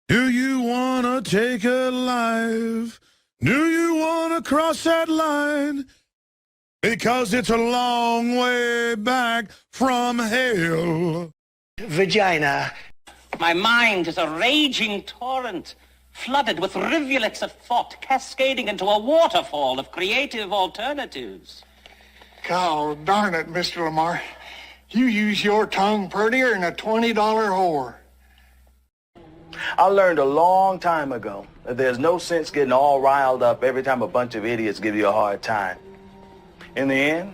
Do you want to take a life? Do you want to cross that line? Because it's a long way back from hell. Vagina. My mind is a raging torrent, flooded with rivulets of thought, cascading into a waterfall of creative alternatives. God darn it, Mr. Lamar. You use your tongue prettier than a $20 whore. I learned a long time ago that there's no sense getting all riled up every time a bunch of idiots give you a hard time. In the end,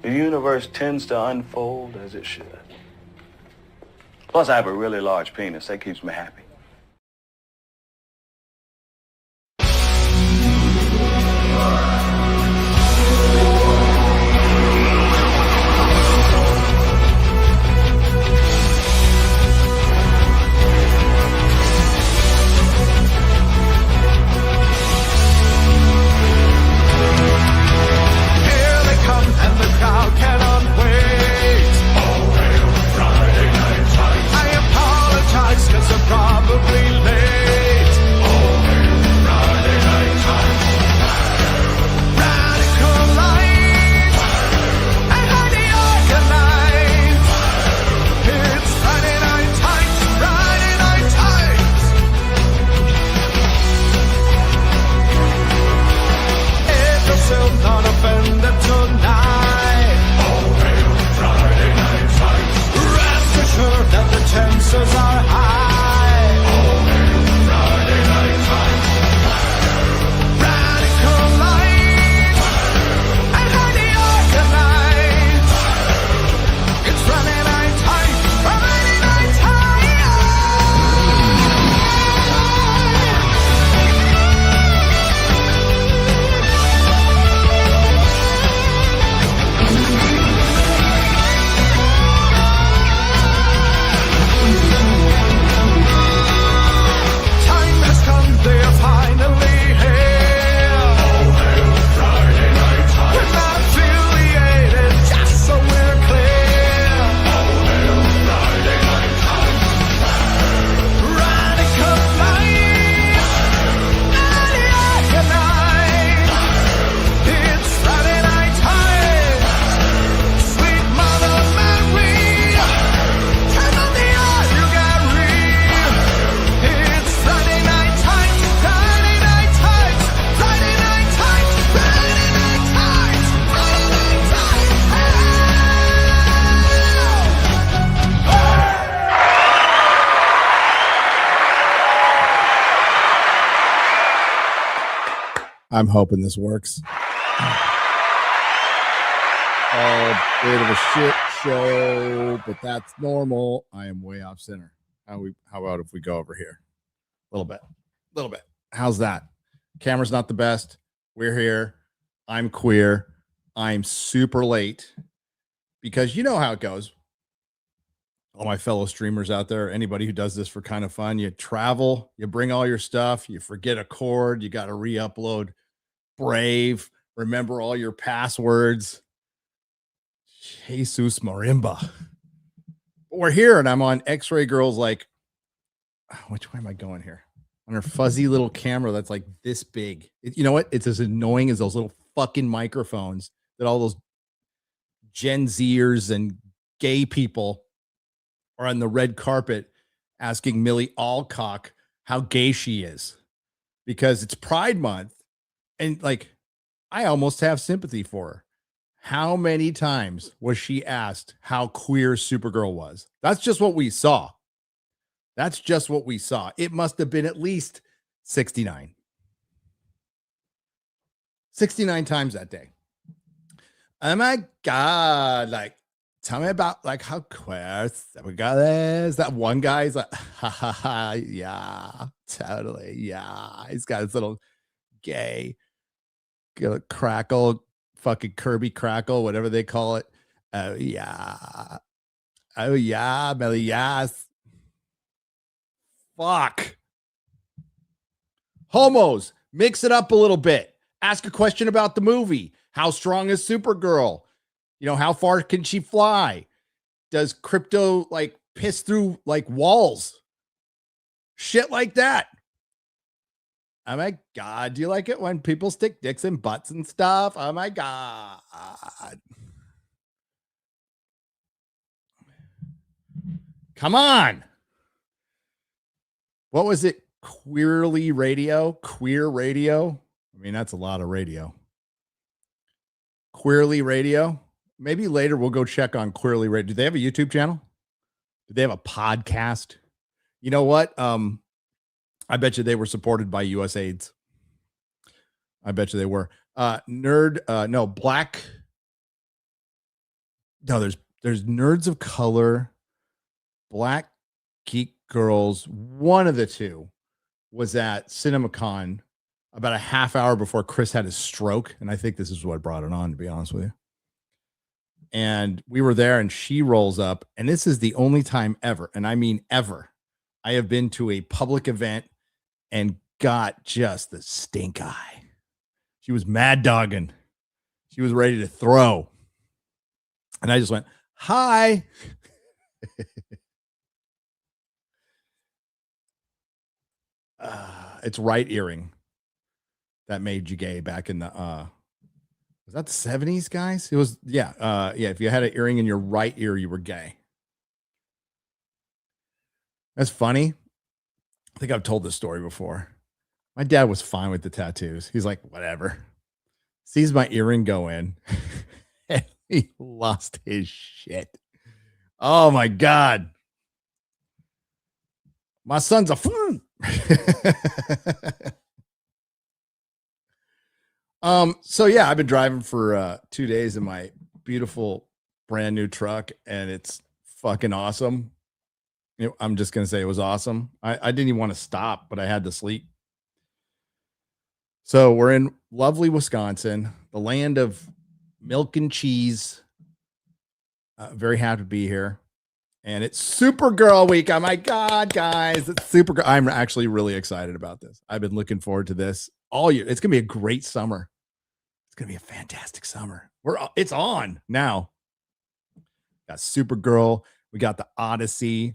the universe tends to unfold as it should. Plus, I have a really large penis. That keeps me happy. I'm hoping this works. Oh, bit of a shit show, but that's normal. I am way off center. How about if we go over here? A little bit. How's that? Camera's not the best. We're here. I'm queer. I'm super late because you know how it goes. All my fellow streamers out there, anybody who does this for kind of fun, you travel, you bring all your stuff, you forget a cord, you got to re-upload Brave, remember all your passwords. Jesus Marimba. We're here and I'm on X-Ray Girl's like, which way am I going here? On her fuzzy little camera that's like this big. You know what? It's as annoying as those little fucking microphones that all those Gen Zers and gay people are on the red carpet asking Millie Alcock how gay she is because it's Pride Month. And like, I almost have sympathy for her. How many times was she asked how queer Supergirl was? That's just what we saw. It must have been at least 69. 69 times that day. Oh my God. Like, tell me about like how queer Supergirl is. That one guy's like, ha ha ha, yeah, totally. Yeah. He's got his little gay crackle, fucking Kirby crackle, whatever they call it. Oh yeah, Melly, yes. Fuck. Homos, mix it up a little bit. Ask a question about the movie. How strong is Supergirl? You know, how far can she fly? Does Crypto like piss through like walls? shit like that. Oh my God. Do you like it when people stick dicks in butts and stuff? Oh my God. Come on. What was it? Queerly radio? Queer radio? I mean, that's a lot of radio. Queerly radio? Maybe later we'll go check on Queerly radio. Do they have a YouTube channel? Do they have a podcast? You know what? I bet you they were supported by USAID. I bet you they were. Black. No, there's Nerds of Color, Black Geek Girls. One of the two was at CinemaCon about a half hour before Chris had his stroke. And I think this is what brought it on, to be honest with you. And we were there and she rolls up. And this is the only time ever, and I mean ever, I have been to a public event and got just the stink eye. She was mad dogging. She was ready to throw. And I just went, hi. It's right earring that made you gay back in the was that the 70s, guys? It was, yeah. If you had an earring in your right ear, you were gay. That's funny. I think I've told this story before. My dad was fine with the tattoos. He's like, whatever. Sees my earring go in. And he lost his shit. Oh my God. My son's a fool. So yeah, I've been driving for 2 days in my beautiful brand new truck, and it's fucking awesome. I'm just gonna say it was awesome. I didn't even want to stop, but I had to sleep. So we're in lovely Wisconsin, the land of milk and cheese. Very happy to be here. And it's Supergirl week. Oh my God, guys, it's Supergirl. I'm actually really excited about this. I've been looking forward to this all year. It's gonna be a great summer. It's gonna be a fantastic summer. It's on now. Got Supergirl. We got the Odyssey.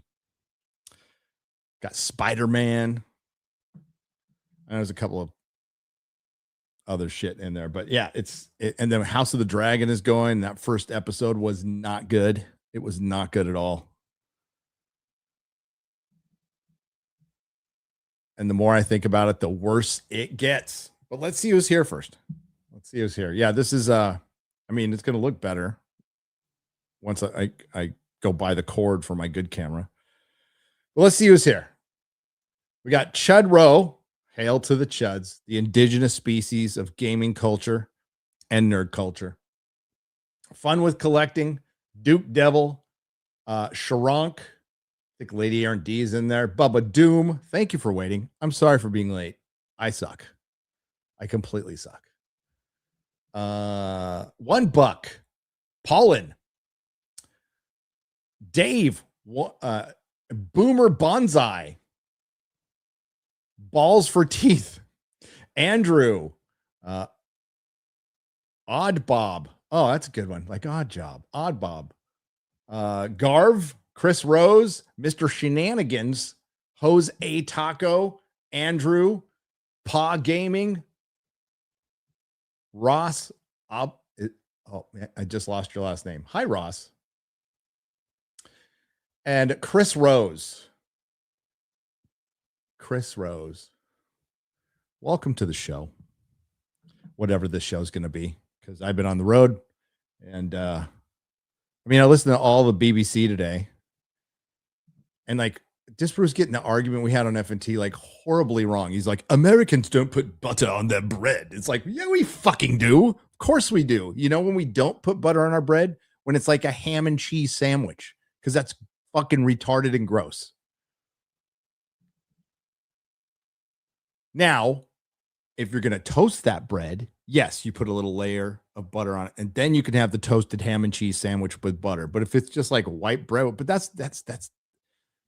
Got Spider-Man. And there's a couple of other shit in there, but yeah, and then House of the Dragon is going. That first episode was not good. It was not good at all. And the more I think about it, the worse it gets. But let's see who's here first. Let's see who's here. Yeah, this is I mean, it's gonna look better once I go buy the cord for my good camera. Well, let's see who's here. We got Chud Rowe. Hail to the Chuds, the indigenous species of gaming culture and nerd culture. Fun with collecting. Duke Devil, Sharonk. I think Lady Aaron D is in there. Bubba Doom. Thank you for waiting. I'm sorry for being late. I suck. I completely suck. $1. Paulin. Dave. Boomer Bonsai. Balls for Teeth. Andrew. Odd Bob. Oh, that's a good one. Like Odd Job. Odd Bob. Garv. Chris Rose. Mr. Shenanigans. Jose A. Taco. Andrew. Pa Gaming. Ross. I just lost your last name. Hi, Ross. And Chris Rose. Chris Rose. Welcome to the show. Whatever this show's going to be, because I've been on the road. And I listened to all the BBC today. And like, Dispar's getting the argument we had on FNT like horribly wrong. He's like, Americans don't put butter on their bread. It's like, yeah, we fucking do. Of course we do. You know when we don't put butter on our bread? When it's like a ham and cheese sandwich, because that's fucking retarded and gross. Now, if you're going to toast that bread, yes, you put a little layer of butter on it, and then you can have the toasted ham and cheese sandwich with butter. But if it's just like white bread, but that's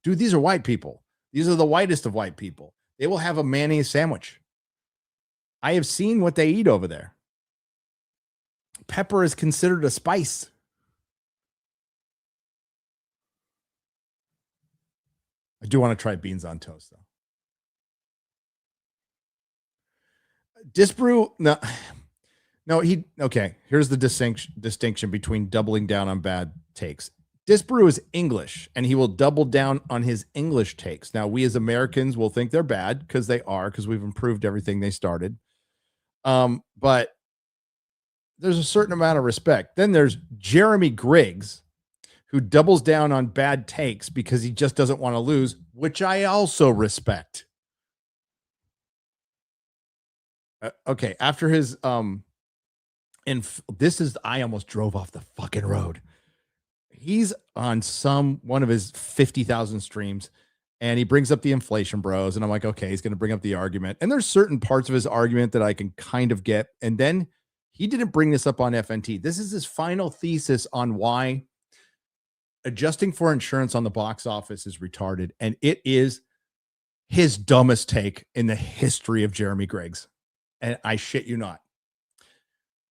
dude, these are white people. These are the whitest of white people. They will have a mayonnaise sandwich. I have seen what they eat over there. Pepper is considered a spice. I do want to try beans on toast, though. Disparu, no, okay. Here's the distinction between doubling down on bad takes. Disparu is English, and he will double down on his English takes. Now, we as Americans will think they're bad because they are, because we've improved everything they started. But there's a certain amount of respect. Then there's Jeremy Griggs, who doubles down on bad takes because he just doesn't want to lose, which I also respect. Okay, after his and this is, I almost drove off the fucking road. He's on one of his 50,000 streams, and he brings up the inflation bros, and I'm like, okay, he's going to bring up the argument. And there's certain parts of his argument that I can kind of get. And then he didn't bring this up on FNT. This is his final thesis on why adjusting for insurance on the box office is retarded. And it is his dumbest take in the history of Jeremy Griggs. And I shit you not.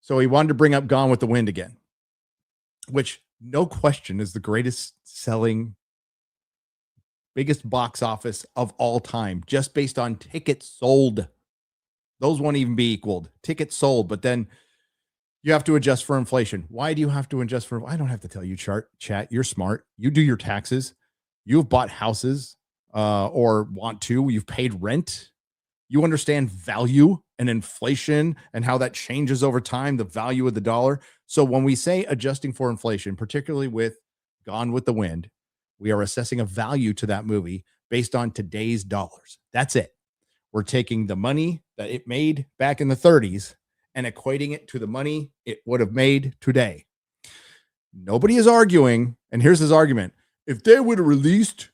So he wanted to bring up Gone with the Wind again, which no question is the greatest selling, biggest box office of all time, just based on tickets sold. Those won't even be equaled. Tickets sold, but then you have to adjust for inflation. Why do you have to adjust for? I don't have to tell you, chat. You're smart. You do your taxes. You've bought houses or want to. You've paid rent. You understand value and inflation and how that changes over time, the value of the dollar. So when we say adjusting for inflation, particularly with Gone with the Wind, we are assessing a value to that movie based on today's dollars. That's it. We're taking the money that it made back in the 30s and equating it to the money it would have made today. Nobody is arguing. And here's his argument. If they would have released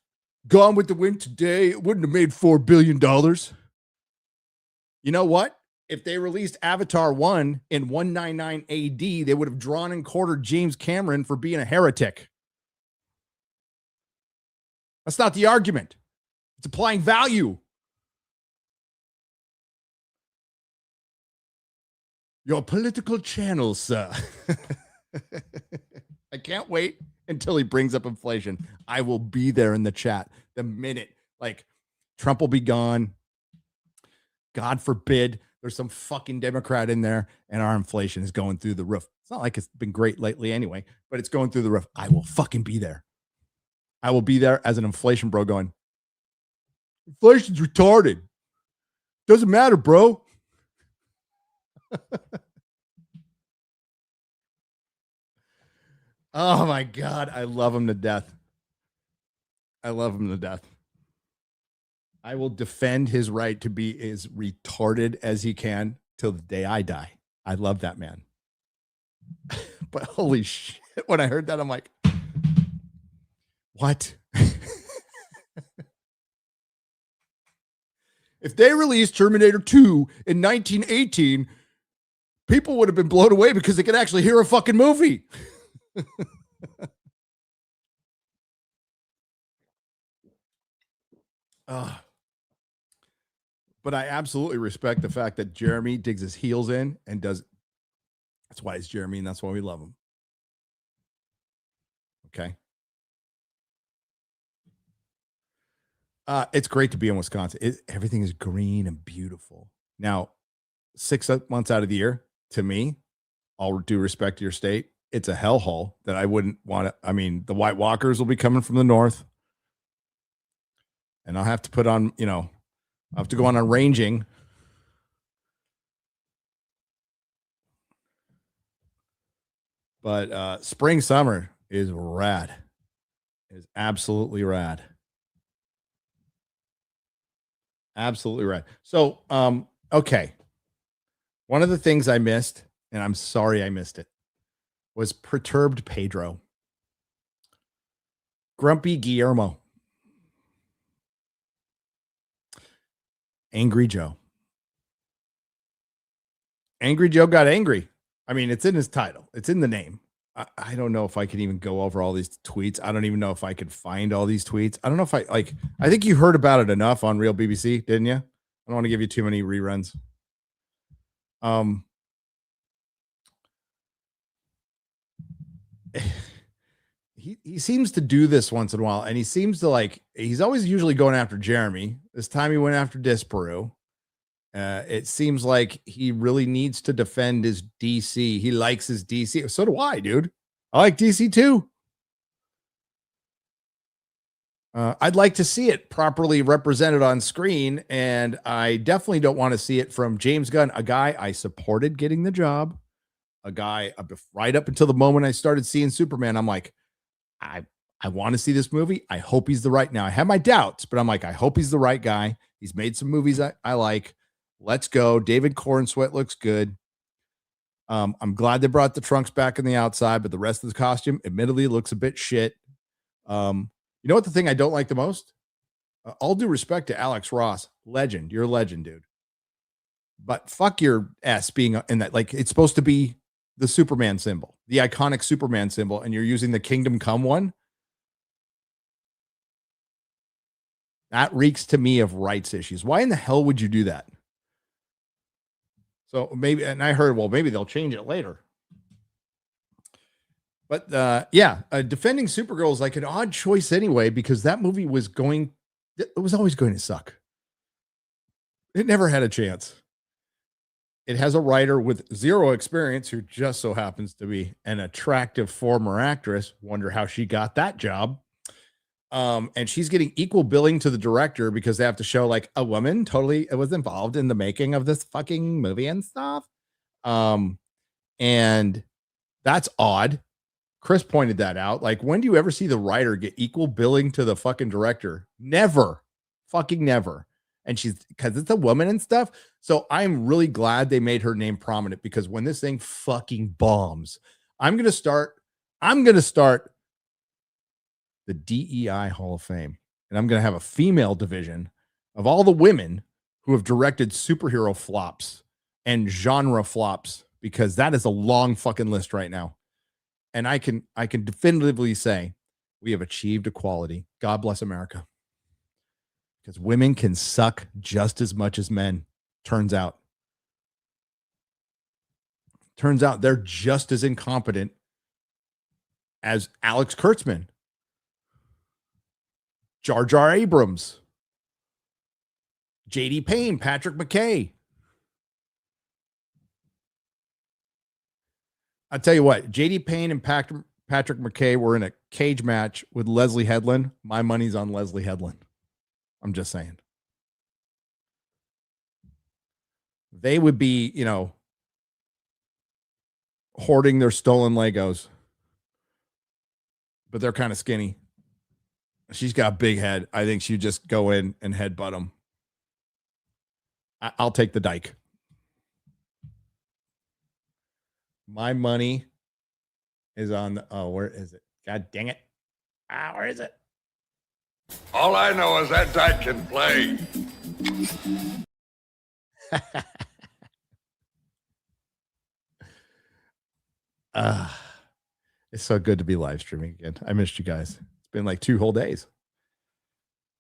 Gone with the Wind today, it wouldn't have made $4 billion. You know what? If they released Avatar 1 in 199 AD, they would have drawn and quartered James Cameron for being a heretic. That's not the argument. It's applying value. Your political channel, sir. I can't wait until he brings up inflation. I will be there in the chat the minute, like, Trump will be gone. God forbid there's some fucking Democrat in there and our inflation is going through the roof. It's not like it's been great lately anyway, but it's going through the roof. I will fucking be there. I will be there as an inflation bro going, inflation's retarded. Doesn't matter, bro. Oh my God. I love him to death. I love him to death. I will defend his right to be as retarded as he can till the day I die. I love that man. But holy shit, when I heard that, I'm like, what? If they released Terminator 2 in 1918, people would have been blown away because they could actually hear a fucking movie. But I absolutely respect the fact that Jeremy digs his heels in and does. That's why he's Jeremy, and that's why we love him. Okay. It's great to be in Wisconsin. Everything is green and beautiful. Now, 6 months out of the year, to me, all due respect to your state, it's a hellhole that I wouldn't want to. I mean, the White Walkers will be coming from the north, and I'll have to put on, I'll have to go on a ranging. But spring, summer is rad. Is absolutely rad. Absolutely rad. So, okay. One of the things I missed, and I'm sorry I missed it, was Perturbed Pedro. Grumpy Guillermo. Angry Joe. Angry Joe got angry. I mean, it's in his title. It's in the name. I don't know if I can even go over all these tweets. I don't even know if I could find all these tweets. I don't know if I think you heard about it enough on Real BBC, didn't you? I don't want to give you too many reruns. He seems to do this once in a while, and he seems to he's always usually going after Jeremy. This time he went after Disparu, It seems like he really needs to defend his DC. He likes his DC. So do I, dude. I like DC too. I'd like to see it properly represented on screen, and I definitely don't want to see it from James Gunn, a guy I supported getting the job, a guy right up until the moment I started seeing Superman. I'm like, I want to see this movie. I hope he's the right. Now I have my doubts, but I'm like, I hope he's the right guy. He's made some movies I like. Let's go. David Cornsweet looks good. I'm glad they brought the trunks back on the outside, but the rest of the costume, admittedly, looks a bit shit. You know what the thing I don't like the most? All due respect to Alex Ross, legend. You're a legend, dude. But fuck your S being in that. Like, it's supposed to be the Superman symbol, the iconic Superman symbol, and you're using the Kingdom Come one. That reeks to me of rights issues. Why in the hell would you do that? So maybe, and I heard, well, maybe they'll change it later. But defending Supergirl is like an odd choice anyway, because that movie was always going to suck. It never had a chance. It has a writer with zero experience who just so happens to be an attractive former actress. Wonder how she got that job. And she's getting equal billing to the director because they have to show like a woman totally was involved in the making of this fucking movie and stuff. And that's odd. Chris pointed that out. Like, when do you ever see the writer get equal billing to the fucking director? Never. Fucking never. And because it's a woman and stuff. So I'm really glad they made her name prominent, because when this thing fucking bombs, I'm going to start the DEI Hall of Fame. And I'm going to have a female division of all the women who have directed superhero flops and genre flops, because that is a long fucking list right now. And I can definitively say we have achieved equality. God bless America. Because women can suck just as much as men. Turns out they're just as incompetent as Alex Kurtzman, Jar Jar Abrams, J.D. Payne, Patrick McKay. I'll tell you what, J.D. Payne and Patrick McKay were in a cage match with Leslie Headland. My money's on Leslie Headland. I'm just saying. They would be, hoarding their stolen Legos. But they're kind of skinny. She's got a big head. I think she'd just go in and headbutt them. I'll take the dike. My money is on where is it? God dang it. Where is it? All I know is that dyke can play. It's so good to be live streaming again. I missed you guys. It's been like 2 whole days.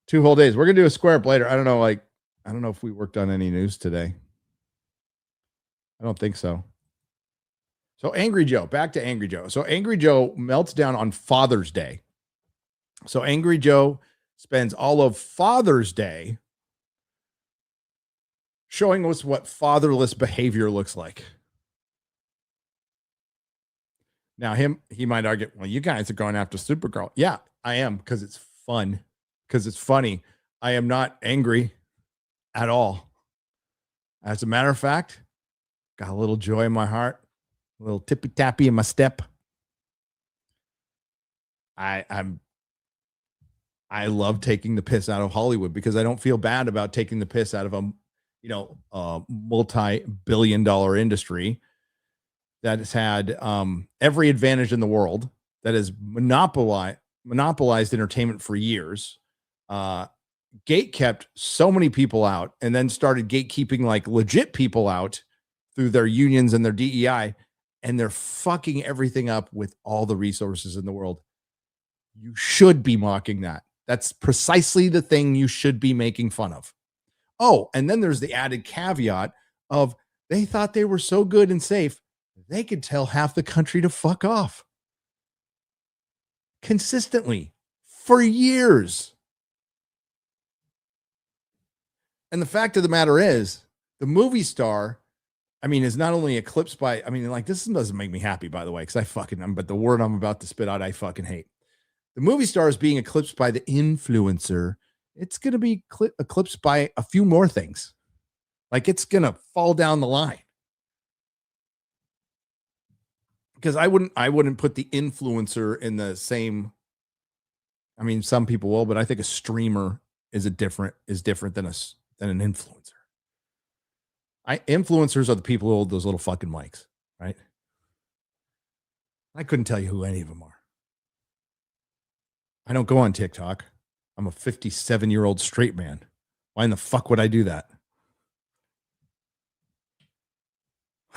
2 whole days. We're gonna do a square up later. I don't know if we worked on any news today. I don't think so. So Angry Joe, back to Angry Joe. So Angry Joe melts down on Father's Day. So Angry Joe spends all of Father's Day showing us what fatherless behavior looks like. Now he might argue, well, you guys are going after Supergirl. Yeah, I am, because it's fun, because it's funny. I am not angry at all. As a matter of fact, got a little joy in my heart, a little tippy tappy in my step. I love taking the piss out of Hollywood, because I don't feel bad about taking the piss out of a multi-billion-dollar industry that has had every advantage in the world, that has monopolized entertainment for years, gate kept so many people out, and then started gatekeeping like legit people out through their unions and their DEI, and they're fucking everything up with all the resources in the world. You should be mocking that. That's precisely the thing you should be making fun of. Oh, and then there's the added caveat of they thought they were so good and safe, they could tell half the country to fuck off. Consistently. For years. And the fact of the matter is, the movie star, I mean, is not only eclipsed by, I mean, like, this doesn't make me happy, by the way, because but the word I'm about to spit out, I fucking hate. The movie star is being eclipsed by the influencer. It's going to be eclipsed by a few more things. Like, it's going to fall down the line. Because I wouldn't put the influencer in the same. I mean, some people will, but I think a streamer is different than an influencer. Influencers are the people who hold those little fucking mics, right? I couldn't tell you who any of them are. I don't go on TikTok. I'm a 57-year-old straight man. Why in the fuck would I do that?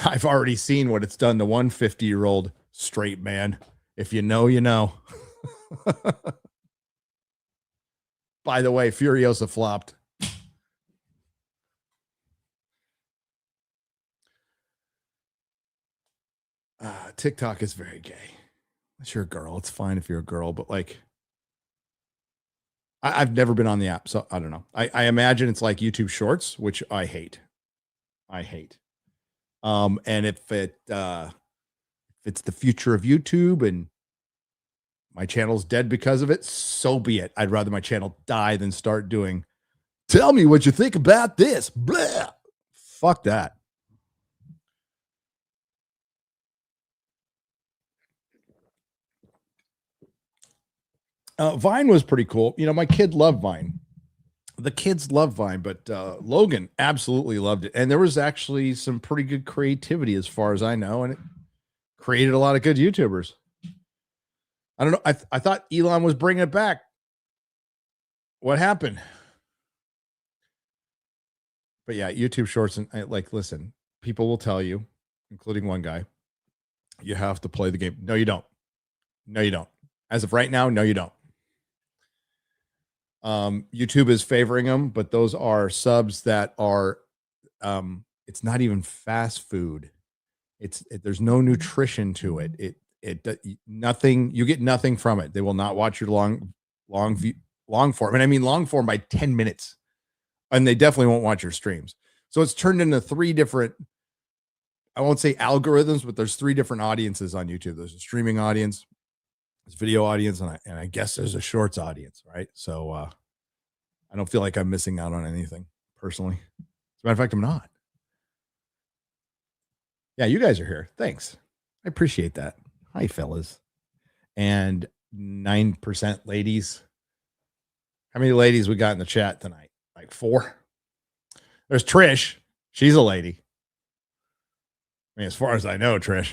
I've already seen what it's done to one 50-year-old straight man. If you know, you know. By the way, Furiosa flopped. TikTok is very gay. Unless you're a girl, it's fine if you're a girl, but like, I've never been on the app, so I don't know. I imagine it's like YouTube Shorts, which I hate. And if it's the future of YouTube and my channel's dead because of it, so be it. I'd rather my channel die than start doing, tell me what you think about this. Blah. Fuck that. Vine was pretty cool. You know, my kid loved Vine. The kids love Vine, but Logan absolutely loved it. And there was actually some pretty good creativity as far as I know. And it created a lot of good YouTubers. I don't know. I thought Elon was bringing it back. What happened? But yeah, YouTube Shorts. And listen, people will tell you, including one guy, you have to play the game. No, you don't. No, you don't. As of right now, no, you don't. YouTube is favoring them, but those are subs that are, it's not even fast food. There's no nutrition to it. Nothing, you get nothing from it. They will not watch your long form. And I mean, long form by 10 minutes, and they definitely won't watch your streams. So it's turned into three different, I won't say algorithms, but there's three different audiences on YouTube. There's a streaming audience, there's a video audience, and I guess there's a shorts audience, right? So I don't feel like I'm missing out on anything personally. As a matter of fact, I'm not. Yeah, you guys are here. Thanks. I appreciate that. Hi, fellas. And 9% ladies. How many ladies we got in the chat tonight? Like 4. There's Trish. She's a lady. I mean, as far as I know, Trish.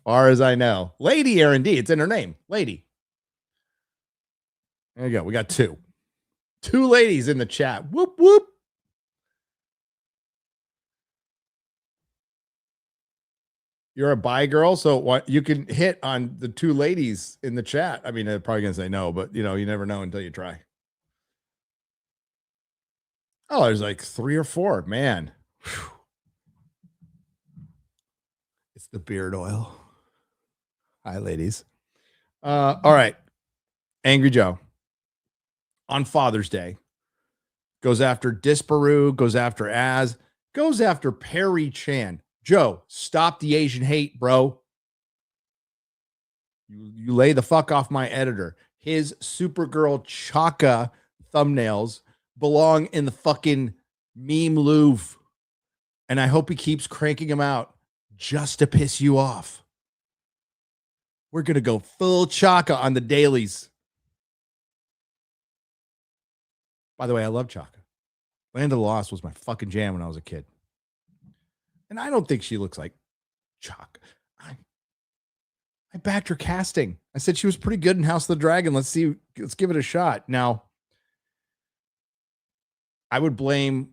Far as I know. Lady Aaron D. It's in her name. Lady. There you go. We got 2. 2 ladies in the chat. Whoop, whoop. You're a bi girl, so what you can hit on the 2 ladies in the chat. I mean, they're probably gonna say no, but you know, you never know until you try. Oh, there's like 3 or 4. Man. Whew. It's the beard oil. Hi, ladies. All right. Angry Joe on Father's Day goes after Disparu, goes after Az, goes after Perry Chan. Joe, stop the Asian hate, bro. You lay the fuck off my editor. His Supergirl Chaka thumbnails belong in the fucking meme louvre. And I hope he keeps cranking them out just to piss you off. We're going to go full Chaka on the dailies. By the way, I love Chaka. Land of the Lost was my fucking jam when I was a kid. And I don't think she looks like Chaka. I backed her casting. I said she was pretty good in House of the Dragon. Let's give it a shot. Now, I would blame.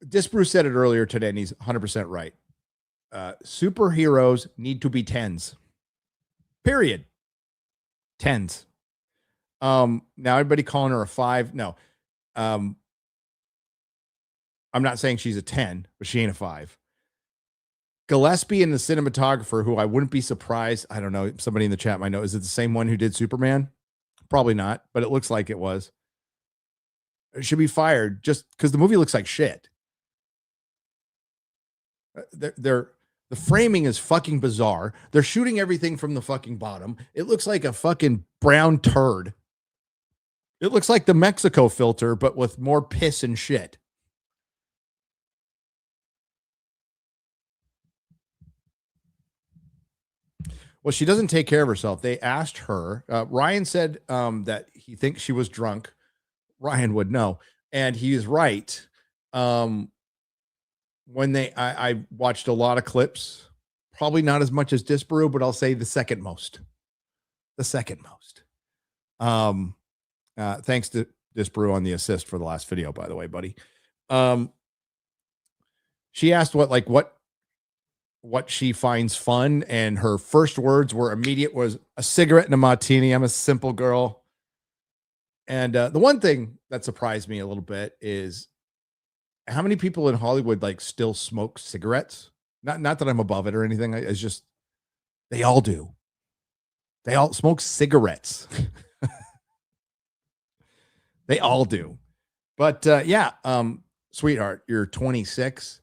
Disbrew said it earlier today, and he's 100% right. Superheroes need to be 10s. Period. 10s. Now everybody calling her a 5. No. I'm not saying she's a 10, but she ain't a 5. Gillespie and the cinematographer, who I wouldn't be surprised, I don't know, somebody in the chat might know, is it the same one who did Superman? Probably not, but it looks like it was. It should be fired just because the movie looks like shit. The framing is fucking bizarre. They're shooting everything from the fucking bottom. It looks like a fucking brown turd. It looks like the Mexico filter, but with more piss and shit. Well, she doesn't take care of herself. They asked her. Ryan said that he thinks she was drunk. Ryan would know, and he is right. When I watched a lot of clips, probably not as much as Disparu, but I'll say the second most. The second most. Thanks to Disparu on the assist for the last video, by the way, buddy. She asked what she finds fun, and her first words were immediate was a cigarette and a martini. I'm a simple girl. And the one thing that surprised me a little bit is how many people in Hollywood like still smoke cigarettes. Not that I'm above it or anything. It's just they all do. They all smoke cigarettes. They all do. But sweetheart, you're 26.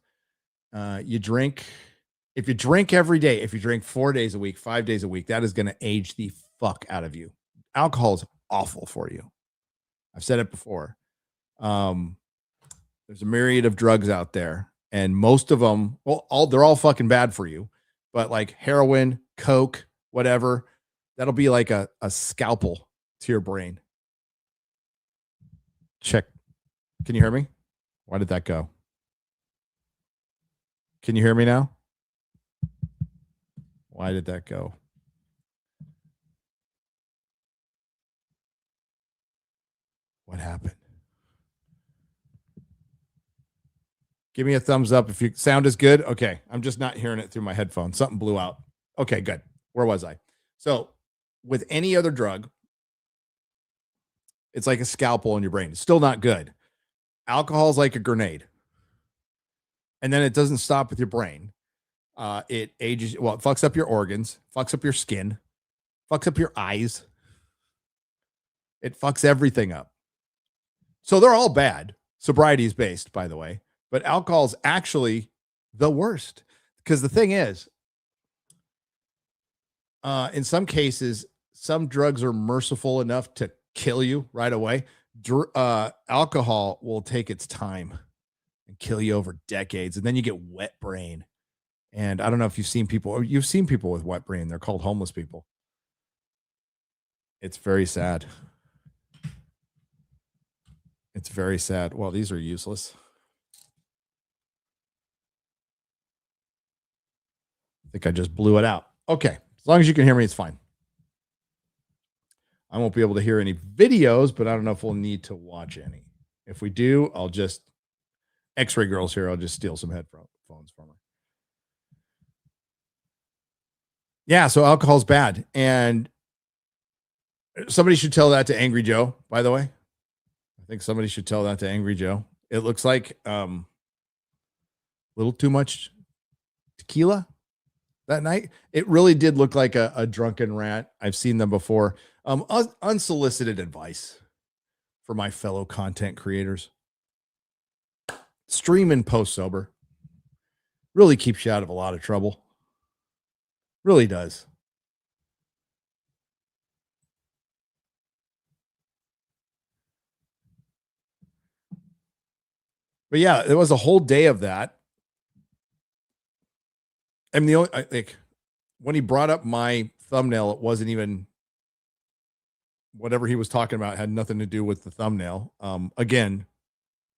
You drink. If you drink every day, if you drink 4 days a week, 5 days a week, that is going to age the fuck out of you. Alcohol is awful for you. I've said it before. There's a myriad of drugs out there, and most of them, they're all fucking bad for you. But like heroin, coke, whatever, that'll be like a scalpel to your brain. Check. Can you hear me? Why did that go? Can you hear me now? Why did that go? What happened? Give me a thumbs up if your sound is good. Okay. I'm just not hearing it through my headphones. Something blew out. Okay, good. Where was I? So with any other drug, it's like a scalpel in your brain. It's still not good. Alcohol is like a grenade. And then it doesn't stop with your brain. It ages, it fucks up your organs, fucks up your skin, fucks up your eyes. It fucks everything up. So they're all bad. Sobriety is based, by the way. But alcohol is actually the worst. Because the thing is, in some cases, some drugs are merciful enough to kill you right away. Alcohol will take its time and kill you over decades. And then you get wet brain. And I don't know if you've seen people with wet brain. They're called homeless people. It's very sad. It's very sad. Well, these are useless. I think I just blew it out. Okay. As long as you can hear me, it's fine. I won't be able to hear any videos, but I don't know if we'll need to watch any. If we do, I'll just X-Ray Girl's here. I'll just steal some headphones from her. Yeah, so alcohol's bad. And somebody should tell that to Angry Joe, by the way. I think somebody should tell that to Angry Joe. It looks like a little too much tequila that night. It really did look like a drunken rat. I've seen them before. Unsolicited advice for my fellow content creators. Stream and post sober. Really keeps you out of a lot of trouble. Really does. But yeah, there was a whole day of that. I mean, when he brought up my thumbnail, it wasn't even whatever he was talking about had nothing to do with the thumbnail. Again,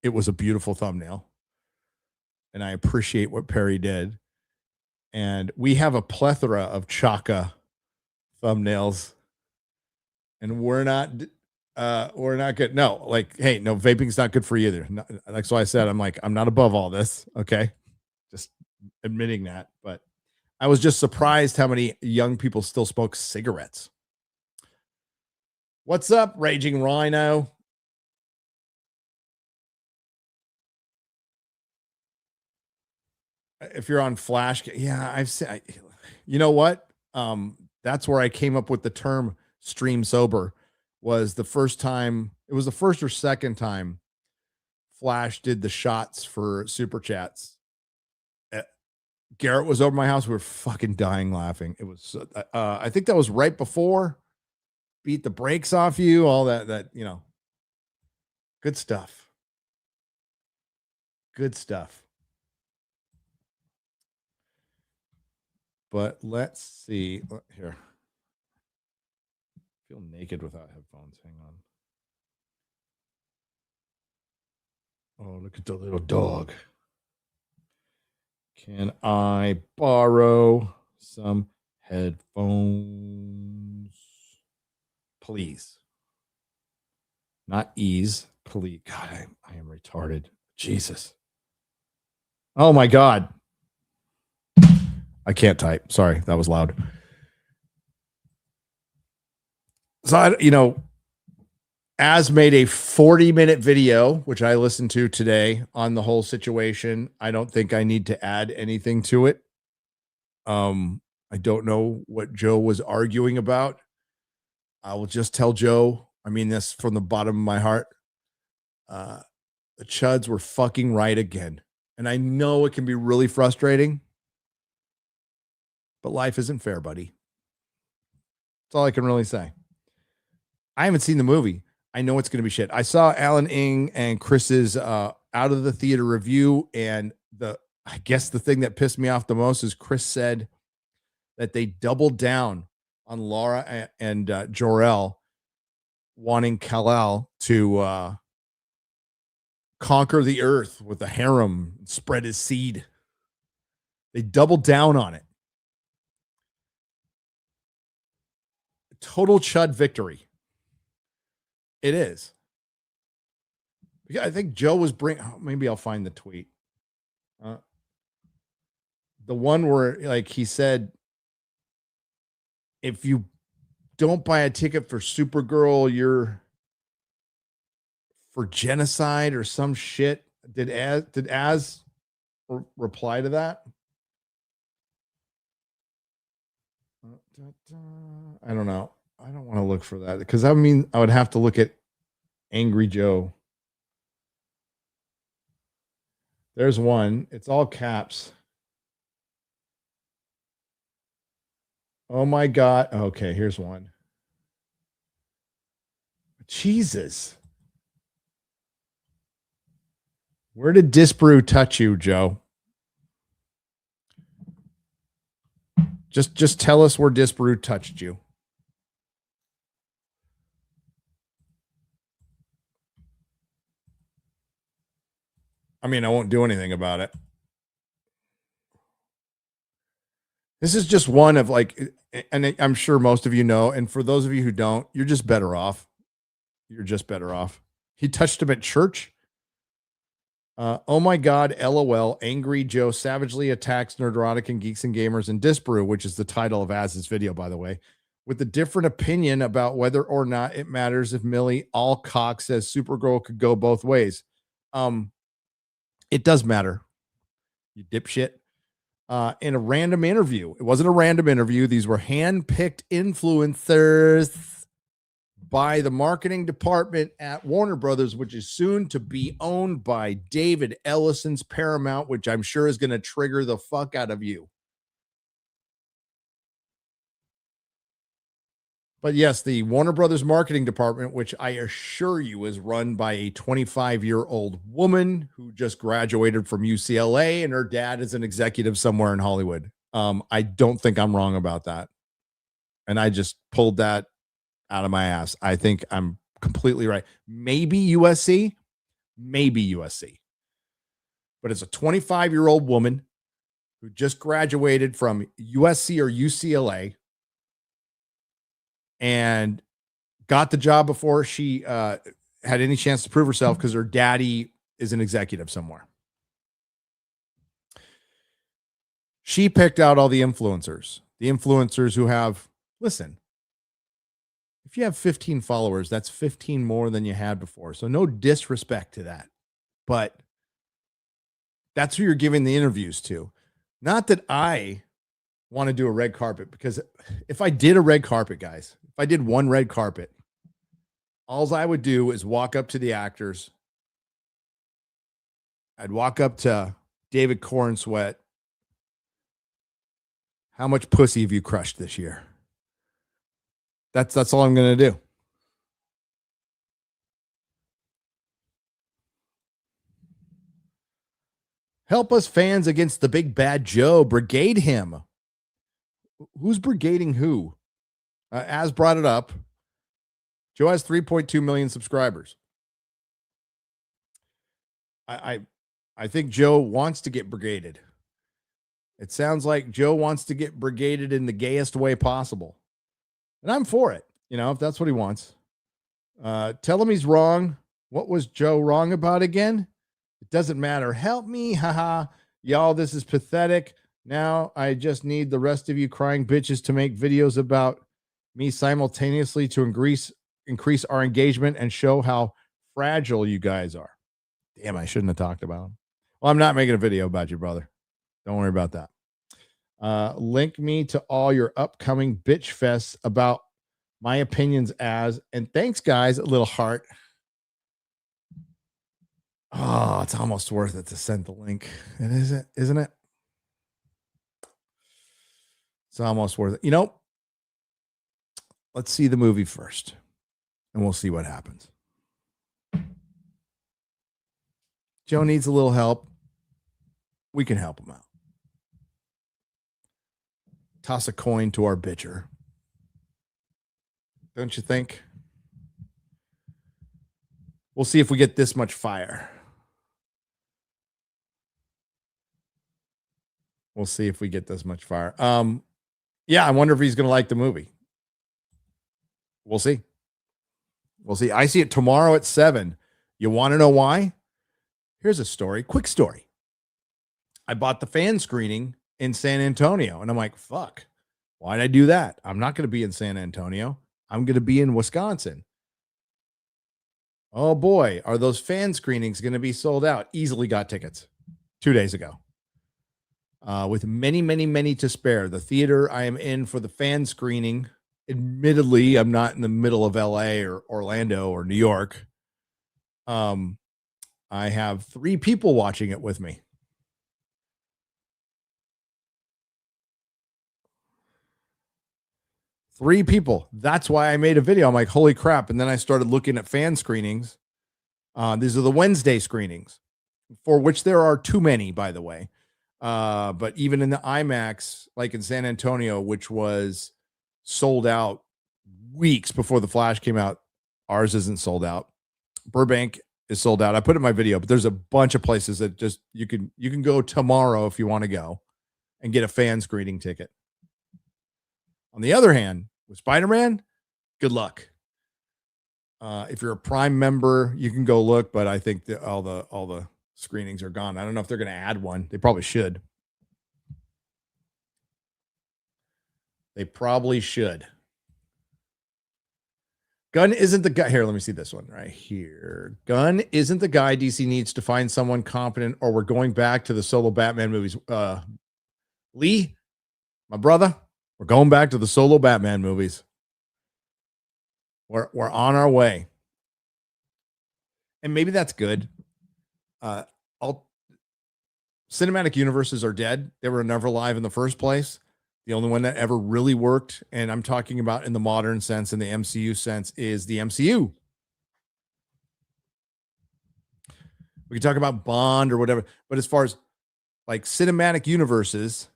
it was a beautiful thumbnail, and I appreciate what Perry did. And we have a plethora of Chaka thumbnails, and we're not good. No, like, hey, no, vaping's not good for you either. That's why I said, I'm not above all this. Okay. Just admitting that. But I was just surprised how many young people still smoke cigarettes. What's up, Raging Rhino? If you're on Flash, yeah, I've said, you know what? That's where I came up with the term stream sober. was the first time. It was the first or second time Flash did the shots for super chats. Garrett was over my house. We were fucking dying laughing. It was, I think that was right before Beat the Brakes Off You, all that, you know, good stuff. Good stuff. But let's see here. I feel naked without headphones. Hang on. Oh, look at the little dog. Can I borrow some headphones? Please. Not ease. Please. God, I am retarded. Jesus. Oh my God. I can't type. Sorry, that was loud. So, Az made a 40-minute video, which I listened to today on the whole situation. I don't think I need to add anything to it. I don't know what Joe was arguing about. I will just tell Joe, I mean this from the bottom of my heart. The Chuds were fucking right again. And I know it can be really frustrating, but life isn't fair, buddy. That's all I can really say. I haven't seen the movie. I know it's going to be shit. I saw Alan Ng and Chris's out of the theater review, and I guess the thing that pissed me off the most is Chris said that they doubled down on Laura and Jor-El wanting Kal-El to conquer the earth with a harem, spread his seed. They doubled down on it. Total Chud victory. It is. I think Joe was maybe I'll find the tweet. The one where, like, he said, if you don't buy a ticket for Supergirl, you're for genocide or some shit. Did Az reply to that? I don't know. I don't want to look for that because I mean, I would have to look at Angry Joe. There's one. It's all caps. Oh my God. Okay, here's one. Jesus. Where did Disbrew touch you, Joe? Just tell us where Disbrew touched you. I mean, I won't do anything about it. This is just one of, like, and I'm sure most of you know, and for those of you who don't, you're just better off. You're just better off. He touched him at church. Oh my God, LOL. Angry Joe savagely attacks Nerdrotic and Geeks and Gamers and Disbrew, which is the title of Az's video, by the way, with a different opinion about whether or not it matters if Millie Alcock says Supergirl could go both ways. It does matter, you dipshit. In a random interview. It wasn't a random interview. These were hand-picked influencers by the marketing department at Warner Brothers, which is soon to be owned by David Ellison's Paramount, which I'm sure is going to trigger the fuck out of you. But yes, the Warner Brothers marketing department, which I assure you is run by a 25-year-old woman who just graduated from UCLA, and her dad is an executive somewhere in Hollywood. I don't think I'm wrong about that. And I just pulled that out of my ass. I think I'm completely right. Maybe USC. But it's a 25-year-old woman who just graduated from USC or UCLA and got the job before she had any chance to prove herself because her daddy is an executive somewhere. She picked out all the influencers who have, listen, if you have 15 followers, that's 15 more than you had before. So no disrespect to that, but that's who you're giving the interviews to. Not that I want to do a red carpet, because if I did a red carpet, guys, if I did one red carpet, All I would do is walk up to the actors. I'd walk up to David Cornsweet. How much pussy have you crushed this year? That's all I'm going to do. Help us fans against the big bad Joe. Brigade him. Who's brigading who? As brought it up, Joe has 3.2 million subscribers. I think Joe wants to get brigaded. It sounds like Joe wants to get brigaded in the gayest way possible. And I'm for it, if that's what he wants. Tell him he's wrong. What was Joe wrong about again? It doesn't matter. Help me. Haha. Y'all, this is pathetic. Now I just need the rest of you crying bitches to make videos about me simultaneously to increase our engagement and show how fragile you guys are. Damn, I shouldn't have talked about him. Well, I'm not making a video about you, brother. Don't worry about that. Link me to all your upcoming bitch fests about my opinions and thanks, guys, a little heart. Oh, it's almost worth it to send the link. It isn't it? It's almost worth it. Let's see the movie first, and we'll see what happens. Joe needs a little help. We can help him out. Toss a coin to our bitcher. Don't you think? We'll see if we get this much fire. We'll see if we get this much fire. Yeah, I wonder if he's going to like the movie. We'll see. We'll see. I see it tomorrow at 7. You want to know why? Here's a story. Quick story. I bought the fan screening in San Antonio, and I'm like, fuck. Why'd I do that? I'm not going to be in San Antonio. I'm going to be in Wisconsin. Oh boy, are those fan screenings going to be sold out? Easily got tickets 2 days ago. With many, many, many to spare. The theater I am in for the fan screening, admittedly, I'm not in the middle of LA or Orlando or New York. I have 3 people watching it with me. Three people. That's why I made a video. I'm like, holy crap. And then I started looking at fan screenings. These are the Wednesday screenings, for which there are too many, by the way. But even in the IMAX, like in San Antonio, which was sold out weeks before The Flash came out, ours isn't sold out. Burbank is sold out. I put it in my video, but there's a bunch of places that just you can go tomorrow if you want to go and get a fan screening ticket. On the other hand, with Spider-Man, good luck. If you're a Prime member, you can go look, but I think that all the screenings are gone. I don't know if they're going to add one. They probably should. They probably should. Gunn isn't the guy. Here, let me see this one right here. Gunn isn't the guy. DC needs to find someone competent, or we're going back to the solo Batman movies. Lee, my brother, we're going back to the solo Batman movies. We're on our way. And maybe that's good. All cinematic universes are dead. They were never live in the first place. The only one that ever really worked, and I'm talking about in the modern sense, in the MCU sense, is the MCU. We can talk about Bond or whatever, but as far as like cinematic universes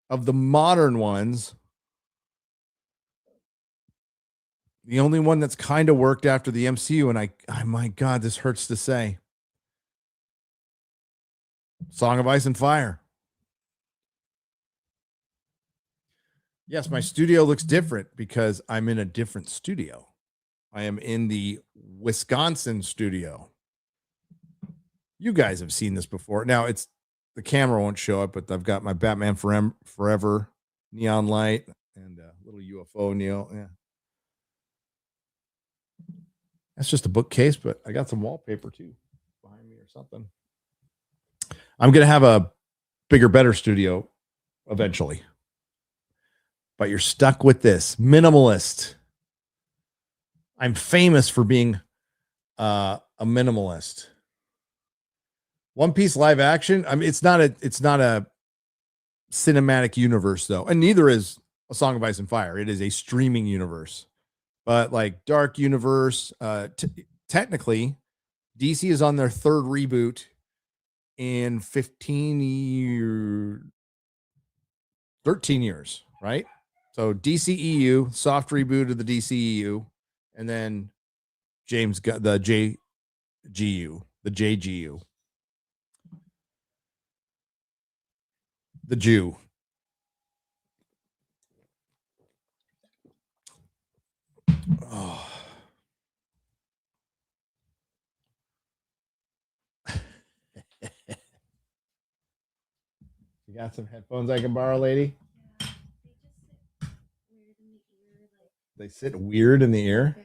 of the modern ones, the only one that's kind of worked after the MCU, and I my God, this hurts to say, Song of Ice and Fire. Yes, my studio looks different because I'm in a different studio. I am in the Wisconsin studio. You guys have seen this before. Now, it's the camera won't show it, but I've got my Batman Forever neon light and a little UFO Neo. Yeah. That's just a bookcase, but I got some wallpaper too behind me or something. I'm going to have a bigger, better studio eventually. But you're stuck with this minimalist. I'm famous for being a minimalist. One Piece live action. I mean, it's not a cinematic universe though, and neither is A Song of Ice and Fire. It is a streaming universe, but like dark universe. Technically, DC is on their third reboot in 13 years, right? So DCEU, soft reboot of the DCEU, and then the JGU, the JGU, the Jew. Oh. You got some headphones I can borrow, lady? They sit weird in the ear.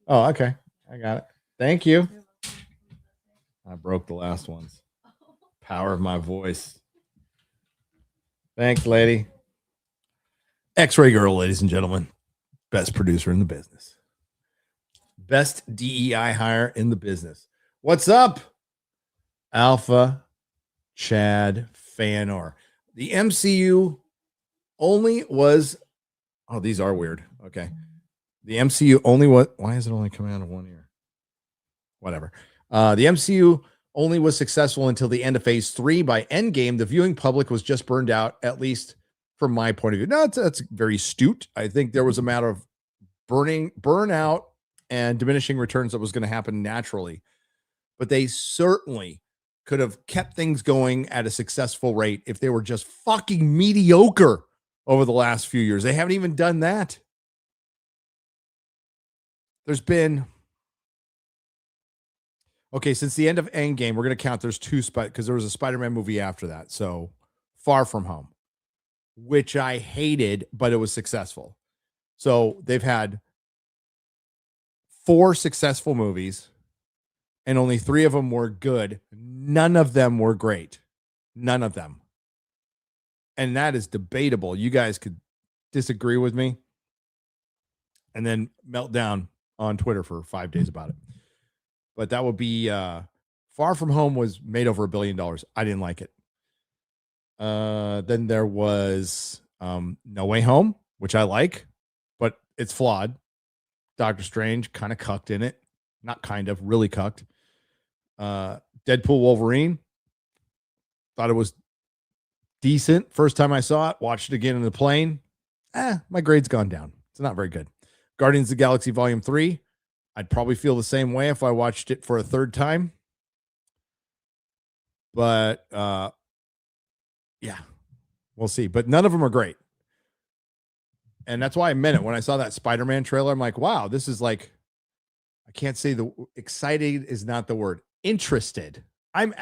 Oh, okay. I got it. Thank you. I broke the last ones. Power of my voice. Thanks, lady. X-Ray Girl, ladies and gentlemen. Best producer in the business. Best DEI hire in the business. What's up? Alpha Chad Fanor. The MCU only was... Oh, these are weird. Okay. The MCU only was... Why is it only coming out of one ear? Whatever. The MCU only was successful until the end of phase 3. By Endgame, the viewing public was just burned out, at least from my point of view. No, that's very astute. I think there was a matter of burnout and diminishing returns that was going to happen naturally. But they certainly could have kept things going at a successful rate if they were just fucking mediocre over the last few years. They haven't even done that. There's been... Okay, since the end of Endgame, we're going to count there's two because there was a Spider-Man movie after that. So Far From Home, which I hated, but it was successful. So they've had 4 successful movies, and only 3 of them were good. None of them were great. None of them. And that is debatable. You guys could disagree with me and then melt down on Twitter for 5 days about it. But that would be Far From Home was made over $1 billion. I didn't like it. Then there was No Way Home, which I like, but it's flawed. Doctor Strange kind of cucked in it. Not kind of, really cucked. Deadpool Wolverine. Thought it was decent. First time I saw it, watched it again in the plane. My grade's gone down. It's not very good. Guardians of the Galaxy Volume 3. I'd probably feel the same way if I watched it for a third time. But yeah, we'll see. But none of them are great. And that's why I meant it. When I saw that Spider-Man trailer, I'm like, wow, this is like, I can't say excited is not the word. Interested. I'm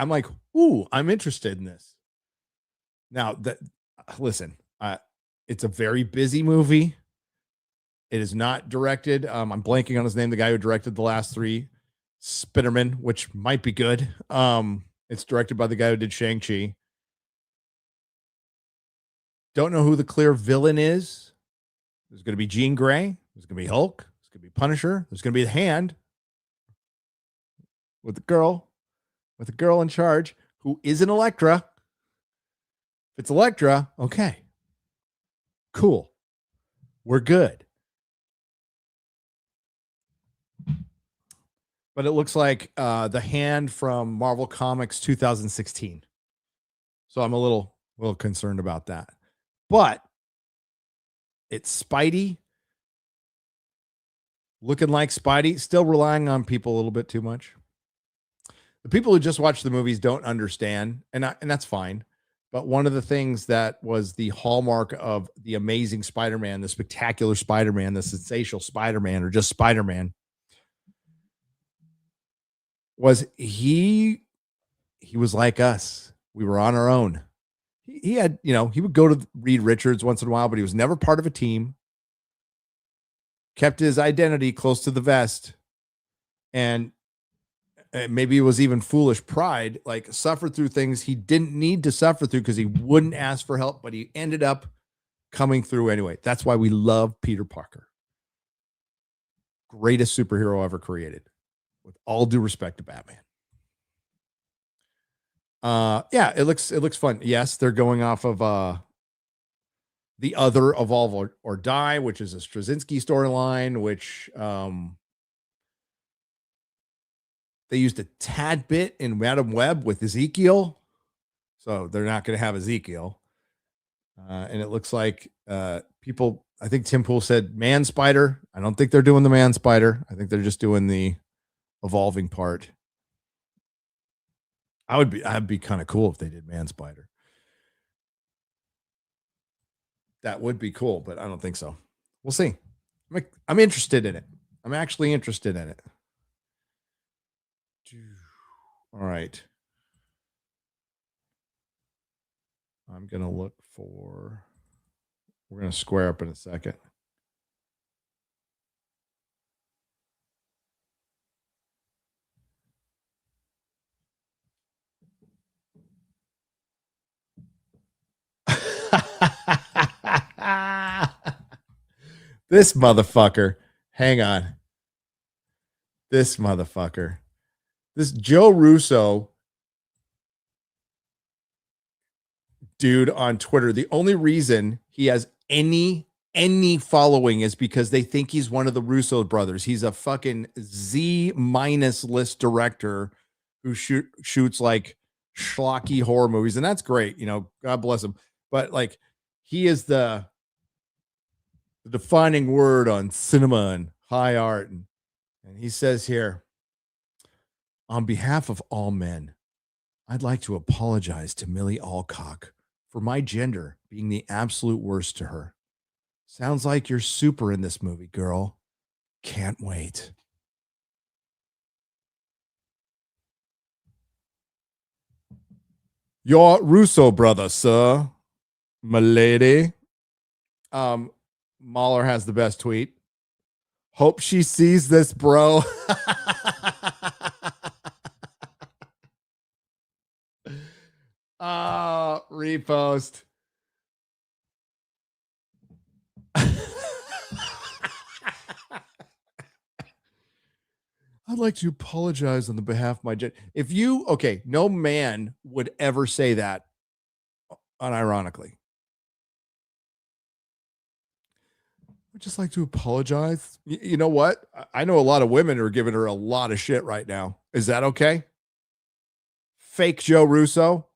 like, ooh, I'm interested in this. Now, listen, it's a very busy movie. It is not directed. I'm blanking on his name. The guy who directed the last 3, Spiderman, which might be good. It's directed by the guy who did Shang-Chi. Don't know who the clear villain is. There's going to be Jean Grey. There's going to be Hulk. There's going to be Punisher. There's going to be the Hand with the girl in charge who isn't Elektra. If it's Elektra, okay, cool, we're good. But it looks like the Hand from Marvel Comics 2016. So I'm a little concerned about that. But it's Spidey. Looking like Spidey. Still relying on people a little bit too much. The people who just watch the movies don't understand, and that's fine. But one of the things that was the hallmark of the Amazing Spider-Man, the Spectacular Spider-Man, the Sensational Spider-Man, or just Spider-Man, was he was like us. We were on our own. He had, he would go to Reed Richards once in a while, but he was never part of a team. Kept his identity close to the vest. And maybe it was even foolish pride, like suffered through things he didn't need to suffer through because he wouldn't ask for help, but he ended up coming through anyway. That's why we love Peter Parker. greatest superhero ever created. With all due respect to Batman. Yeah, it looks fun. Yes, they're going off of the other Evolve or Die, which is a Straczynski storyline, which they used a tad bit in Madam Web with Ezekiel. So they're not going to have Ezekiel. And it looks like people, I think Tim Pool said Man Spider. I don't think they're doing the Man Spider. I think they're just doing the evolving part. I'd be kind of cool if they did Man Spider. That would be cool, but I don't think so. We'll see. I'm interested in it. I'm actually interested in it. All right. I'm going to look for, we're going to square up in a second. This motherfucker. Hang on. This motherfucker. This Joe Russo dude on Twitter. The only reason he has any following is because they think he's one of the Russo brothers. He's a fucking Z- list director who shoots like schlocky horror movies. And that's great. You know, God bless him. But like, he is the defining word on cinema and high art. And he says here, on behalf of all men, I'd like to apologize to Millie Alcock for my gender being the absolute worst to her. Sounds like you're super in this movie, girl. Can't wait. Your Russo brother, sir. Milady. Mahler has the best tweet. Hope she sees this, bro. Repost. I'd like to apologize on the behalf of my gender. If you, okay, no man would ever say that unironically. I'd just like to apologize. You know what? I know a lot of women are giving her a lot of shit right now. Is that okay? Fake Joe Russo.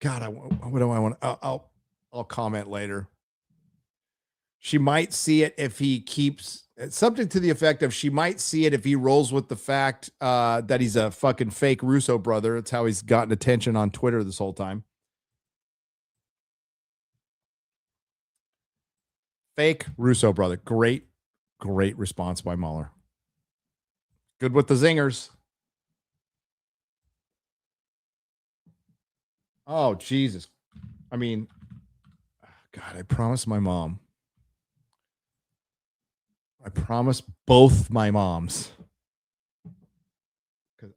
God, what do I want? I'll comment later. She might see it if he keeps something to the effect of she might see it if he rolls with the fact that he's a fucking fake Russo brother. That's how he's gotten attention on Twitter this whole time. Fake Russo brother. Great response by Mahler. Good with the zingers. Oh, Jesus. I mean, God, I promised my mom. I promised both my moms. Because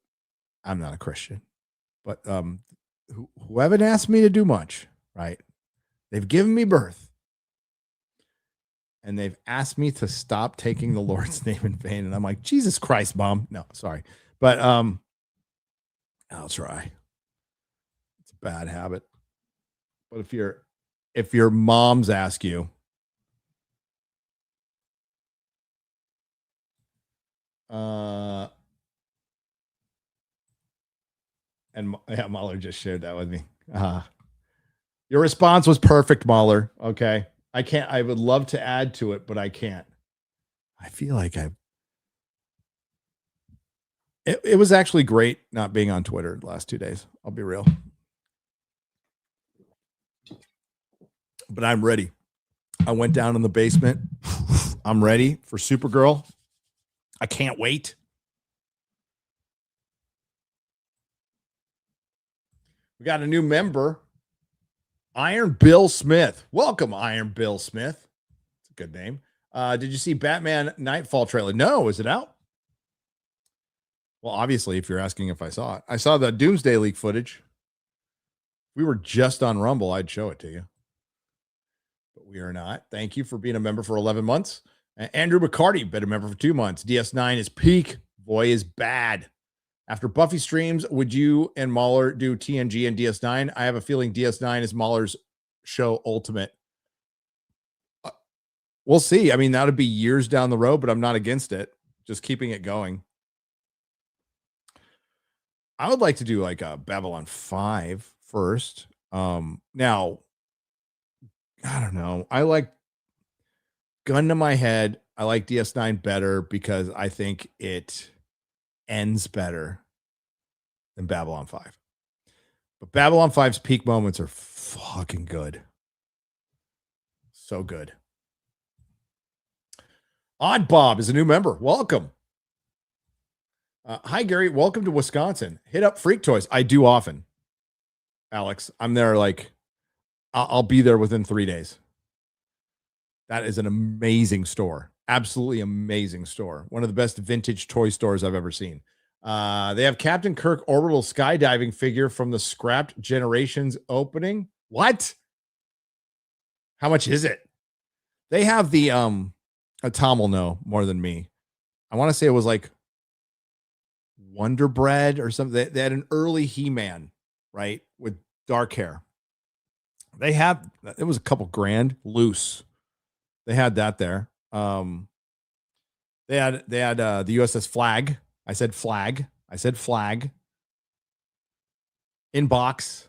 I'm not a Christian. But who haven't asked me to do much, right? They've given me birth. And they've asked me to stop taking the Lord's name in vain. And I'm like, Jesus Christ, Mom. No, sorry. But I'll try. It's a bad habit. But if your moms ask you, and yeah, Mahler just shared that with me. Your response was perfect, Mahler. Okay. I would love to add to it, but I can't. I feel like it was actually great not being on Twitter the last 2 days. I'll be real. But I'm ready. I went down in the basement. I'm ready for Supergirl. I can't wait. We got a new member, Iron Bill Smith. Welcome, Iron Bill Smith. It's a good name. Did you see Batman Knightfall trailer? No, is it out? Well, obviously, if you're asking if I saw it. I saw the Doomsday League footage. we were just on Rumble, I'd show it to you. But we are not. Thank you for being a member for 11 months. Andrew McCarty, been a member for 2 months. DS9 is peak. Boy is bad. After Buffy streams, would you and Mahler do TNG and DS9? I have a feeling DS9 is Mahler's show ultimate. We'll see. I mean, that would be years down the road, but I'm not against it. Just keeping it going. I would like to do like a Babylon 5 first. Now, I don't know. I like, gun to my head, I like DS9 better because I think it ends better than Babylon 5. But Babylon 5's peak moments are fucking good. So good. Odd Bob is a new member. Welcome. Hi, Gary. Welcome to Wisconsin. Hit up Freak Toys. I do often. Alex, I'm there like, I'll be there within 3 days. That is an amazing store. Absolutely amazing store. One of the best vintage toy stores I've ever seen. They have Captain Kirk orbital skydiving figure from the scrapped Generations opening. What? How much is it? They have the Tom will know more than me. I want to say it was like Wonder Bread or something. They had an early He-Man, right, with dark hair. They have, it was a couple grand loose. They had that there. They had the USS Flag. I said flag. In box.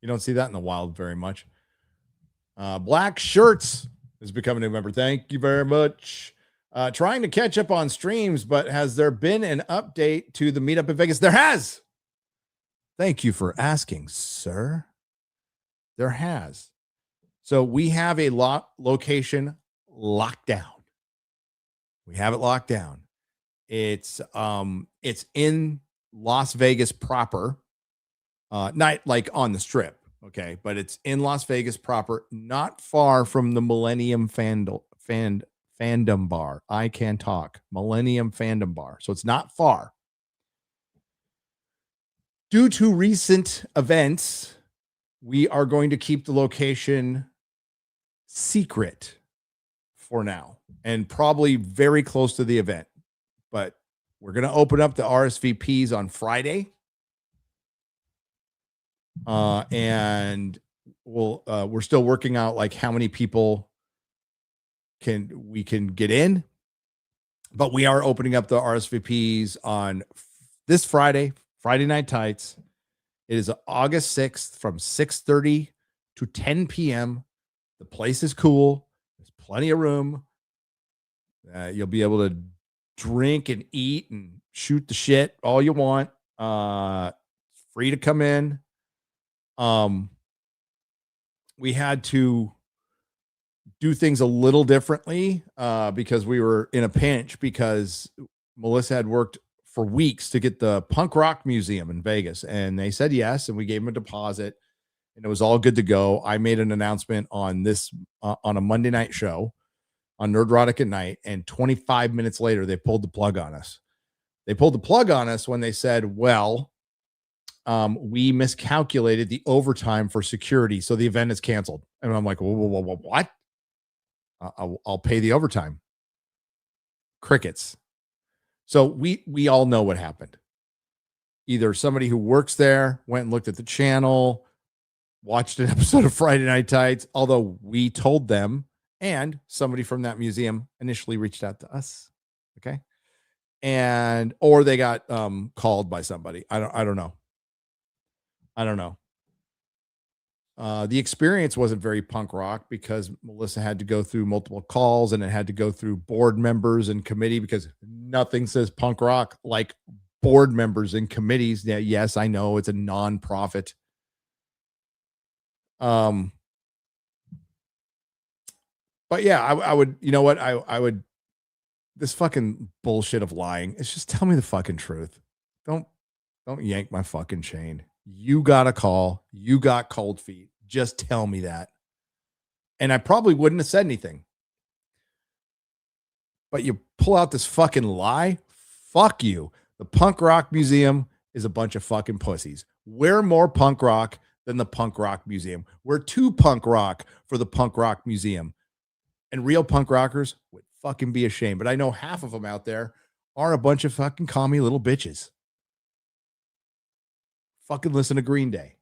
You don't see that in the wild very much. Black Shirts is becoming a member. Thank you very much. Trying to catch up on streams, but has there been an update to the meetup in Vegas? There has. Thank you for asking, sir. There has. So we have a location locked down. We have it locked down. It's in Las Vegas proper, not like on the strip, okay, but it's in Las Vegas proper, not far from the Millennium Fandom Bar. I can talk. Millennium Fandom Bar. So it's not far. Due to recent events, we are going to keep the location secret for now and probably very close to the event. But we're going to open up the RSVPs on Friday. And we're still working out like how many people we can get in, but we are opening up the RSVPs on this Friday Night Tights. It is August 6th from 6:30 to 10 p.m. The place is cool. There's plenty of room. You'll be able to drink and eat and shoot the shit all you want. Free to come in. We had to do things a little differently because we were in a pinch because Melissa had worked for weeks to get the Punk Rock Museum in Vegas, and they said yes, and we gave them a deposit, and it was all good to go. I made an announcement on this on a Monday night show on Nerdrotic at Night, and 25 minutes later, they pulled the plug on us. They pulled the plug on us when they said, well, we miscalculated the overtime for security, so the event is canceled. And I'm like, whoa, what? I'll pay the overtime. Crickets. So we all know what happened. Either somebody who works there went and looked at the channel, watched an episode of Friday Night Tights, although we told them, and somebody from that museum initially reached out to us. Okay. Or they got called by somebody. I don't know. The experience wasn't very punk rock because Melissa had to go through multiple calls and it had to go through board members and committee because nothing says punk rock like board members and committees. Yeah, yes, I know it's a non-profit. But yeah, I would, you know what? I would, this fucking bullshit of lying. It's just tell me the fucking truth. Don't yank my fucking chain. You got a call. You got cold feet. Just tell me that. And I probably wouldn't have said anything. But you pull out this fucking lie. Fuck you. The Punk Rock Museum is a bunch of fucking pussies. We're more punk rock than the Punk Rock Museum. We're too punk rock for the Punk Rock Museum. And real punk rockers would fucking be ashamed. But I know half of them out there are a bunch of fucking commie little bitches. Fucking listen to Green Day.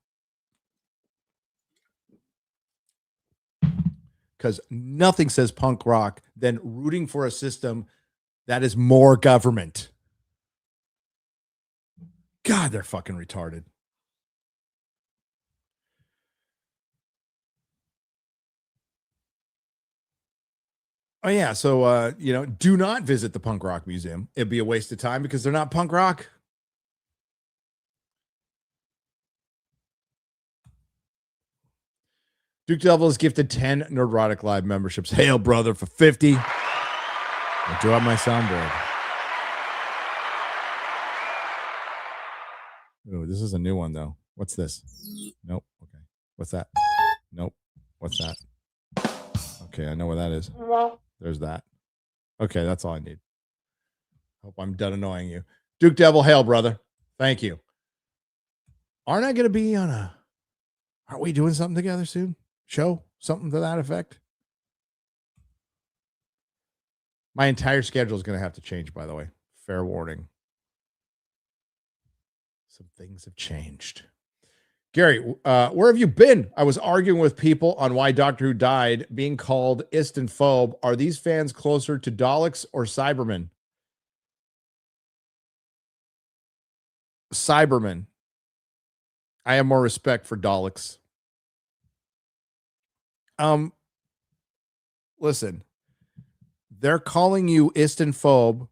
Because nothing says punk rock than rooting for a system that is more government. God, they're fucking retarded. Oh, yeah. So, do not visit the Punk Rock Museum. It'd be a waste of time because they're not punk rock. Duke Devil has gifted 10 Nerdrotic Live memberships. Hail, brother, for 50. I drew out my soundboard. Oh, this is a new one, though. What's this? Nope. Okay. What's that? Nope. What's that? Okay, I know what that is. There's that. Okay, that's all I need. Hope I'm done annoying you. Duke Devil, hail, brother. Thank you. Aren't I going to be on a... Aren't we doing something together soon? Show? Something to that effect? My entire schedule is going to have to change, by the way. Fair warning. Some things have changed. Gary, where have you been? I was arguing with people on why Doctor Who died, being called Istanphobe. Are these fans closer to Daleks or Cybermen? Cybermen. I have more respect for Daleks. Listen, they're calling you Istanphobe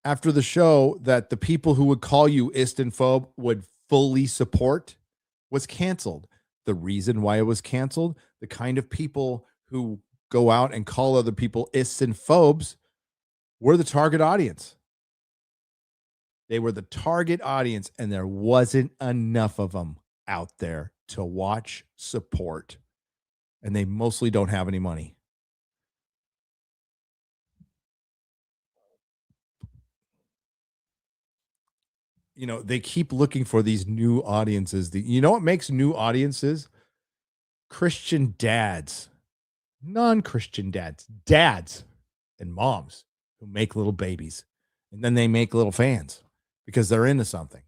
after the show that the people who would call you Istanphobe would fully support was canceled. The reason why it was canceled, the kind of people who go out and call other people Istanphobes were the target audience. They were the target audience, and there wasn't enough of them out there to watch, support, and they mostly don't have any money. They keep looking for these new audiences. You know what makes new audiences? Christian dads, non-Christian dads and moms who make little babies, and then they make little fans because they're into something.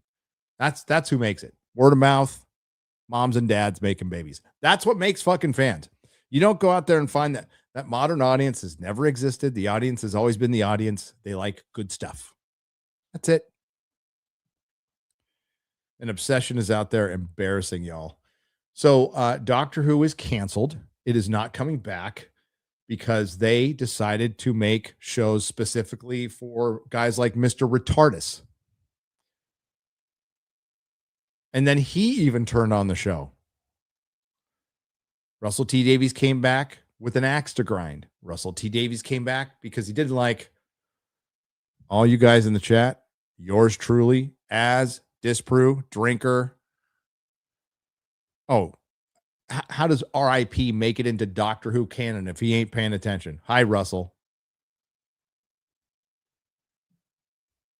That's who makes it. Word of mouth, moms and dads making babies. That's what makes fucking fans. You don't go out there and find that modern audience has never existed. The audience has always been the audience. They like good stuff. That's it. An obsession is out there embarrassing y'all. So Doctor Who is canceled. It is not coming back because they decided to make shows specifically for guys like Mr. Retardus. And then he even turned on the show. Russell T. Davies came back with an axe to grind. Russell T. Davies came back because he didn't like all you guys in the chat. Yours truly, as Disprove, Drinker. Oh, how does RIP make it into Doctor Who canon if he ain't paying attention? Hi, Russell.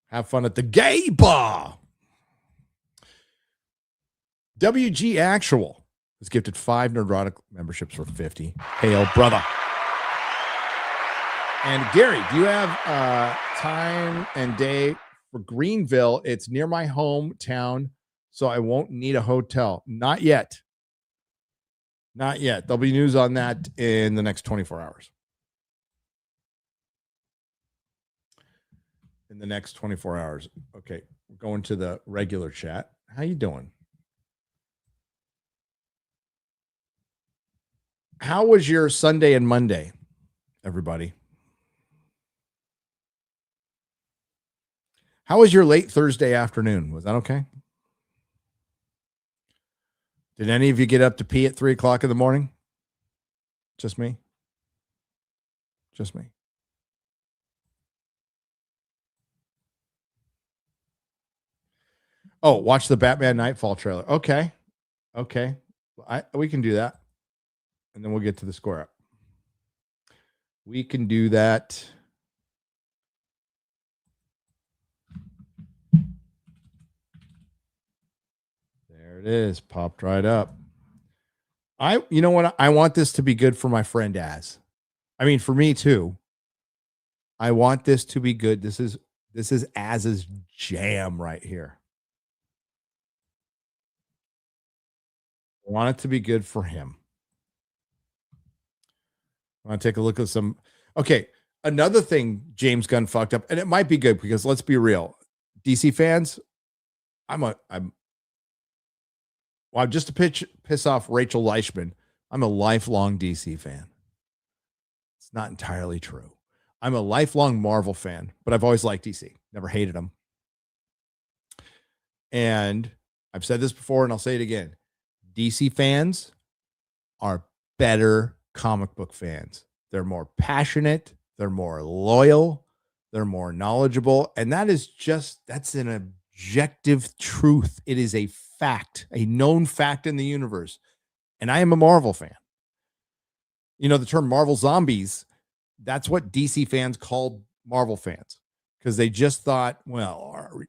Have fun at the gay bar. WG Actual has gifted 5 Nerdrotic memberships for 50. Hail, brother. And Gary, do you have time and day for Greenville? It's near my hometown, so I won't need a hotel. Not yet. Not yet. There'll be news on that in the next 24 hours. In the next 24 hours. Okay, we're going to the regular chat. How you doing? How was your Sunday and Monday, everybody? How was your late Thursday afternoon? Was that okay? Did any of you get up to pee at 3 o'clock in the morning? Just me? Just me. Oh, watch the Batman Knightfall trailer. Okay. We can do that. And then we'll get to the score up. We can do that. it is. Popped right up. You know what? I want this to be good for my friend Az. I mean, for me too. I want this to be good. This is Az's jam right here. I want it to be good for him. I want to take a look at some. Okay, another thing James Gunn fucked up, and it might be good because let's be real, DC fans. Just to piss off Rachel Leichman, I'm a lifelong DC fan. It's not entirely true. I'm a lifelong Marvel fan, but I've always liked DC. Never hated them. And I've said this before, and I'll say it again. DC fans are better comic book fans. They're more passionate. They're more loyal. They're more knowledgeable. And that's an objective truth. It is a fact, a known fact in the universe. And I am a Marvel fan. You know, the term Marvel zombies, that's what DC fans called Marvel fans because they just thought, well,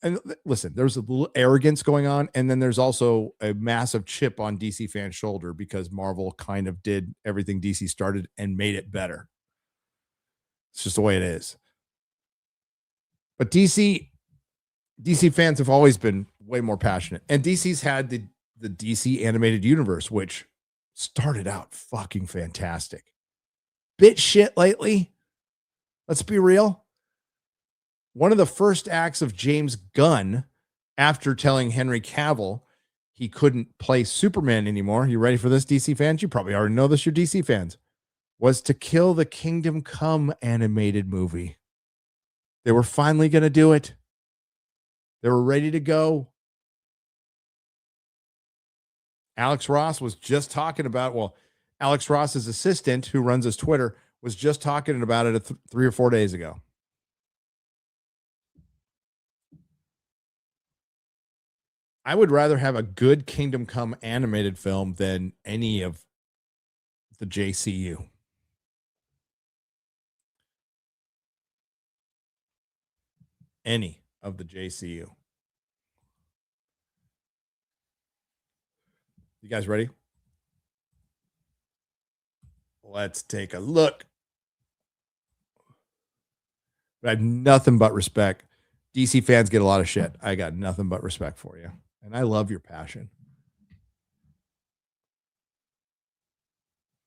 and listen, there's a little arrogance going on. And then there's also a massive chip on DC fans' shoulder because Marvel kind of did everything DC started and made it better. It's just the way it is. But DC fans have always been way more passionate. And DC's had the DC animated universe, which started out fucking fantastic. Bit shit lately. Let's be real. One of the first acts of James Gunn after telling Henry Cavill he couldn't play Superman anymore. You ready for this, DC fans? You probably already know this, you're DC fans. Was to kill the Kingdom Come animated movie. They were finally going to do it. They were ready to go. Alex Ross was just talking about, Alex Ross's assistant who runs his Twitter was just talking about it 3 or 4 days ago. I would rather have a good Kingdom Come animated film than any of the JCU. Any of the JCU. You guys ready? Let's take a look. I have nothing but respect. DC fans get a lot of shit. I got nothing but respect for you. And I love your passion.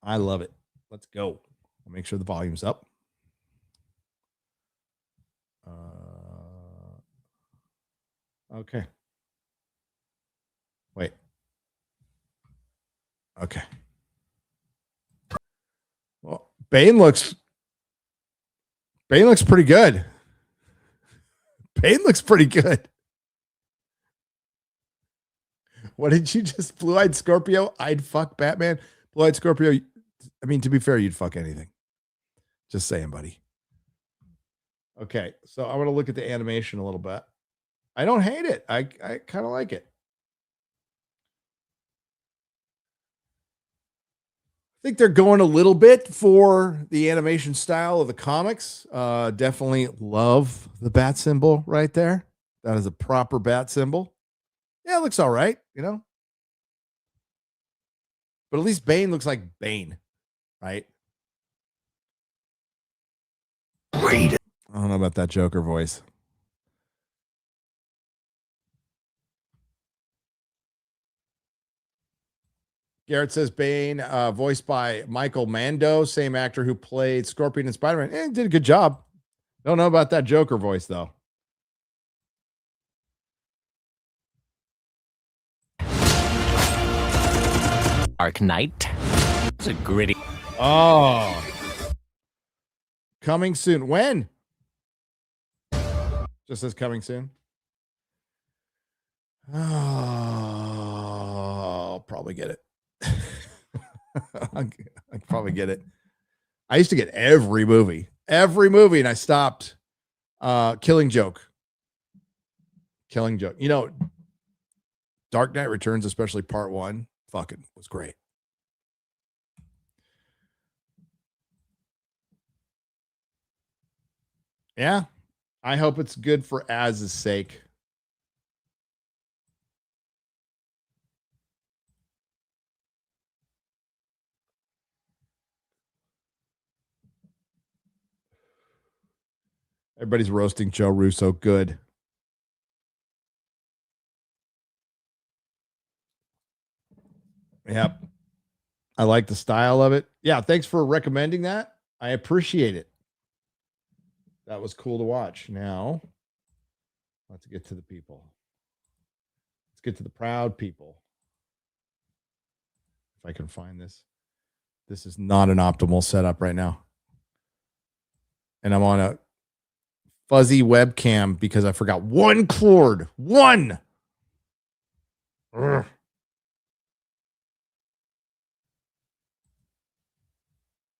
I love it. Let's go. I'll make sure the volume's up. Okay. Wait. Okay. Well, Bane looks pretty good. Bane looks pretty good. What did you just blue-eyed Scorpio? I'd fuck Batman. Blue-eyed Scorpio. I mean, to be fair, you'd fuck anything. Just saying, buddy. Okay, so I want to look at the animation a little bit. I don't hate it. I kind of like it. I think they're going a little bit for the animation style of the comics. Definitely love the bat symbol right there. That is a proper bat symbol. Yeah, it looks all right, you know. But at least Bane looks like Bane, right? Read it. I don't know about that Joker voice. Garrett says Bane, voiced by Michael Mando, same actor who played Scorpion and Spider-Man. Did a good job. Don't know about that Joker voice, though. Dark Knight. It's a gritty. Oh. Coming soon. When? Just says coming soon. Oh, I'll probably get it. I probably get it. I used to get every movie, and I stopped. Killing Joke. You know, Dark Knight Returns, especially part 1, fucking was great. Yeah, I hope it's good for Az's sake. Everybody's roasting Joe Russo. Good. Yep. I like the style of it. Yeah, thanks for recommending that. I appreciate it. That was cool to watch. Now, let's get to the people. Let's get to the proud people. If I can find this. This is not an optimal setup right now. And I'm on a fuzzy webcam because I forgot one cord. One. Ugh.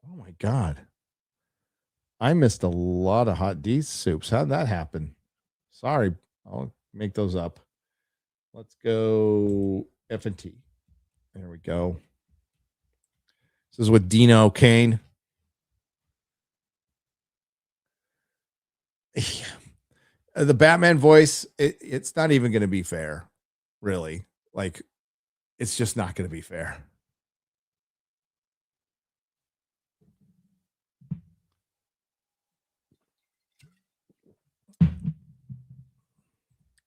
Oh my God. I missed a lot of hot D soups. How'd that happen? Sorry. I'll make those up. Let's go FNT. There we go. This is with Dino Kane. The Batman voice, it's not even going to be fair, really. Like, it's just not going to be fair.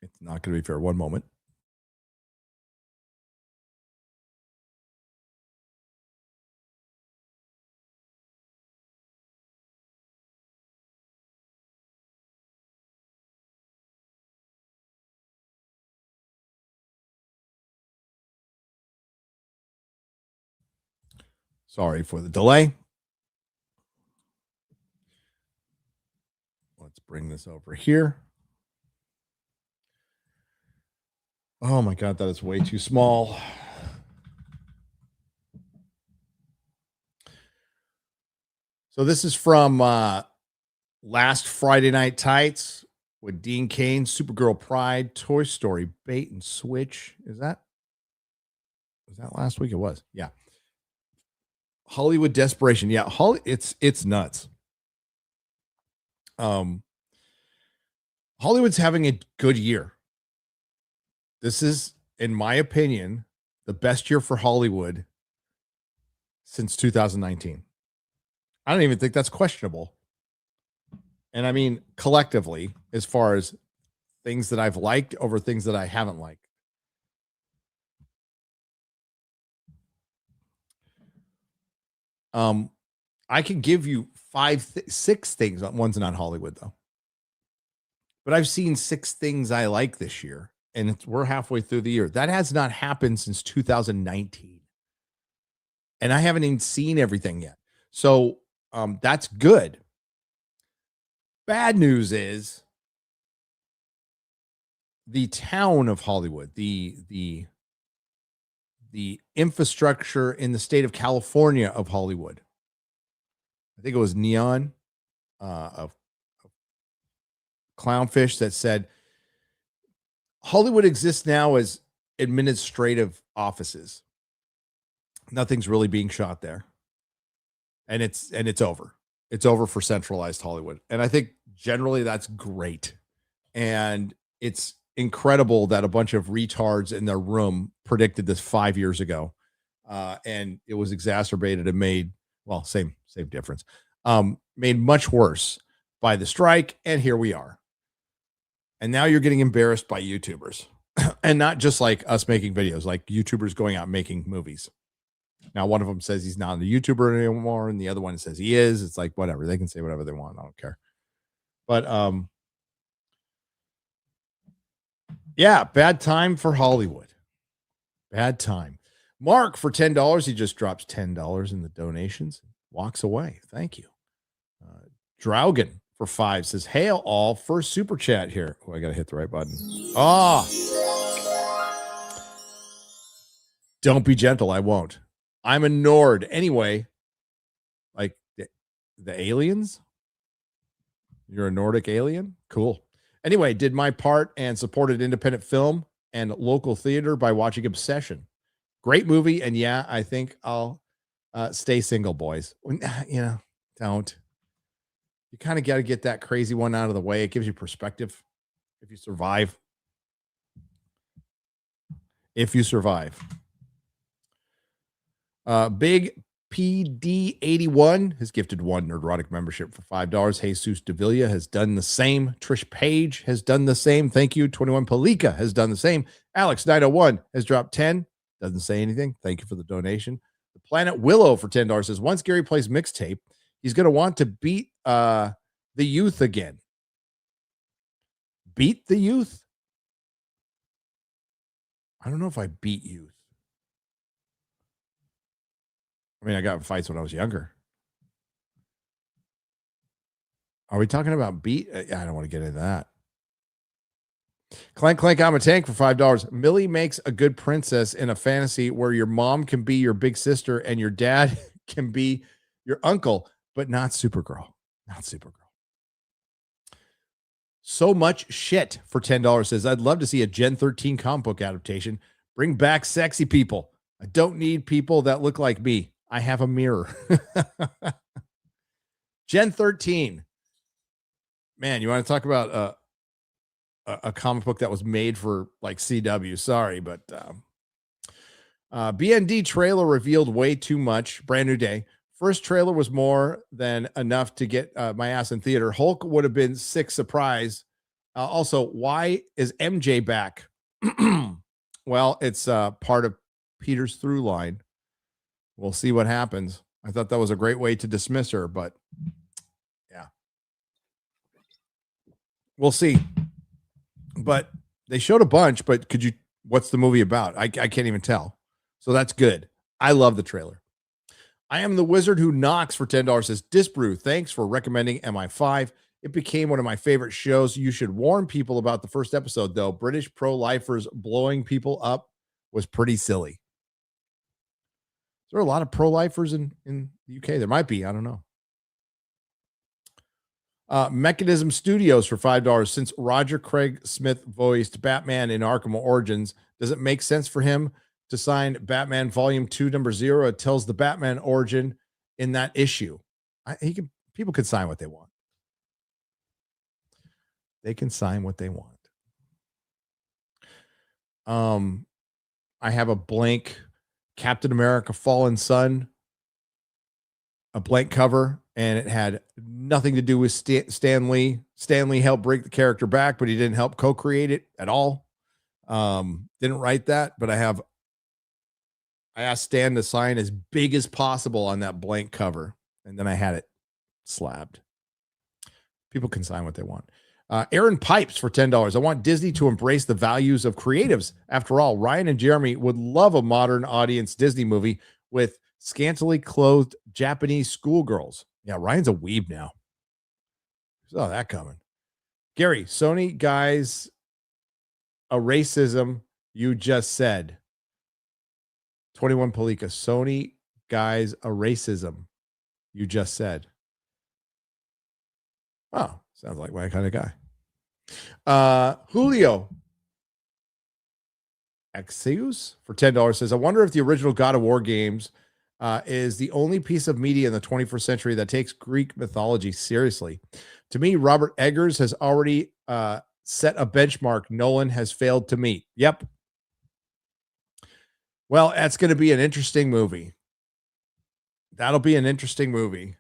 It's not going to be fair. One moment. Sorry for the delay. Let's bring this over here. Oh my God, that is way too small. So this is from last Friday Night Tights with Dean Cain, Supergirl Pride, Toy Story, Bait and Switch. Was that last week? It was. Yeah. Hollywood Desperation. Yeah, it's nuts. Hollywood's having a good year. This is, in my opinion, the best year for Hollywood since 2019. I don't even think that's questionable. And I mean, collectively, as far as things that I've liked over things that I haven't liked. I can give you 6 things. One's not Hollywood, though. But I've seen 6 things I like this year, and we're halfway through the year. That has not happened since 2019. And I haven't even seen everything yet. So that's good. Bad news is the town of Hollywood, the infrastructure in the state of California of Hollywood. I think it was Neon of Clownfish that said Hollywood exists now as administrative offices. Nothing's really being shot there. And it's over. It's over for centralized Hollywood. And I think generally that's great. And it's incredible that a bunch of retards in their room predicted this 5 years ago. And it was exacerbated and made, well, same difference, made much worse by the strike. And here we are. And now you're getting embarrassed by YouTubers. And not just like us making videos, like YouTubers going out and making movies. Now, one of them says he's not a YouTuber anymore, and the other one says he is. It's like, whatever. They can say whatever they want. I don't care. But, yeah, bad time for Hollywood. Bad time. Mark, for $10, he just drops $10 in the donations. Walks away. Thank you. Draugen for 5 says, hail all, first super chat here. Oh, I got to hit the right button. Don't be gentle. I won't. I'm a Nord. Anyway, like the aliens? You're a Nordic alien? Cool. Anyway, did my part and supported independent film and local theater by watching Obsession. Great movie. And yeah, I think I'll stay single, boys. Don't. You kind of got to get that crazy one out of the way. It gives you perspective if you survive. Big PD81 has gifted one Nerdrotic membership for $5. Jesus Davila has done the same. Trish Page has done the same. Thank you. 21 Palika has done the same. Alex 901 has dropped 10. Doesn't say anything. Thank you for the donation. The Planet Willow for $10 says, once Gary plays mixtape, he's going to want to beat the youth again. Beat the youth? I don't know if I beat youth. I mean, I got in fights when I was younger. Are we talking about beat? I don't want to get into that. Clank, I'm a tank for $5. Millie makes a good princess in a fantasy where your mom can be your big sister and your dad can be your uncle, but not Supergirl. Not Supergirl. So much shit for $10 says, I'd love to see a Gen 13 comic book adaptation. Bring back sexy people. I don't need people that look like me. I have a mirror. Gen 13. Man, you want to talk about a comic book that was made for like CW? Sorry, but BND trailer revealed way too much. Brand new day. First trailer was more than enough to get my ass in theater. Hulk would have been sick surprise. Also, why is MJ back? Well, it's part of Peter's through line. We'll see what happens. I thought that was a great way to dismiss her, but yeah, we'll see. But they showed a bunch, but what's the movie about? I can't even tell. So that's good. I love the trailer. I am the wizard who knocks for $10 says, Disbrew, thanks for recommending MI5. It became one of my favorite shows. You should warn people about the first episode, though. British pro-lifers blowing people up was pretty silly. Is there a lot of pro-lifers in the UK? There might be. I don't know. Mechanism Studios for $5. Since Roger Craig Smith voiced Batman in Arkham Origins, does it make sense for him to sign Batman Volume 2, number 0? It tells the Batman origin in that issue. People can sign what they want. They can sign what they want. I have a blank Captain America Fallen Sun, a blank cover, and it had nothing to do with Stan Lee. Stan Lee helped break the character back, but he didn't help co-create it at all. Didn't write that, but I asked Stan to sign as big as possible on that blank cover, and then I had it slabbed. People can sign what they want. Aaron Pipes for $10. I want Disney to embrace the values of creatives. After all, Ryan and Jeremy would love a modern audience Disney movie with scantily clothed Japanese schoolgirls. Yeah, Ryan's a weeb now. Saw that coming. Gary, Sony guys, a racism you just said. 21 Palika, Sony guys, a racism you just said. Oh, sounds like my kind of guy. Julio Axius for $10 says, I wonder if the original God of War games is the only piece of media in the 21st century that takes Greek mythology seriously. To me, Robert Eggers has already set a benchmark Nolan has failed to meet. Yep. Well, that's going to be an interesting movie. That'll be an interesting movie.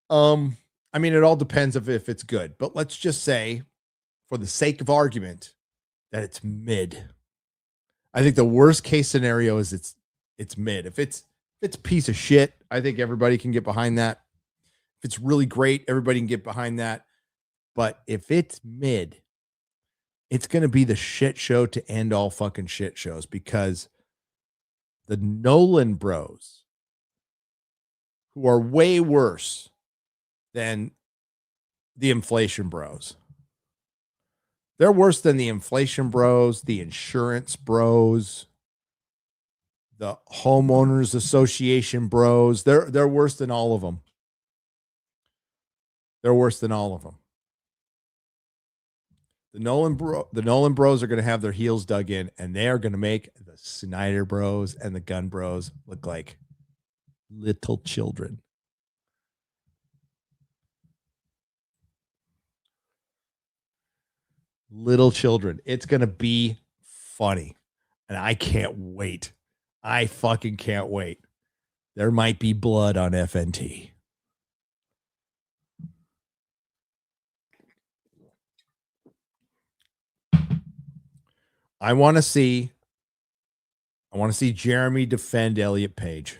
I mean, it all depends if it's good, but let's just say, for the sake of argument, that it's mid. I think the worst case scenario is it's mid. If it's a piece of shit, I think everybody can get behind that. If it's really great, everybody can get behind that. But if it's mid, it's going to be the shit show to end all fucking shit shows, because the Nolan bros, who are way worse than the inflation bros. They're worse than the inflation bros, the insurance bros, the homeowners association bros. They're worse than all of them. They're worse than all of them. The Nolan bros are going to have their heels dug in, and they are going to make the Snyder bros and the Gunn bros look like little children. Little children. It's going to be funny. And I can't wait. I fucking can't wait. There might be blood on FNT. I want to see Jeremy defend Elliot Page.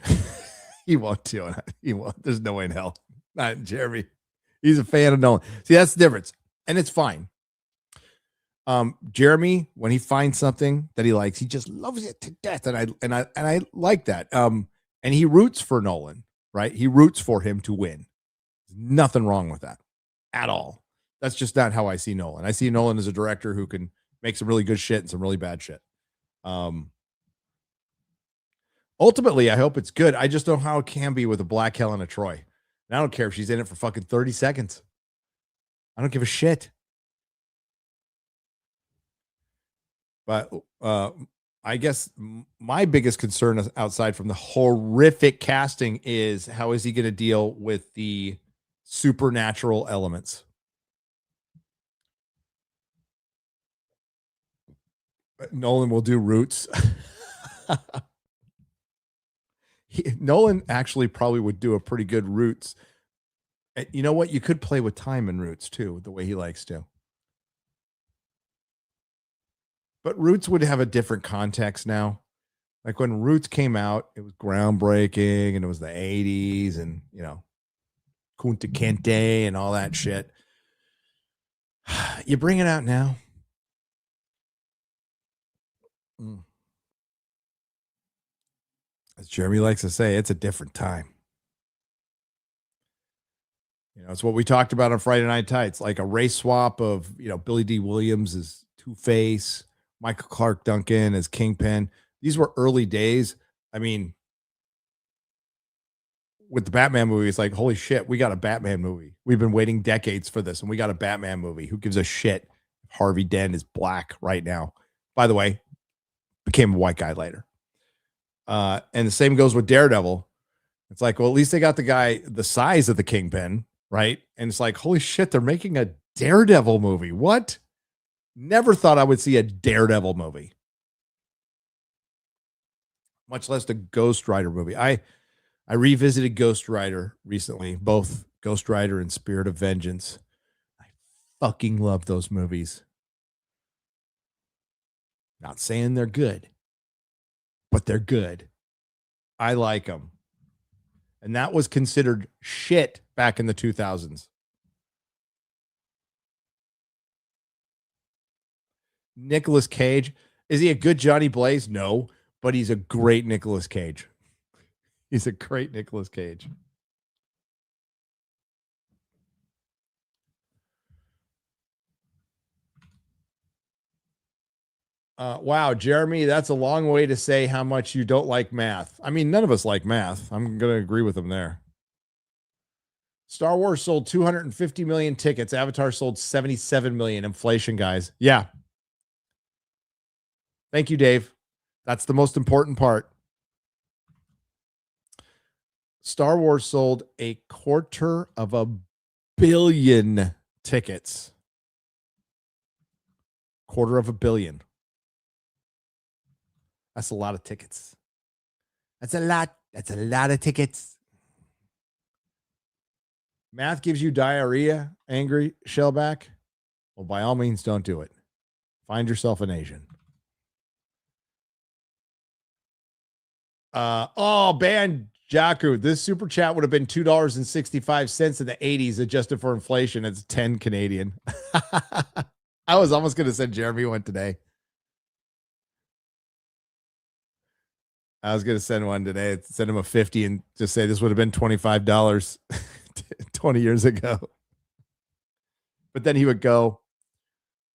He won't do it. He won't. There's no way in hell. Not Jeremy. He's a fan of Nolan. See, that's the difference. And it's fine. Jeremy, when he finds something that he likes, he just loves it to death. And I like that. And he roots for Nolan, right? He roots for him to win. There's nothing wrong with that at all. That's just not how I see Nolan. I see Nolan as a director who can make some really good shit and some really bad shit. Ultimately, I hope it's good. I just don't know how it can be with a Black Helena Troy. And I don't care if she's in it for fucking 30 seconds. I don't give a shit. But I guess my biggest concern outside from the horrific casting is how is he going to deal with the supernatural elements? Nolan will do Roots. Nolan actually probably would do a pretty good Roots. You know what? You could play with time in Roots too, the way he likes to. But Roots would have a different context now. Like when Roots came out, it was groundbreaking and it was the 80s and, you know, Kunta Kinte and all that shit. You bring it out now. As Jeremy likes to say, it's a different time. You know, it's what we talked about on Friday Night Tights, like a race swap of, you know, Billy D. Williams as Two-Face, Michael Clark Duncan as Kingpin. These were early days. I mean, with the Batman movie, it's like, holy shit, we got a Batman movie. We've been waiting decades for this, and we got a Batman movie. Who gives a shit if Harvey Dent is black right now? By the way, became a white guy later. And the same goes with Daredevil. It's like, well, at least they got the guy the size of the Kingpin, right? And it's like, holy shit, they're making a Daredevil movie. What? Never thought I would see a Daredevil movie, much less the Ghost Rider movie. I revisited Ghost Rider recently, both Ghost Rider and Spirit of Vengeance. I fucking love those movies. Not saying they're good, but they're good. I like them. And that was considered shit back in the 2000s. Nicolas Cage. Is he a good Johnny Blaze? No, but he's a great Nicolas Cage. He's a great Nicolas Cage. Wow, Jeremy, that's a long way to say how much you don't like math. I mean, none of us like math. I'm going to agree with him there. Star Wars sold 250 million tickets. Avatar sold 77 million. Inflation, guys. Yeah. Thank you, Dave. That's the most important part. Star Wars sold 250 million tickets. 250 million. That's a lot of tickets. That's a lot. That's a lot of tickets. Math gives you diarrhea, angry Shellback. Well, by all means, don't do it. Find yourself an Asian. Ban Jaku. This super chat would have been $2.65 in the 80s, adjusted for inflation. It's 10 Canadian. I was almost going to send Jeremy one today. I was going to send one today. Send him a 50 and just say this would have been $25 20 years ago. But then he would go,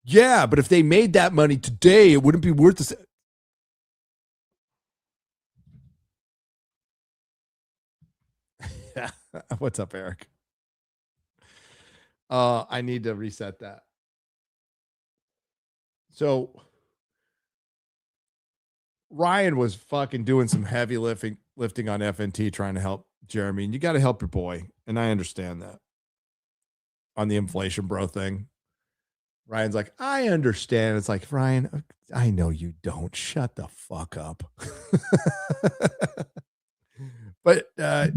yeah, but if they made that money today, it wouldn't be worth the. What's up, Eric? I need to reset that. So Ryan was fucking doing some heavy lifting on FNT trying to help Jeremy, and you got to help your boy, and I understand that. On the inflation bro thing, Ryan's like, I understand. It's like, Ryan, I know you don't. Shut the fuck up. But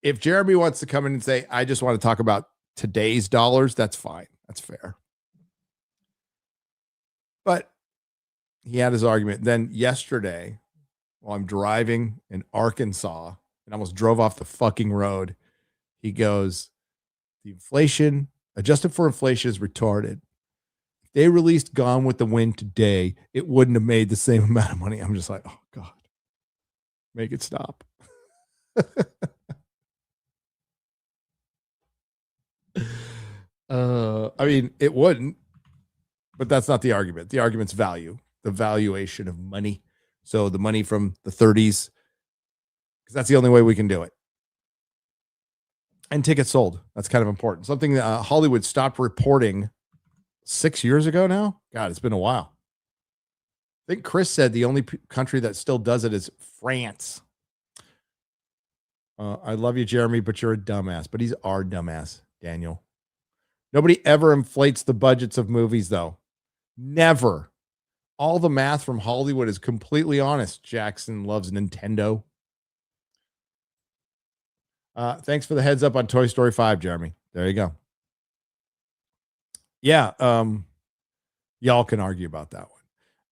if Jeremy wants to come in and say, I just want to talk about today's dollars, that's fine. That's fair. But he had his argument. Then yesterday, while I'm driving in Arkansas and almost drove off the fucking road, he goes, the inflation, adjusted for inflation, is retarded. If they released Gone with the Wind today, it wouldn't have made the same amount of money. I'm just like, oh, God, make it stop. I mean, it wouldn't, but that's not the argument. The argument's value, the valuation of money. So the money from the 30s, because that's the only way we can do it. And tickets sold. That's kind of important. Something that Hollywood stopped reporting 6 years ago now. God, it's been a while. I think Chris said the only country that still does it is France. I love you, Jeremy, but you're a dumbass. But he's our dumbass, Daniel. Nobody ever inflates the budgets of movies, though. Never. All the math from Hollywood is completely honest. Jackson loves Nintendo. Thanks for the heads up on Toy Story 5, Jeremy. There you go. Yeah, y'all can argue about that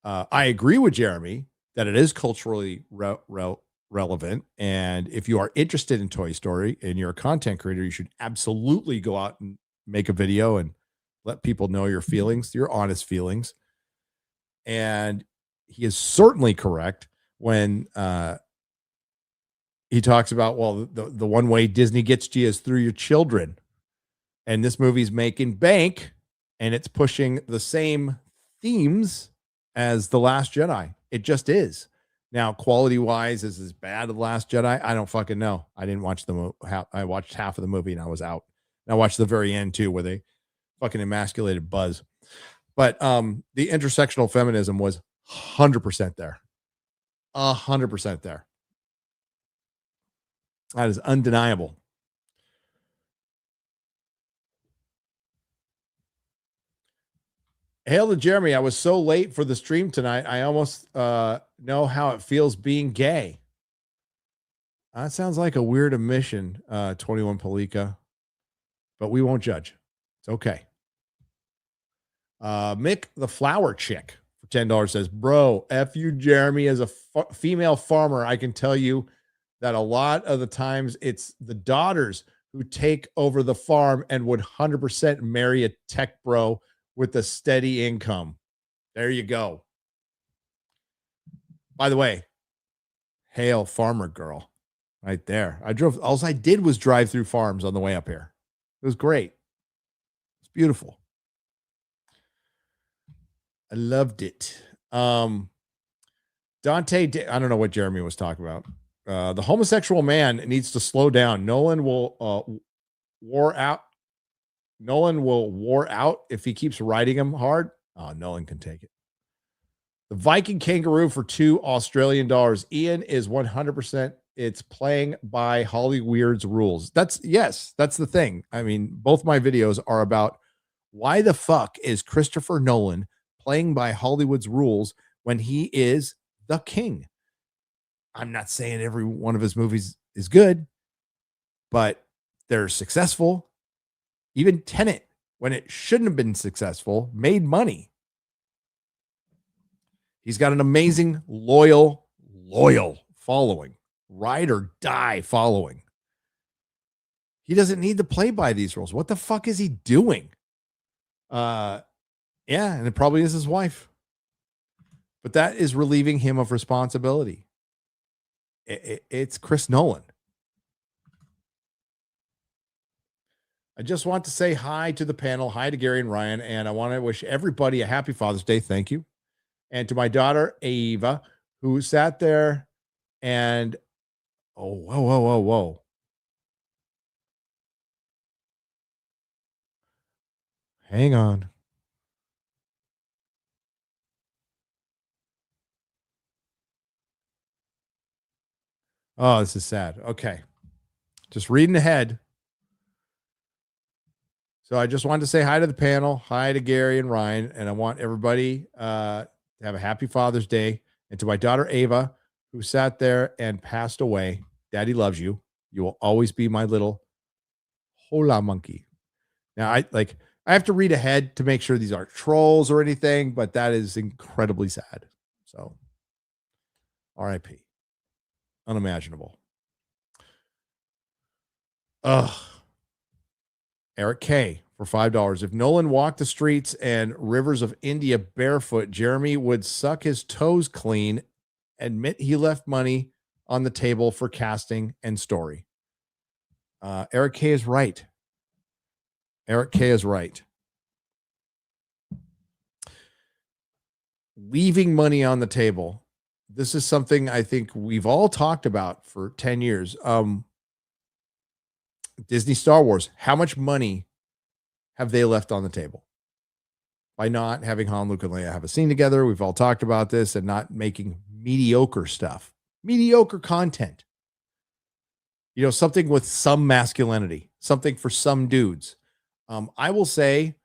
one. I agree with Jeremy that it is culturally relevant. And if you are interested in Toy Story and you're a content creator, you should absolutely go out and make a video and let people know your feelings, your honest feelings. And he is certainly correct when he talks about, well, the one way Disney gets you is through your children. And this movie's making bank, and it's pushing the same themes as The Last Jedi. It just is. Now, quality-wise, is this bad, The Last Jedi? I don't fucking know. I didn't watch I watched half of the movie, and I was out. And I watched the very end, too, where they fucking emasculated Buzz. But the intersectional feminism was 100% there. 100% there. That is undeniable. Hail to Jeremy. I was so late for the stream tonight. I almost know how it feels being gay. That sounds like a weird admission, 21 Palika. But we won't judge. It's okay. Mick the Flower Chick for $10 says, bro, F you, Jeremy. As a female farmer, I can tell you that a lot of the times it's the daughters who take over the farm and would 100% marry a tech bro with a steady income. There you go. By the way, hail farmer girl right there. All I did was drive through farms on the way up here. It was great. It's beautiful. I loved it. Dante, I don't know what Jeremy was talking about. The homosexual man needs to slow down. Nolan will wore out if he keeps riding him hard. Oh, Nolan can take it. The Viking kangaroo for $2 Australian. Ian is 100%. It's playing by Hollywood's rules. That's the thing. I mean, both my videos are about why the fuck is Christopher Nolan playing by Hollywood's rules when he is the king? I'm not saying every one of his movies is good, but they're successful. Even Tenet, when it shouldn't have been successful, made money. He's got an amazing, loyal following, ride or die following. He doesn't need to play by these rules. What the fuck is he doing? Yeah, and it probably is his wife. But that is relieving him of responsibility. It's Chris Nolan. I just want to say hi to the panel, hi to Gary and Ryan, and I want to wish everybody a happy Father's Day. Thank you. And to my daughter, Ava, who sat there and, oh, whoa. Hang on. Oh, this is sad. Okay. Just reading ahead. So I just wanted to say hi to the panel, hi to Gary and Ryan, and I want everybody to have a happy Father's Day. And to my daughter, Ava, who sat there and passed away Daddy loves you. You will always be my little hola monkey. Now, I have to read ahead to make sure these aren't trolls or anything, but that is incredibly sad. So, R.I.P. Unimaginable. Ugh. Eric K. for $5. If Nolan walked the streets and rivers of India barefoot, Jeremy would suck his toes clean, admit he left money on the table for casting and story. Eric K. is right. Eric K. is right. Leaving money on the table. This is something I think we've all talked about for 10 years. Disney Star Wars, how much money have they left on the table by not having Han, Luke, and Leia have a scene together? We've all talked about this, and not making mediocre stuff, mediocre content. You know, something with some masculinity, something for some dudes. I will say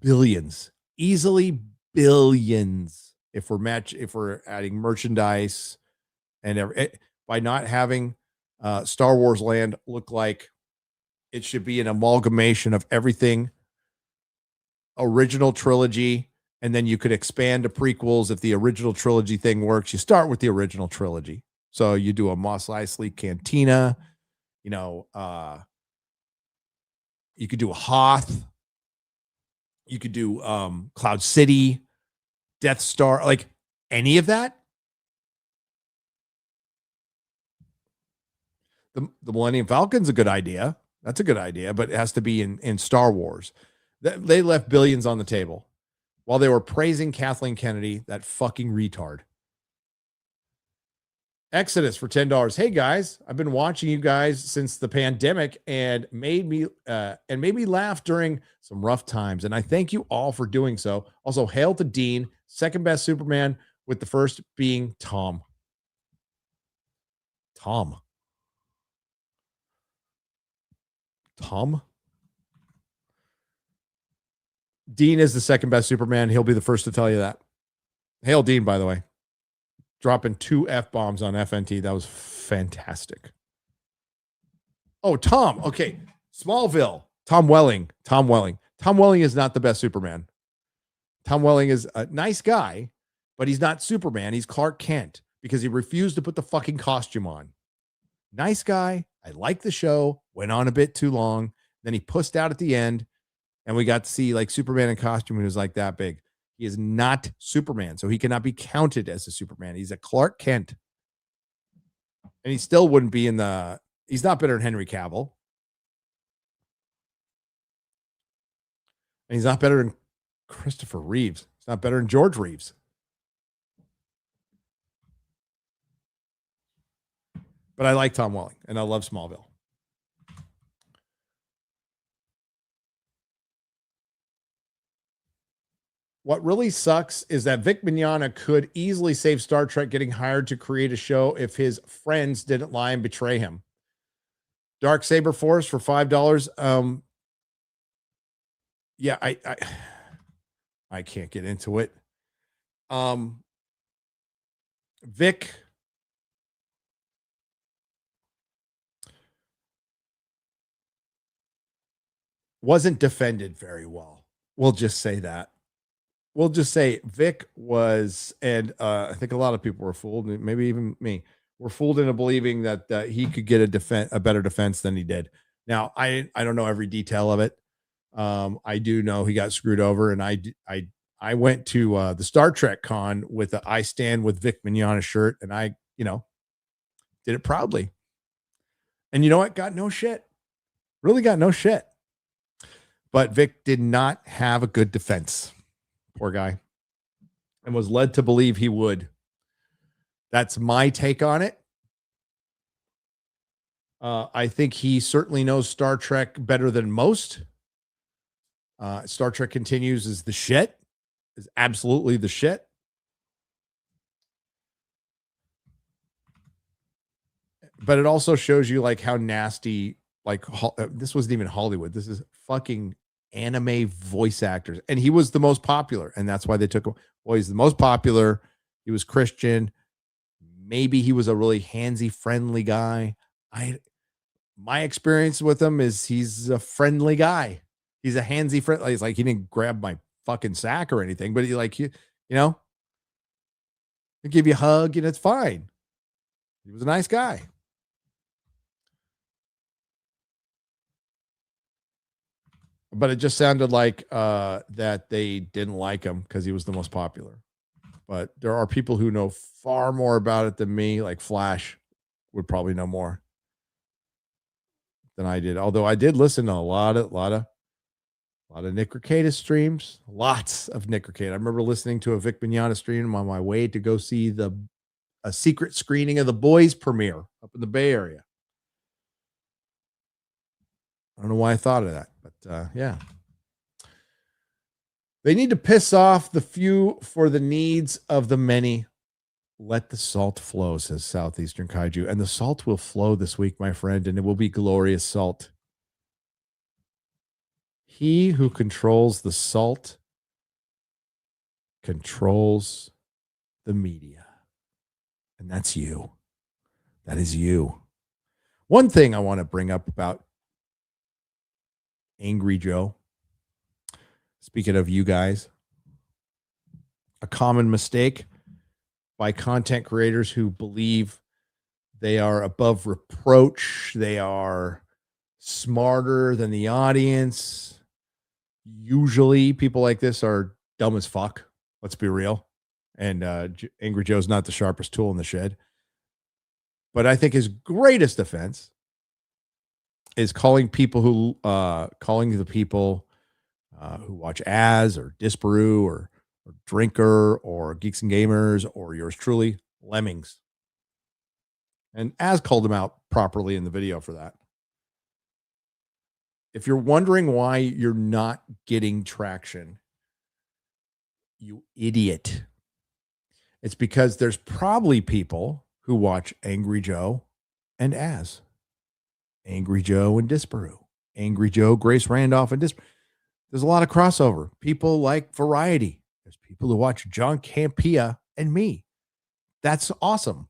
billions, easily billions. If we're adding merchandise and by not having Star Wars Land look like it should be an amalgamation of everything original trilogy, and then you could expand to prequels. If the original trilogy thing works, you start with the original trilogy. So you do a Mos Eisley Cantina, you know, you could do a Hoth, you could do Cloud City, Death Star, like any of that. The Millennium Falcon's a good idea. That's a good idea, but it has to be in Star Wars. They left billions on the table while they were praising Kathleen Kennedy, that fucking retard. Exodus for $10. Hey guys, I've been watching you guys since the pandemic and made me laugh during some rough times, and I thank you all for doing so. Also, hail to Dean, second best Superman, with the first being Tom. Tom. Dean is the second best Superman. He'll be the first to tell you that. Hail Dean, by the way. Dropping 2 F-bombs on FNT. That was fantastic. Oh, Tom. Okay. Smallville. Tom Welling. Tom Welling is not the best Superman. Tom Welling is a nice guy, but he's not Superman. He's Clark Kent because he refused to put the fucking costume on. Nice guy. I like the show. Went on a bit too long. Then he pussed out at the end, and we got to see like Superman in costume who was like that big. He is not Superman, so he cannot be counted as a Superman. He's a Clark Kent. And he still wouldn't be he's not better than Henry Cavill. And he's not better than Christopher Reeves. He's not better than George Reeves. But I like Tom Welling, and I love Smallville. What really sucks is that Vic Mignogna could easily save Star Trek getting hired to create a show if his friends didn't lie and betray him. Dark Saber Force for $5. Yeah, I can't get into it. Vic wasn't defended very well. We'll just say that. We'll just say Vic was, and I think a lot of people were fooled, maybe even me, were fooled into believing that he could get a better defense than he did. Now, I don't know every detail of it. I do know he got screwed over, and I went to the Star Trek con with a I Stand with Vic Mignogna shirt, and I did it proudly. And you know what? Got no shit. Really got no shit. But Vic did not have a good defense. Poor guy. And was led to believe he would. That's my take on it. I think he certainly knows Star Trek better than most. Star Trek Continues is the shit. Is absolutely the shit. But it also shows you like how nasty, like this wasn't even Hollywood. This is fucking anime voice actors. And he was the most popular. And that's why they took him. Well, he's the most popular. He was Christian. Maybe he was a really handsy, friendly guy. My experience with him is he's a friendly guy. He's a handsy friend. He's like, he didn't grab my fucking sack or anything, but he like, you know, he'll give you a hug and it's fine. He was a nice guy. But it just sounded like that they didn't like him because he was the most popular. But there are people who know far more about it than me, like Flash would probably know more than I did. Although I did listen to a lot of Nick Rekieta streams, lots of Nick Rekieta. I remember listening to a Vic Mignogna stream on my way to go see a secret screening of The Boys premiere up in the Bay Area. I don't know why I thought of that, but yeah. They need to piss off the few for the needs of the many. Let the salt flow, says Southeastern Kaiju. And the salt will flow this week, my friend, and it will be glorious salt. He who controls the salt controls the media. And that's you. That is you. One thing I want to bring up about Angry Joe, speaking of you guys, a common mistake by content creators who believe they are above reproach, they are smarter than the audience. Usually people like this are dumb as fuck. Let's be real. And Angry Joe's not the sharpest tool in the shed. But I think his greatest offense is calling the people who watch Az or Disparu or Drinker or Geeks and Gamers or yours truly, lemmings. And Az called him out properly in the video for that. If you're wondering why you're not getting traction, you idiot, it's because there's probably people who watch Angry Joe and Az, Angry Joe and Disparu, Angry Joe, Grace Randolph and Disparu. There's a lot of crossover. People like variety. There's people who watch John Campea and me. That's awesome.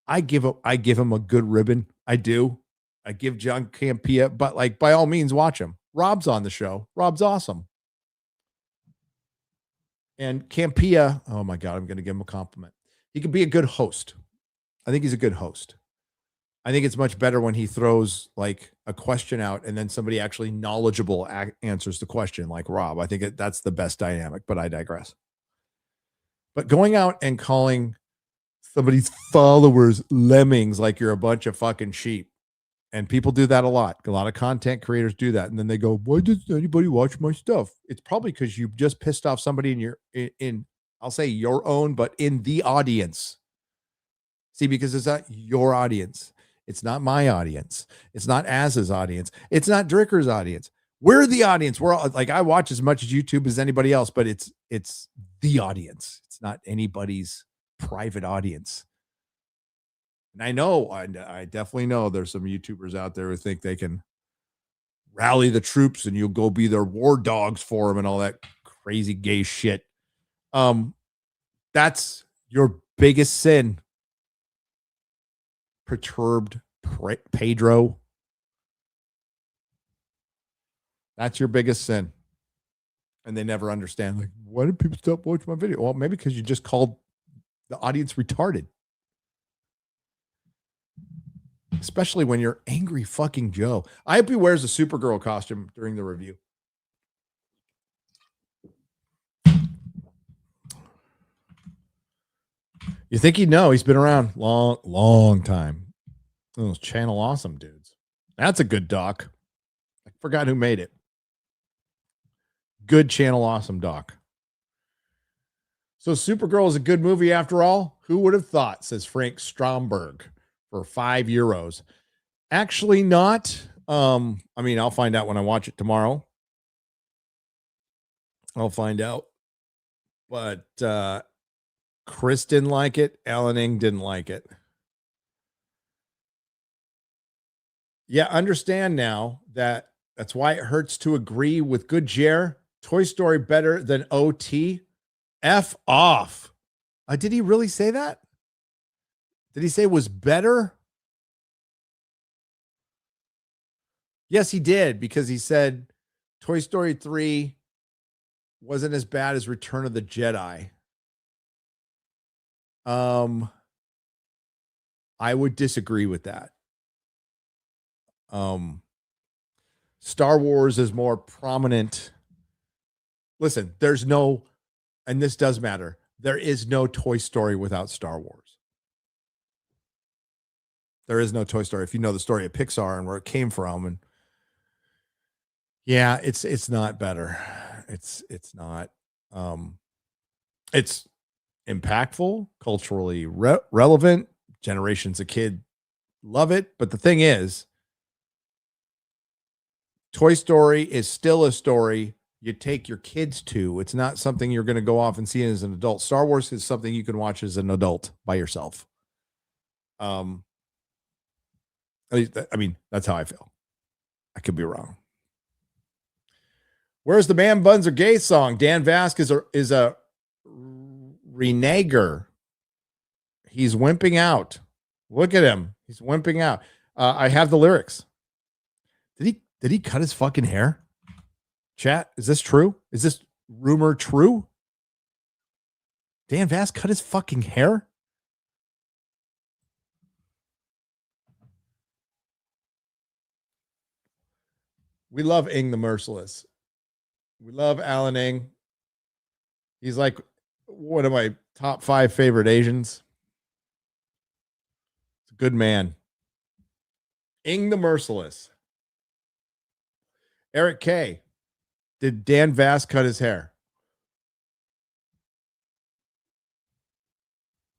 I give him a good ribbon. I do. I give John Campea, but like by all means, watch him. Rob's on the show. Rob's awesome. And Campea, oh my God, I'm going to give him a compliment. He could be a good host. I think he's a good host. I think it's much better when he throws like a question out and then somebody actually knowledgeable answers the question like Rob. I think that's the best dynamic, but I digress. But going out and calling somebody's followers lemmings like you're a bunch of fucking sheep. And people do that a lot. A lot of content creators do that. And then they go, why does anybody watch my stuff? It's probably because you've just pissed off somebody in I'll say your own, but in the audience. See, because it's not your audience. It's not my audience. It's not Az's audience. It's not Dricker's audience. We're the audience. We're all like, I watch as much as YouTube as anybody else, but it's the audience. It's not anybody's private audience. And I know, I definitely know there's some YouTubers out there who think they can rally the troops and you'll go be their war dogs for them and all that crazy gay shit. That's your biggest sin. Perturbed Pedro. That's your biggest sin. And they never understand. Like, why did people stop watching my video? Well, maybe because you just called the audience retarded. Especially when you're Angry fucking Joe. I hope he wears a Supergirl costume during the review. You think he'd know? He's been around long time. Those Channel Awesome dudes. That's a good doc. I forgot who made it. Good Channel Awesome doc. So Supergirl is a good movie after all? Who would have thought, says Frank Stromberg for €5. Actually not. I mean, I'll find out when I watch it tomorrow. I'll find out. But Chris didn't like it. Alan Ng didn't like it. Yeah, understand now that's why it hurts to agree with Good Jer. Toy Story better than OT. F off. Did he really say that? Did he say it was better? Yes, he did, because he said Toy Story 3 wasn't as bad as Return of the Jedi. I would disagree with that. Star Wars is more prominent. Listen, there's no, and this does matter, there is no Toy Story without Star Wars. There is no Toy Story if you know the story of Pixar and where it came from. And yeah, it's not better. It's not. It's impactful, culturally relevant. Generations of kids love it. But the thing is, Toy Story is still a story you take your kids to. It's not something you're going to go off and see as an adult. Star Wars is something you can watch as an adult by yourself. At least, I mean, that's how I feel. I could be wrong. Where's the Man Buns Are Gay song? Dan Vasquez is a reneger. He's wimping out. Look at him. He's wimping out. I have the lyrics. Did he cut his fucking hair? Chat, is this true? Is this rumor true? Dan Vass cut his fucking hair? We love Ing the Merciless. We love Alan Ing. He's like one of my top 5 favorite Asians. It's a good man. Ing the Merciless. Eric K. Did Dan Vass cut his hair?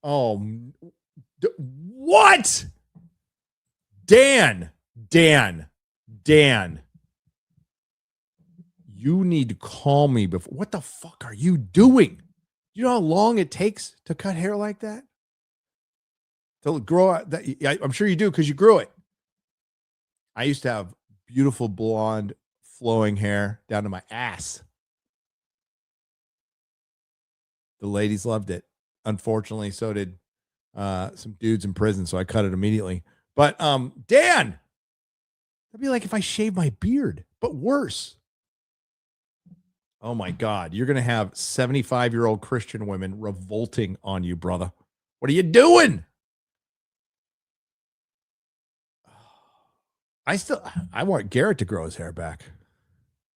Oh, what? Dan. You need to call me before. What the fuck are you doing? You know how long it takes to cut hair like that? To grow out that, I'm sure you do because you grew it. I used to have beautiful blonde flowing hair down to my ass. The ladies loved it. Unfortunately, so did some dudes in prison, so I cut it immediately. But Dan, that'd be like if I shaved my beard, but worse. Oh my God, you're gonna have 75-year-old Christian women revolting on you, brother. What are you doing? I want Garrett to grow his hair back.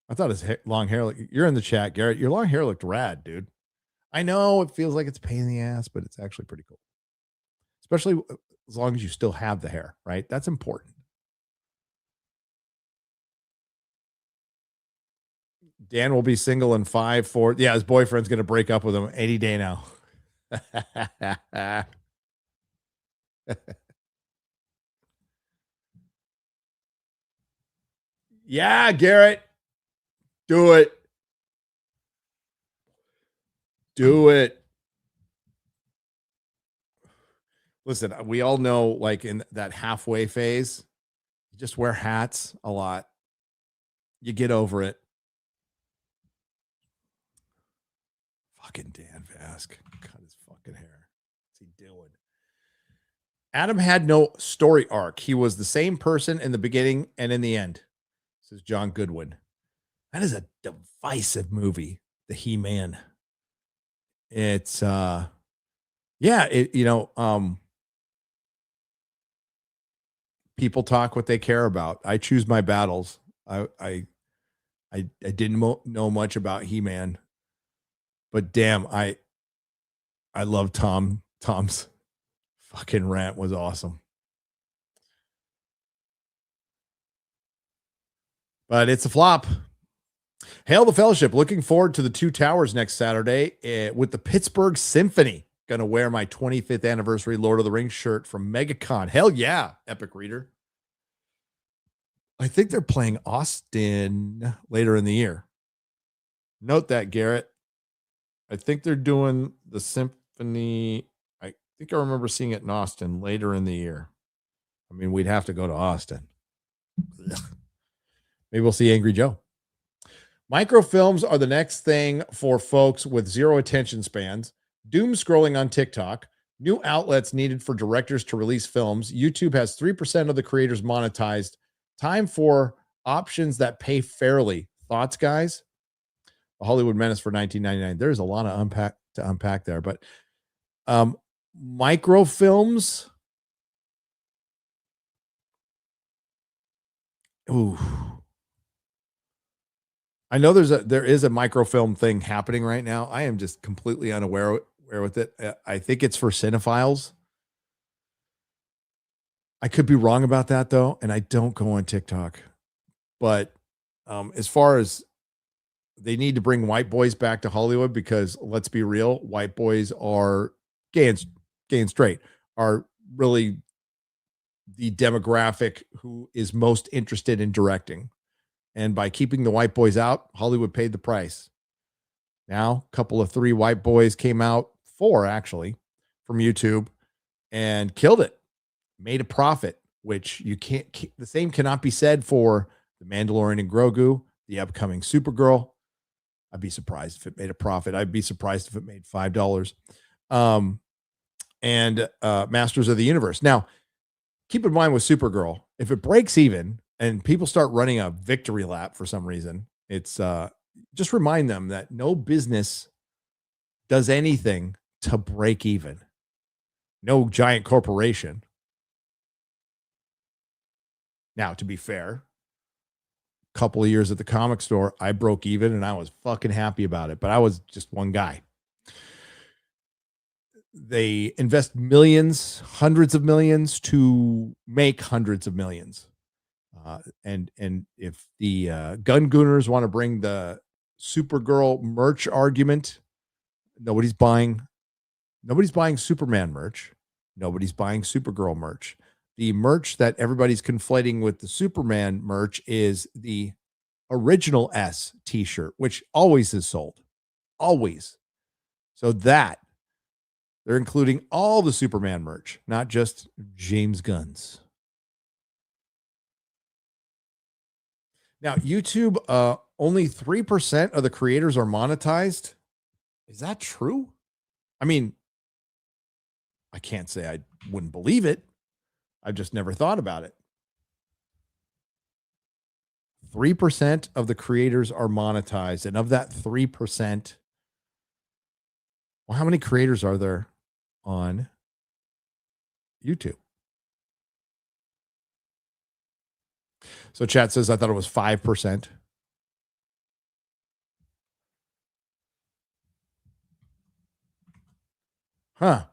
I thought his long hair, you're in the chat, Garrett. Your long hair looked rad, dude. I know it feels like it's a pain in the ass, but it's actually pretty cool. Especially as long as you still have the hair, right? That's important. Dan will be single in 5, 4. Yeah, his boyfriend's going to break up with him any day now. Yeah, Garrett. Do it. Do it. Listen, we all know, like in that halfway phase, you just wear hats a lot. You get over it. Fucking Dan Vask cut his fucking hair. What's he doing? Adam had no story arc. He was the same person in the beginning and in the end. This is John Goodwin. That is a divisive movie, The He-Man. It's people talk what they care about. I choose my battles. I didn't know much about He-Man, but damn, I love Tom's fucking rant was awesome. But it's a flop. Hail the Fellowship. Looking forward to the Two Towers next Saturday with the Pittsburgh Symphony. Going to wear my 25th anniversary Lord of the Rings shirt from MegaCon. Hell yeah, Epic Reader. I think they're playing Austin later in the year. Note that, Garrett. I think they're doing the symphony. I think I remember seeing it in Austin later in the year. I mean, we'd have to go to Austin. Maybe we'll see Angry Joe. Microfilms are the next thing for folks with zero attention spans. Doom scrolling on TikTok. New outlets needed for directors to release films. YouTube has 3% of the creators monetized. Time for options that pay fairly. Thoughts, guys? The Hollywood Menace for $19.99. There's a lot of unpack there, but microfilms. Ooh. I know there is a microfilm thing happening right now. I am just completely unaware with it. I think it's for cinephiles. I could be wrong about that though, and I don't go on TikTok. But as far as they need to bring white boys back to Hollywood, because let's be real, white boys are gay and straight are really the demographic who is most interested in directing. And by keeping the white boys out, Hollywood paid the price. Now, a couple of 3 white boys came out, 4 actually, from YouTube and killed it. Made a profit, which you can't. The same cannot be said for The Mandalorian and Grogu, the upcoming Supergirl. I'd be surprised if it made a profit. I'd be surprised if it made $5. And Masters of the Universe. Now, keep in mind with Supergirl, if it breaks even and people start running a victory lap for some reason, it's just remind them that no business does anything to break even. No giant corporation. Now, to be fair, a couple of years at the comic store, I broke even and I was fucking happy about it, but I was just one guy. They invest millions, hundreds of millions to make hundreds of millions. And if the gun gooners want to bring the Supergirl merch argument, nobody's buying Superman merch. Nobody's buying Supergirl merch. The merch that everybody's conflating with the Superman merch is the original S t-shirt, which always is sold. Always. So that they're including all the Superman merch, not just James Gunn's. Now, YouTube, only 3% of the creators are monetized. Is that true? I mean, I can't say I wouldn't believe it. I've just never thought about it. 3% of the creators are monetized. And of that 3%, well, how many creators are there on YouTube? So chat says, I thought it was 5%. Huh.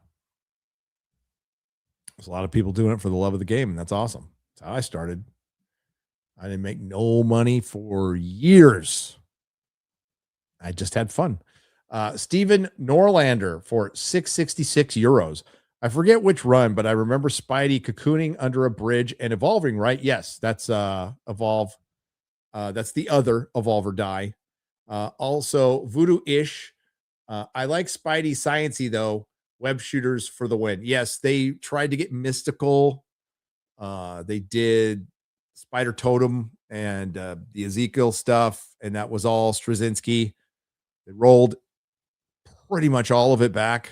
There's a lot of people doing it for the love of the game, and that's awesome. That's how I started. I didn't make no money for years. I just had fun. Steven Norlander for 666 euros. I forget which run, but I remember Spidey cocooning under a bridge and evolving, right? Yes, that's Evolve. That's the other Evolve or Die. Also, Voodoo-ish. I like Spidey Science-y, though. Web shooters for the win. Yes, they tried to get mystical. They did Spider Totem and the Ezekiel stuff, and that was all Straczynski. They rolled pretty much all of it back.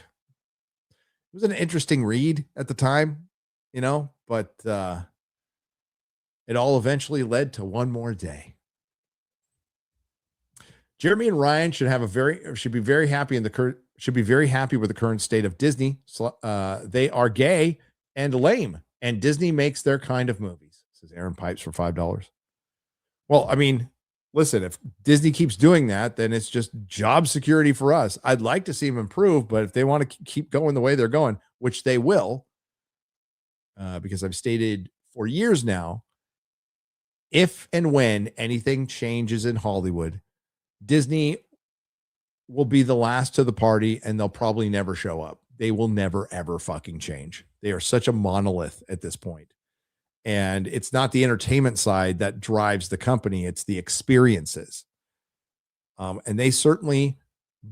It was an interesting read at the time, but it all eventually led to One More Day. Jeremy and Ryan should be very happy with the current state of Disney. They are gay and lame, and Disney makes their kind of movies, says Aaron Pipes for $5. Well, I mean, listen, if Disney keeps doing that, then it's just job security for us. I'd like to see them improve, but if they want to keep going the way they're going, which they will, because I've stated for years now, if and when anything changes in Hollywood, Disney will be the last to the party, and they'll probably never show up. They will never, ever fucking change. They are such a monolith at this point. And it's not the entertainment side that drives the company. It's the experiences. And they certainly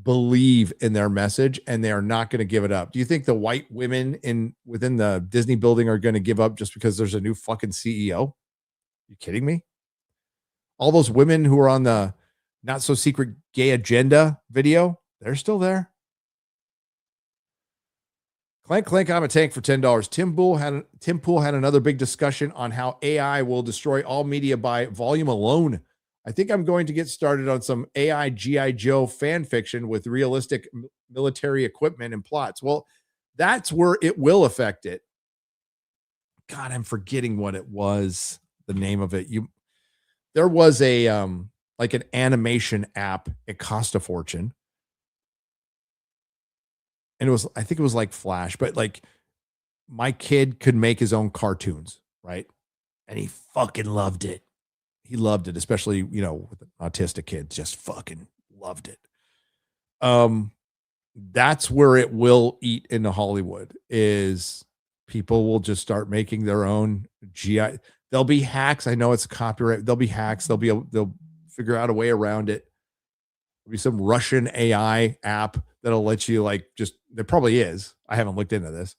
believe in their message, and they are not going to give it up. Do you think the white women within the Disney building are going to give up just because there's a new fucking CEO? You kidding me? All those women who are on the Not So Secret Gay Agenda video, they're still there. Clank Clank, I'm a tank for $10. Tim Pool had another big discussion on how AI will destroy all media by volume alone. I think I'm going to get started on some AI G.I. Joe fan fiction with realistic military equipment and plots. Well, that's where it will affect it. God, I'm forgetting what it was. The name of it. There was a like an animation app. It cost a fortune. And I think it was like Flash, but like my kid could make his own cartoons, right? And he fucking loved it. He loved it, especially, with an autistic kid, just fucking loved it. That's where it will eat into Hollywood is people will just start making their own GI. There'll be hacks. I know it's copyright. There'll be hacks. They'll figure out a way around it. There'll be some Russian AI app that'll let you there probably is. I haven't looked into this.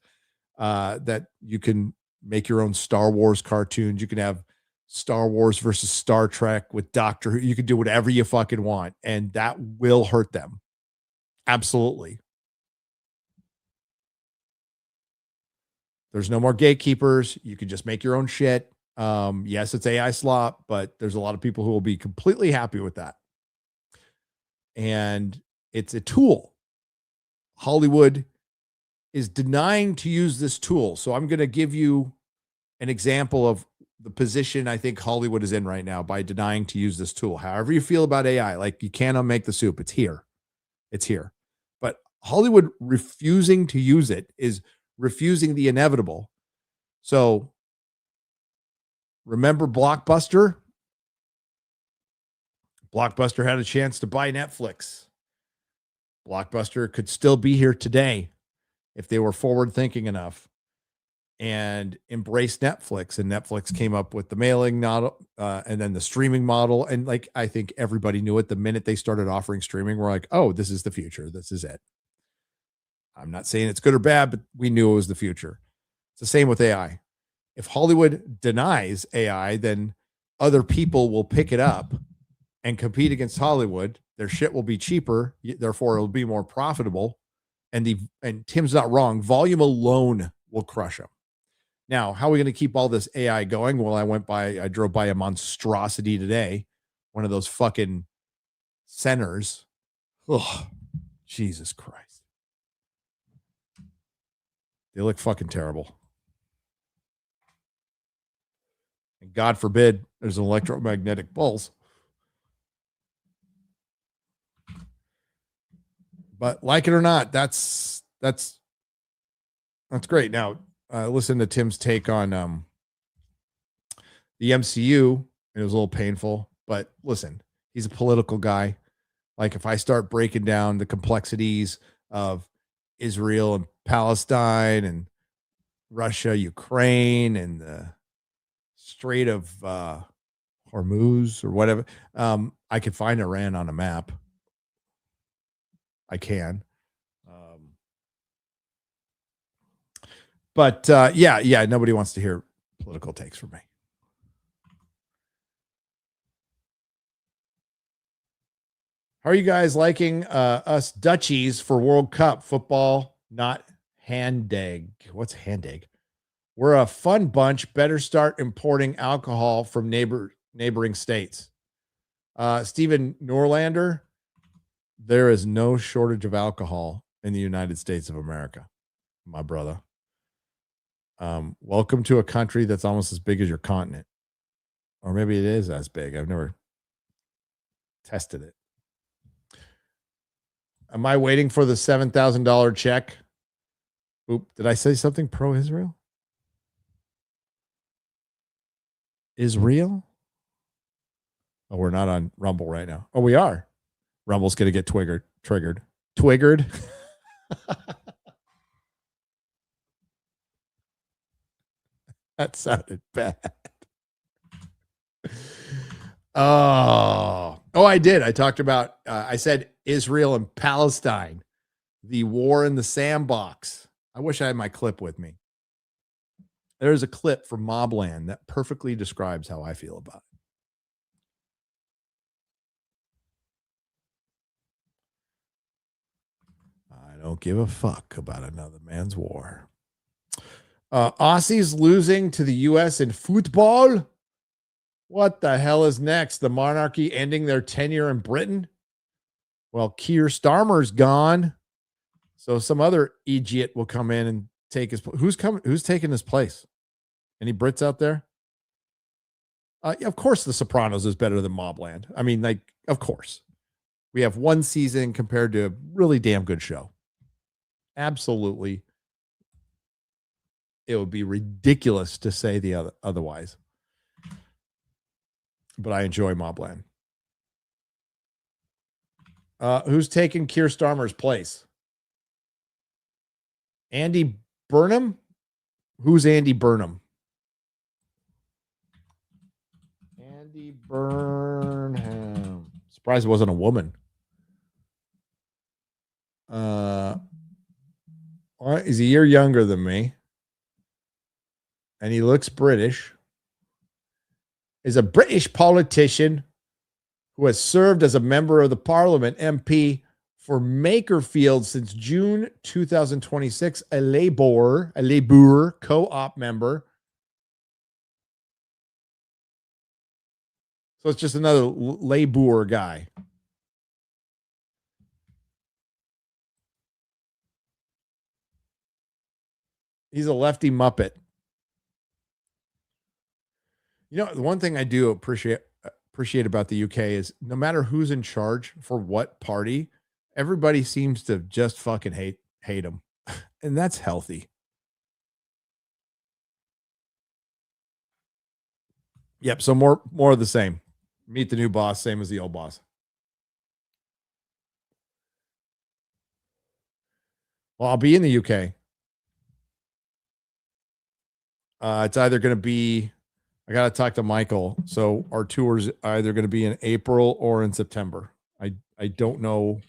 That you can make your own Star Wars cartoons. You can have Star Wars versus Star Trek with Doctor Who. You can do whatever you fucking want. And that will hurt them. Absolutely. There's no more gatekeepers. You can just make your own shit. Yes, it's AI slop, but there's a lot of people who will be completely happy with that. And it's a tool. Hollywood is denying to use this tool. So I'm going to give you an example of the position I think Hollywood is in right now by denying to use this tool. However you feel about AI, like you can't unmake the soup. It's here. It's here. But Hollywood refusing to use it is refusing the inevitable. So remember Blockbuster? Blockbuster had a chance to buy Netflix. Blockbuster could still be here today if they were forward thinking enough and embraced Netflix. And Netflix came up with the mailing model and then the streaming model. And I think everybody knew it the minute they started offering streaming. We're like, oh, this is the future. This is it. I'm not saying it's good or bad, but we knew it was the future. It's the same with AI. If Hollywood denies AI, then other people will pick it up and compete against Hollywood. Their shit will be cheaper. Therefore, it'll be more profitable. And Tim's not wrong. Volume alone will crush them. Now, how are we going to keep all this AI going? Well, I drove by a monstrosity today. One of those fucking centers. Oh, Jesus Christ. They look fucking terrible. And God forbid there's an electromagnetic pulse. But like it or not, that's great. Now, listen to Tim's take on the MCU. It was a little painful, but listen, he's a political guy. Like if I start breaking down the complexities of Israel and Palestine and Russia, Ukraine, and the Strait of Hormuz or whatever, I could find Iran on a map. I can. But yeah, nobody wants to hear political takes from me. How are you guys liking us Dutchies for World Cup football? Not Handag. What's Handag? We're a fun bunch. Better start importing alcohol from neighboring states. Stephen Norlander, there is no shortage of alcohol in the United States of America, my brother. Welcome to a country that's almost as big as your continent. Or maybe it is as big. I've never tested it. Am I waiting for the $7,000 check? Oop, did I say something pro-Israel? Israel? Oh, we're not on Rumble right now. Oh, we are. Rumble's going to get triggered. That sounded bad. Oh, I did. I talked about, I said Israel and Palestine, the war in the sandbox. I wish I had my clip with me. There's a clip from Mobland that perfectly describes how I feel about it. I don't give a fuck about another man's war. Aussies losing to the U.S. in football. What the hell is next? The monarchy ending their tenure in Britain? Well, Keir Starmer's gone, so some other idiot will come in and take his. Who's coming? Who's taking his place? Any Brits out there? Yeah, of course, The Sopranos is better than Mobland. I mean, like, of course. We have one season compared to a really damn good show. Absolutely. It would be ridiculous to say the otherwise. But I enjoy Mobland. Who's taking Keir Starmer's place? Andy Burnham? Who's Andy Burnham? Andy Burnham. Surprised it wasn't a woman. He's a year younger than me. And he looks British. Is a British politician who has served as a member of the Parliament, MP, for Makerfield since June 2026, a Labour co-op member. So it's just another Labour guy. He's a lefty Muppet. You know, the one thing I do appreciate about the UK is no matter who's in charge for what party, everybody seems to just fucking hate them. And that's healthy. Yep, so more of the same. Meet the new boss, same as the old boss. Well, I'll be in the UK. It's either going to be, I got to talk to Michael. So our tour's either going to be in April or in September. I don't know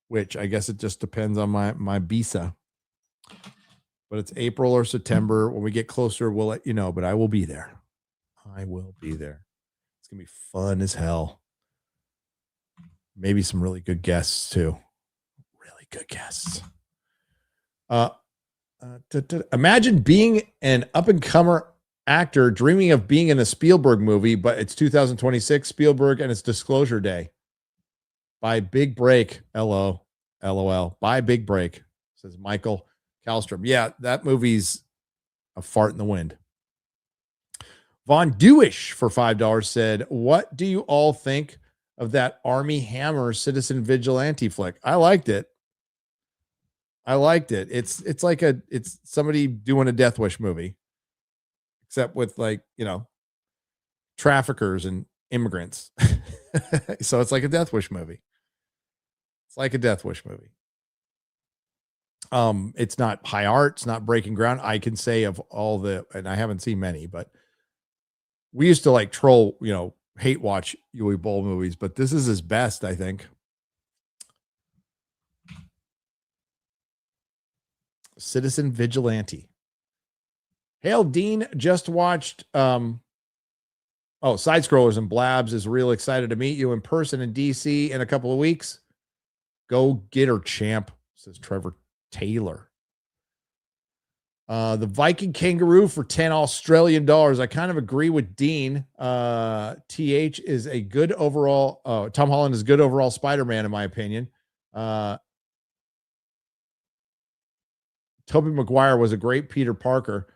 which. I guess it just depends on my visa. But it's April or September. When we get closer, we'll let you know. But I will be there. I will be there. It's going to be fun as hell. Maybe some really good guests too. Really good guests. Imagine being an up-and-comer actor dreaming of being in a Spielberg movie, but it's 2026, Spielberg and it's Disclosure Day. By Big Break, LOL. By Big Break, says Michael Kallstrom. Yeah, that movie's a fart in the wind. Von Dewish for $5 said, what do you all think of that Army Hammer Citizen Vigilante flick? I liked it. It's like it's somebody doing a Death Wish movie, except with, like, you know, traffickers and immigrants. So it's like a Death Wish movie. It's not high art. It's not breaking ground. I can say of all the, and I haven't seen many, but we used to like troll, you know, hate watch Uwe Boll movies, but this is his best, I think. Citizen Vigilante. Hail Dean just watched Side Scrollers and Blabs is real excited to meet you in person in DC in a couple of weeks. Go get her, champ, says Trevor Taylor. The Viking Kangaroo for $10 Australian. I kind of agree with Dean. TH is a good overall. Tom Holland is a good overall Spider-Man, in my opinion. Tobey Maguire was a great Peter Parker.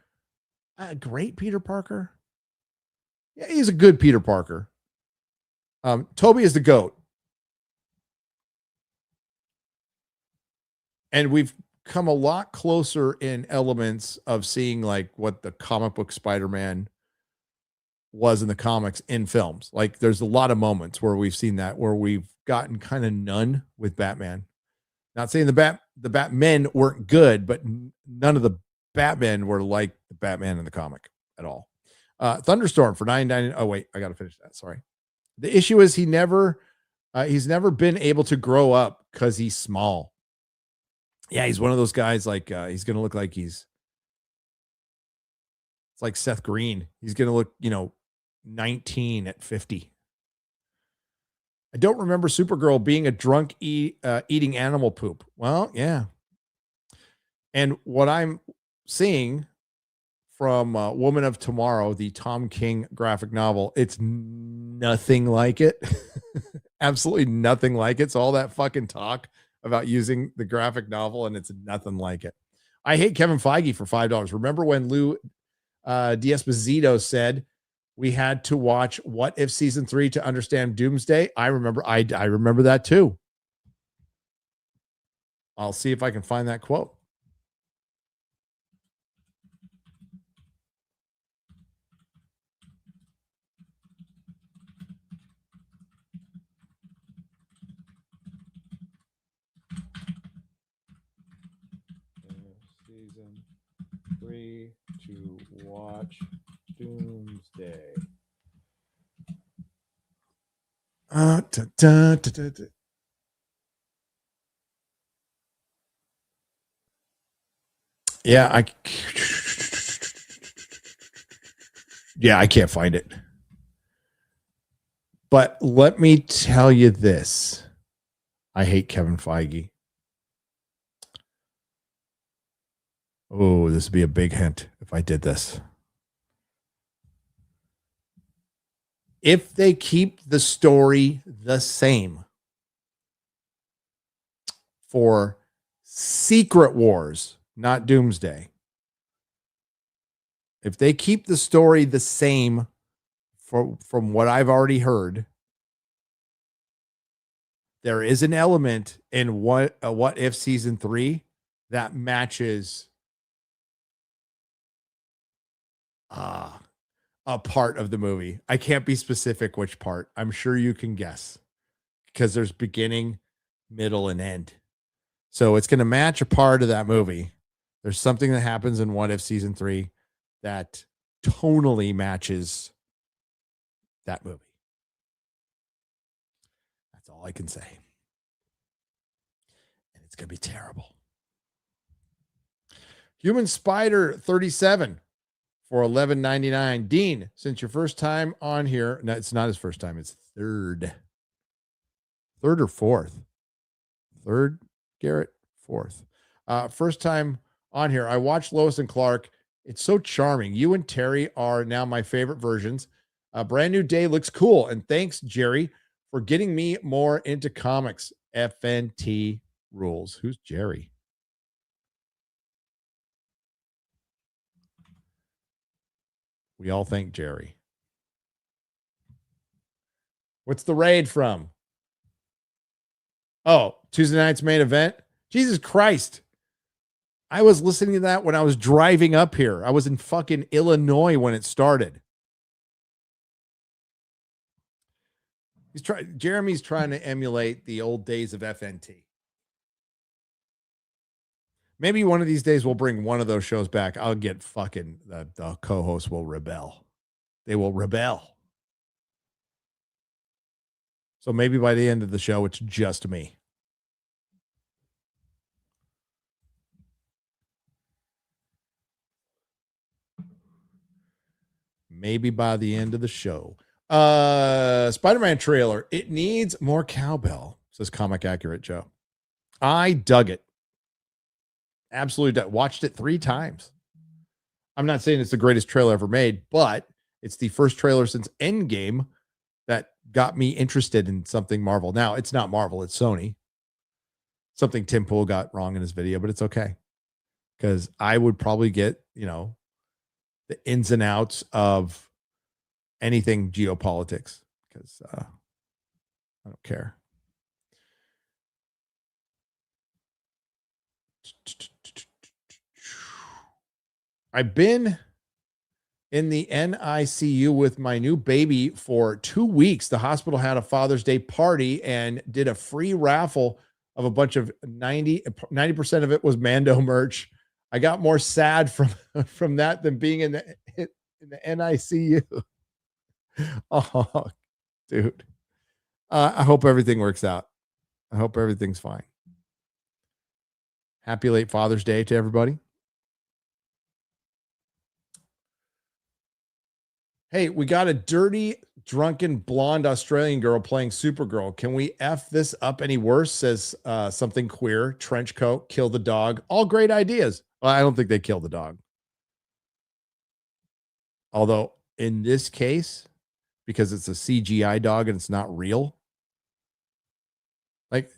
A great Peter Parker? Yeah, he's a good Peter Parker. Toby is the GOAT. And we've come a lot closer in elements of seeing like what the comic book Spider-Man was in the comics in films. Like there's a lot of moments where we've seen that, where we've gotten kind of none with Batman. Not saying the Batmen weren't good, but none of the Batmen were like the Batman in the comic at all. Thunderstorm for $9.99. Oh wait, I got to finish that. Sorry. The issue is he's never been able to grow up because he's small. Yeah, he's one of those guys like he's going to look like it's like Seth Green. He's going to look, 19 at 50. I don't remember Supergirl being a drunk eating animal poop. Well, yeah, And what I'm seeing from Woman of Tomorrow, the Tom King graphic novel, it's nothing like it. Absolutely nothing like it. So all that fucking talk about using the graphic novel, and it's nothing like it. I hate Kevin Feige for $5. Remember when Lou D'Esposito said we had to watch What If season 3 to understand Doomsday? I remember. I remember that too. I'll see if I can find that quote. Season 3 to watch Doomsday. Yeah, I can't find it. But let me tell you this. I hate Kevin Feige. Oh, this would be a big hint if I did this. If they keep the story the same for Secret Wars, not Doomsday, if they keep the story the same from what I've already heard, there is an element in What If season 3 that matches a part of the movie. I can't be specific which part. I'm sure you can guess because there's beginning, middle, and end. So it's going to match a part of that movie. There's something that happens in What If season 3 that tonally matches that movie. That's all I can say. And it's going to be terrible. Human Spider 37 for $11.99. Dean, since your first time on here, no, it's not his first time. It's third or fourth. Third, Garrett, fourth. First time on here. I watched Lois and Clark. It's so charming. You and Terry are now my favorite versions. A Brand New Day looks cool. And thanks, Jerry, for getting me more into comics. FNT rules. Who's Jerry? We all thank Jerry. What's the raid from? Oh, Tuesday night's main event. Jesus Christ. I was listening to that when I was driving up here. I was in fucking Illinois when it started. Jeremy's trying to emulate the old days of FNT. Maybe one of these days we'll bring one of those shows back. I'll get fucking the co-host will rebel. They will rebel. So maybe by the end of the show, it's just me. Maybe by the end of the show. Spider-Man trailer. It needs more cowbell, says Comic Accurate Joe. I dug it. Absolutely dug. Watched it 3 times. I'm not saying it's the greatest trailer ever made, but it's the first trailer since Endgame that got me interested in something Marvel. Now, it's not Marvel, it's Sony. Something Tim Pool got wrong in his video, but it's okay. Because I would probably get, the ins and outs of anything geopolitics. Because I don't care. I've been in the NICU with my new baby for 2 weeks. The hospital had a Father's Day party and did a free raffle of a bunch of 90% of it was Mando merch. I got more sad from that than being in the NICU. Oh, dude. I hope everything works out. I hope everything's fine. Happy late Father's Day to everybody. Hey, we got a dirty, drunken, blonde Australian girl playing Supergirl. Can we F this up any worse? Says something queer, trench coat, kill the dog. All great ideas. Well, I don't think they killed the dog. Although in this case, because it's a CGI dog and it's not real, like,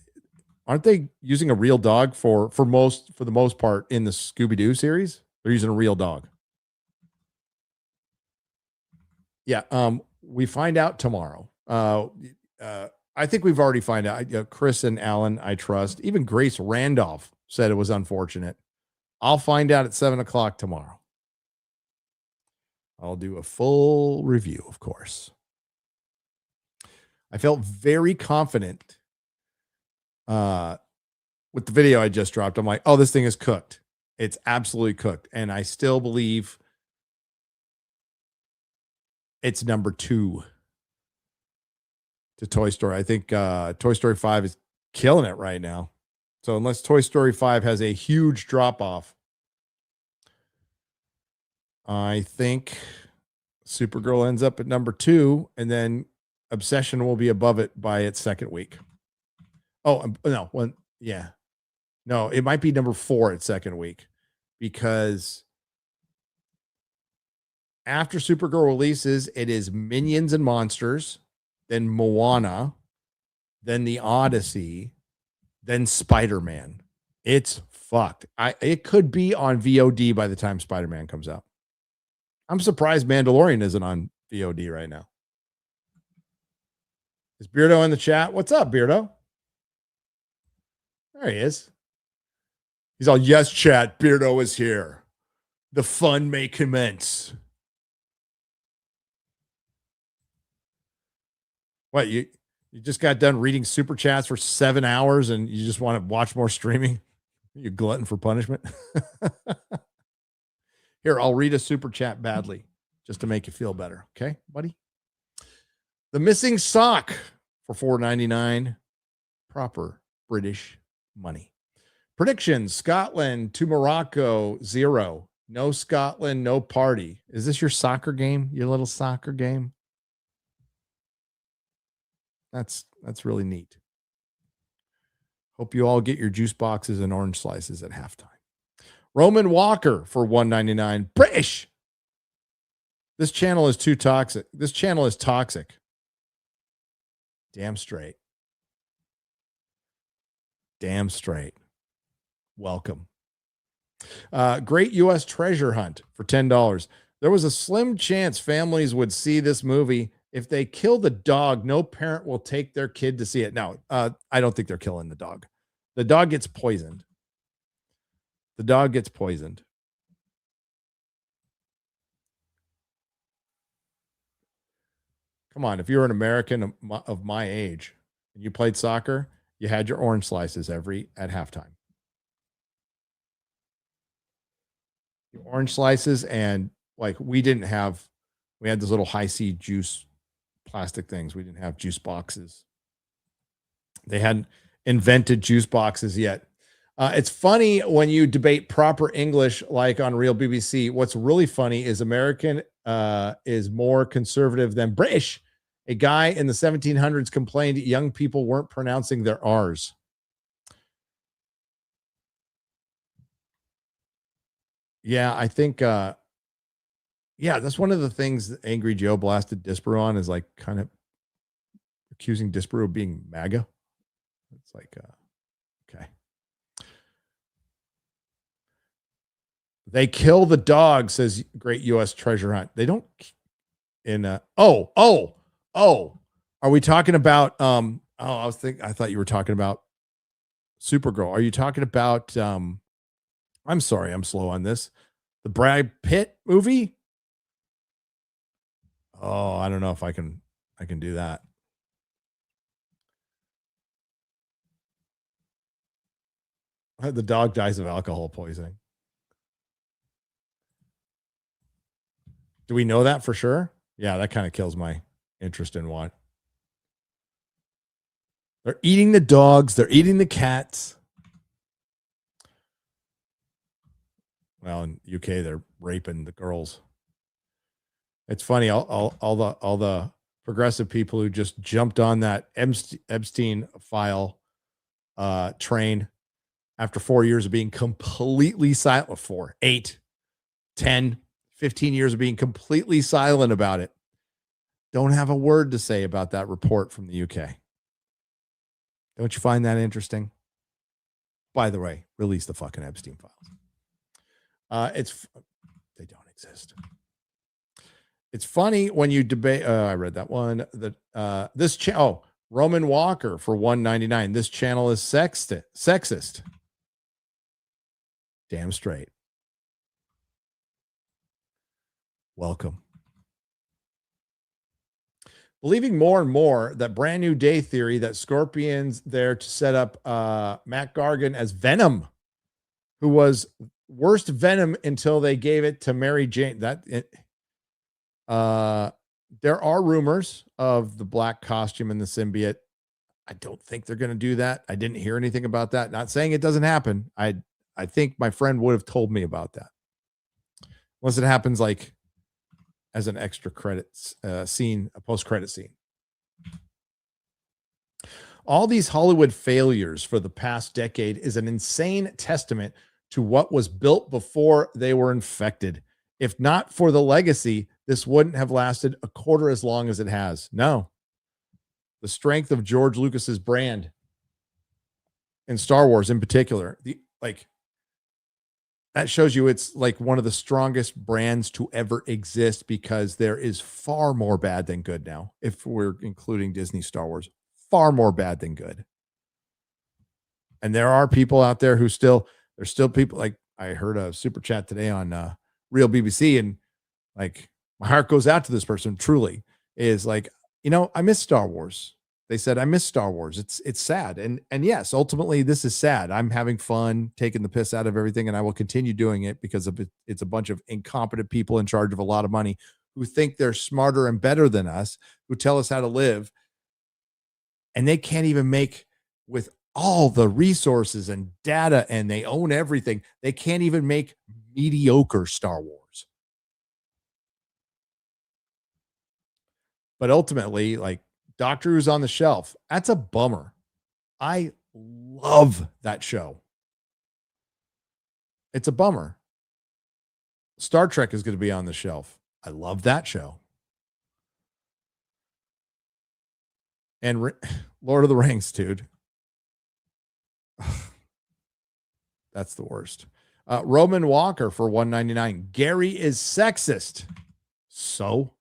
aren't they using a real dog for the most part in the Scooby-Doo series? They're using a real dog. Yeah. We find out tomorrow. I think we've already find out. Chris and Alan, I trust. Even Grace Randolph said it was unfortunate. I'll find out at 7:00 tomorrow. I'll do a full review, of course. I felt very confident with the video I just dropped. I'm like, oh, this thing is cooked. It's absolutely cooked. And I still believe it's number 2 to Toy Story. I think Toy Story 5 is killing it right now. So unless Toy Story 5 has a huge drop off, I think Supergirl ends up at number 2, and then Obsession will be above it by its second week. Oh, no. Well, yeah. No, it might be number 4 at second week, because after Supergirl releases, it is Minions and Monsters, then Moana, then The Odyssey, then Spider-Man. It's fucked. It could be on VOD by the time Spider-Man comes out. I'm surprised Mandalorian isn't on VOD right now. Is Beardo in the chat? What's up, Beardo? There he is. He's all, yes, chat. Beardo is here. The fun may commence. What, you just got done reading super chats for 7 hours and you just want to watch more streaming? You glutton for punishment? Here, I'll read a super chat badly just to make you feel better. Okay, buddy? The missing sock for $4.99. Proper British money. Predictions: Scotland to Morocco 0. No Scotland, no party. Is this your soccer game? Your little soccer game? That's really neat. Hope you all get your juice boxes and orange slices at halftime. Roman Walker for $1.99. British. This channel is too toxic. This channel is toxic. Damn straight. Damn straight. Welcome. Great U.S. treasure hunt for $10. There was a slim chance families would see this movie. If they kill the dog, no parent will take their kid to see it. Now, I don't think they're killing the dog. The dog gets poisoned. The dog gets poisoned. Come on, if you're an American of my age and you played soccer, you had your orange slices at halftime. Your orange slices, and like we had those little high C juice plastic things. We didn't have juice boxes. They hadn't invented juice boxes yet. It's funny when you debate proper English, like on Real BBC. What's really funny is American is more conservative than British. A guy in the 1700s complained young people weren't pronouncing their R's. Yeah, I think, that's one of the things that Angry Joe blasted Disparu on, is like kind of accusing Disparu of being MAGA. It's like, okay. They kill the dog, says Great U.S. Treasure Hunt. They don't. Are we talking about? I thought you were talking about Supergirl. Are you talking about? I'm sorry, I'm slow on this. The Brad Pitt movie. Oh, I don't know if I can do that. The dog dies of alcohol poisoning. Do we know that for sure? Yeah, that kind of kills my interest in what. They're eating the dogs. They're eating the cats. Well, in UK, they're raping the girls. It's funny. All the progressive people who just jumped on that Epstein file train after 4 years of being completely silent, 4, 8, 10, 15 years of being completely silent about it. Don't have a word to say about that report from the UK. Don't you find that interesting? By the way, release the fucking Epstein files. They don't exist. It's funny when you debate. I read that one. That Roman Walker for $1.99. This channel is sexist. Damn straight. Welcome. Believing more and more that Brand New Day theory that Scorpion's there to set up Matt Gargan as Venom, who was worst Venom until they gave it to Mary Jane. There are rumors of the black costume and the symbiote. I don't think they're going to do that. I didn't hear anything about that. Not saying it doesn't happen. I think my friend would have told me about that. Unless it happens like as an extra credits scene, a post-credit scene. All these Hollywood failures for the past decade is an insane testament to what was built before they were infected. If not for the legacy, this wouldn't have lasted a quarter as long as it has. No. The strength of George Lucas's brand and Star Wars in particular, that shows you it's like one of the strongest brands to ever exist, because there is far more bad than good now. If we're including Disney Star Wars, far more bad than good. And there are people out there who there's still people, like I heard a super chat today on Real BBC, and like my heart goes out to this person, truly, is like, I miss Star Wars. They said, I miss Star Wars. It's sad. And yes, ultimately this is sad. I'm having fun taking the piss out of everything, and I will continue doing it because it's a bunch of incompetent people in charge of a lot of money who think they're smarter and better than us, who tell us how to live. And they can't even make, with all the resources and data, and they own everything, they can't even make mediocre Star Wars. But ultimately, like, Doctor Who's on the shelf. That's a bummer. I love that show. It's a bummer. Star Trek is going to be on the shelf. I love that show. And Lord of the Rings, dude. That's the worst. Roman Walker for $1.99. Gary is sexist. So?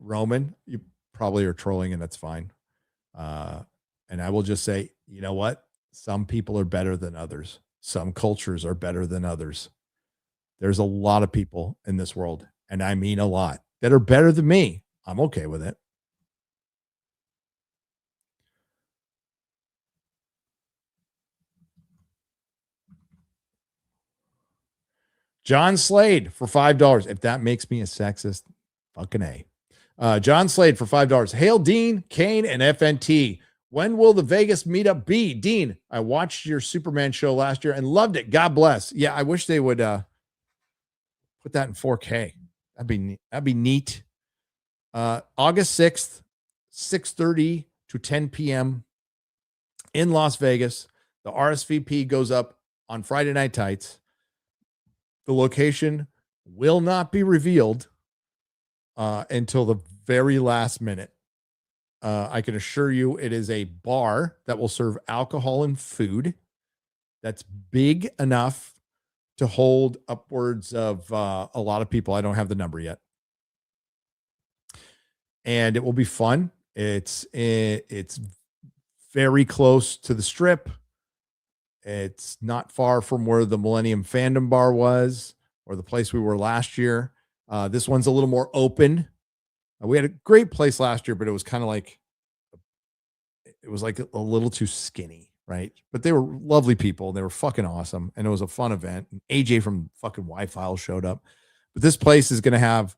Roman, you probably are trolling, and that's fine. And I will just say, you know what? Some people are better than others. Some cultures are better than others. There's a lot of people in this world, and I mean a lot, that are better than me. I'm okay with it. John Slade for $5. If that makes me a sexist, fucking A. John Slade for $5. Hail Dean, Kane, and FNT. When will the Vegas meetup be? Dean, I watched your Superman show last year and loved it. God bless. Yeah, I wish they would put that in 4K. That'd be neat. August 6th, 6:30 to 10 p.m. in Las Vegas. The RSVP goes up on Friday Night Tights. The location will not be revealed until the very last minute. I can assure you it is a bar that will serve alcohol and food that's big enough to hold upwards of a lot of people. I don't have the number yet. And it will be fun. It's very close to the Strip. It's not far from where the Millennium Fandom Bar was, or the place we were last year. This one's a little more open. We had a great place last year, but it was kind of like, it was like a little too skinny, right? But they were lovely people. They were fucking awesome. And it was a fun event. And AJ from fucking Y-File showed up. But this place is going to have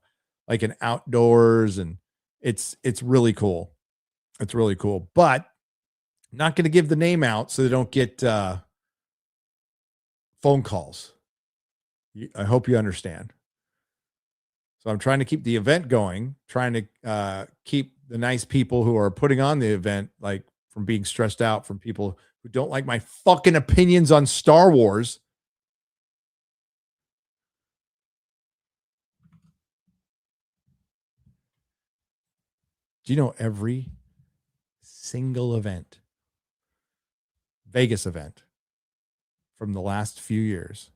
like an outdoors, and it's really cool. It's really cool. But I'm not going to give the name out so they don't get phone calls. I hope you understand. So I'm trying to keep the event going, trying to keep the nice people who are putting on the event, like, from being stressed out from people who don't like my fucking opinions on Star Wars. Do you know every single event, Vegas event from the last few years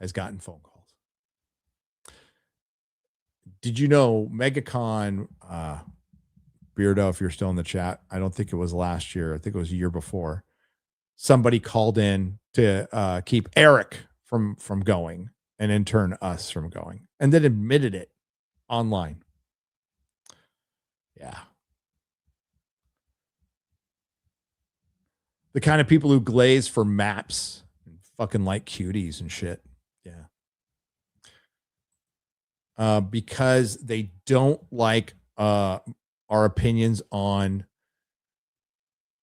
has gotten phone calls? Did you know MegaCon, Beardo, if you're still in the chat, I don't think it was last year. I think it was a year before. Somebody called in to keep Eric from going, and in turn us from going, and then admitted it online. Yeah. The kind of people who glaze for maps and fucking like cuties and shit. Yeah. Because they don't like our opinions on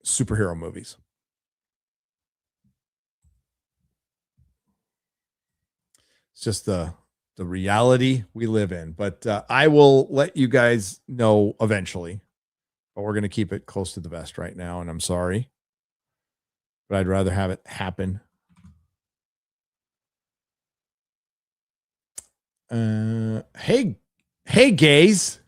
superhero movies. It's just the reality we live in. But I will let you guys know eventually. But we're going to keep it close to the vest right now, and I'm sorry. But I'd rather have it happen. Hey, gays.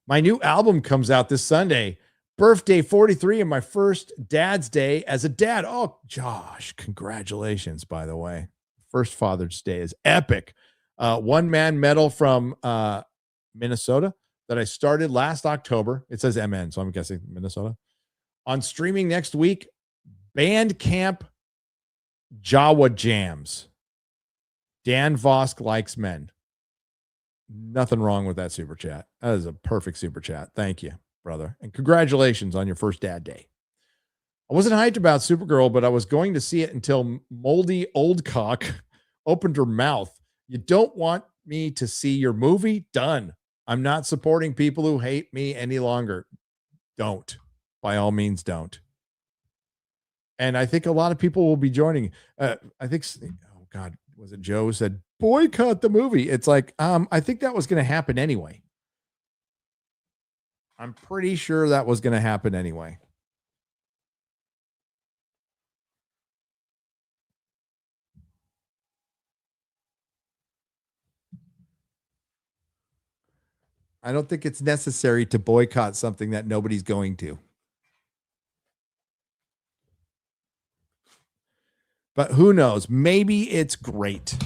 My new album comes out this Sunday. Birthday 43 and my first dad's day as a dad. Oh, Josh, congratulations, by the way. First Father's Day is epic. One-man medal from Minnesota that I started last October. It says MN, so I'm guessing Minnesota. On streaming next week, Bandcamp Jawa Jams. Dan Vosk likes men. Nothing wrong with that super chat. That is a perfect super chat. Thank you, brother. And congratulations on your first dad day. I wasn't hyped about Supergirl, but I was going to see it until Moldy Old Cock opened her mouth. You don't want me to see your movie? Done. I'm not supporting people who hate me any longer. Don't. By all means, don't. And I think a lot of people will be joining. I think, oh God, was it Joe who said, boycott the movie? It's like, I think that was going to happen anyway. I'm pretty sure that was going to happen anyway. I don't think it's necessary to boycott something that nobody's going to. But who knows? Maybe it's great.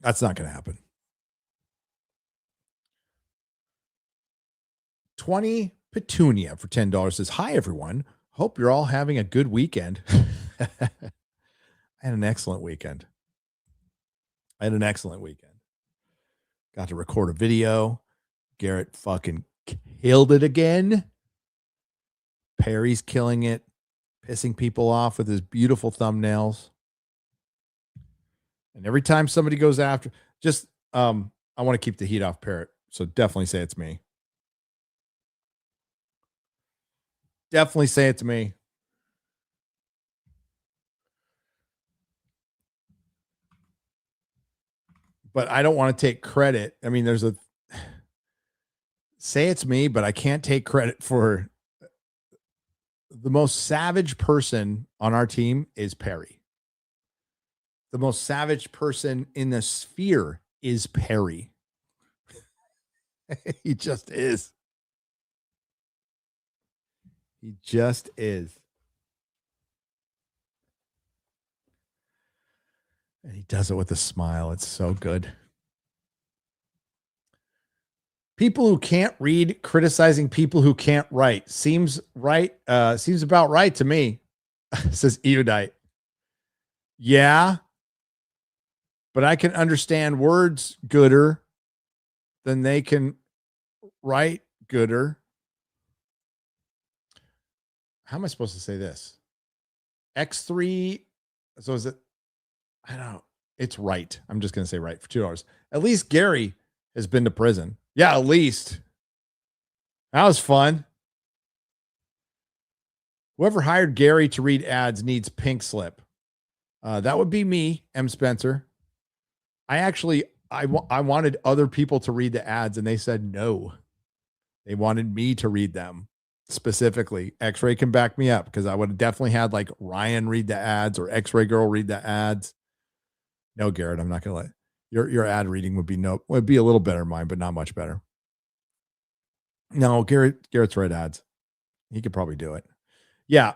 That's not going to happen. 20 Petunia for $10 says, hi, everyone. Hope you're all having a good weekend. I had an excellent weekend. Got to record a video. Garrett fucking killed it again. Perry's killing it, pissing people off with his beautiful thumbnails. And every time somebody goes after, just, I want to keep the heat off Parrot. So definitely say it's me. Definitely say it's me. But I don't want to take credit. I mean, there's a say it's me, but I can't take credit for the most savage person on our team is Perry. The most savage person in the sphere is Perry. He just is. He just is. And he does it with a smile. It's so good. People who can't read criticizing people who can't write seems right. Seems about right to me, says Eudite. Yeah, but I can understand words gooder than they can write gooder. How am I supposed to say this? X3. So is it? I don't know. It's right. I'm just going to say right for $2. At least Gary has been to prison. Yeah, at least. That was fun. Whoever hired Gary to read ads needs pink slip. That would be me, M. Spencer. I wanted other people to read the ads, and they said no. They wanted me to read them specifically. X-Ray can back me up because I would have definitely had like Ryan read the ads or X-Ray Girl read the ads. No, Garrett, I'm not going to let your ad reading would be a little better than mine, but not much better. No, Garrett's read ads. He could probably do it. Yeah.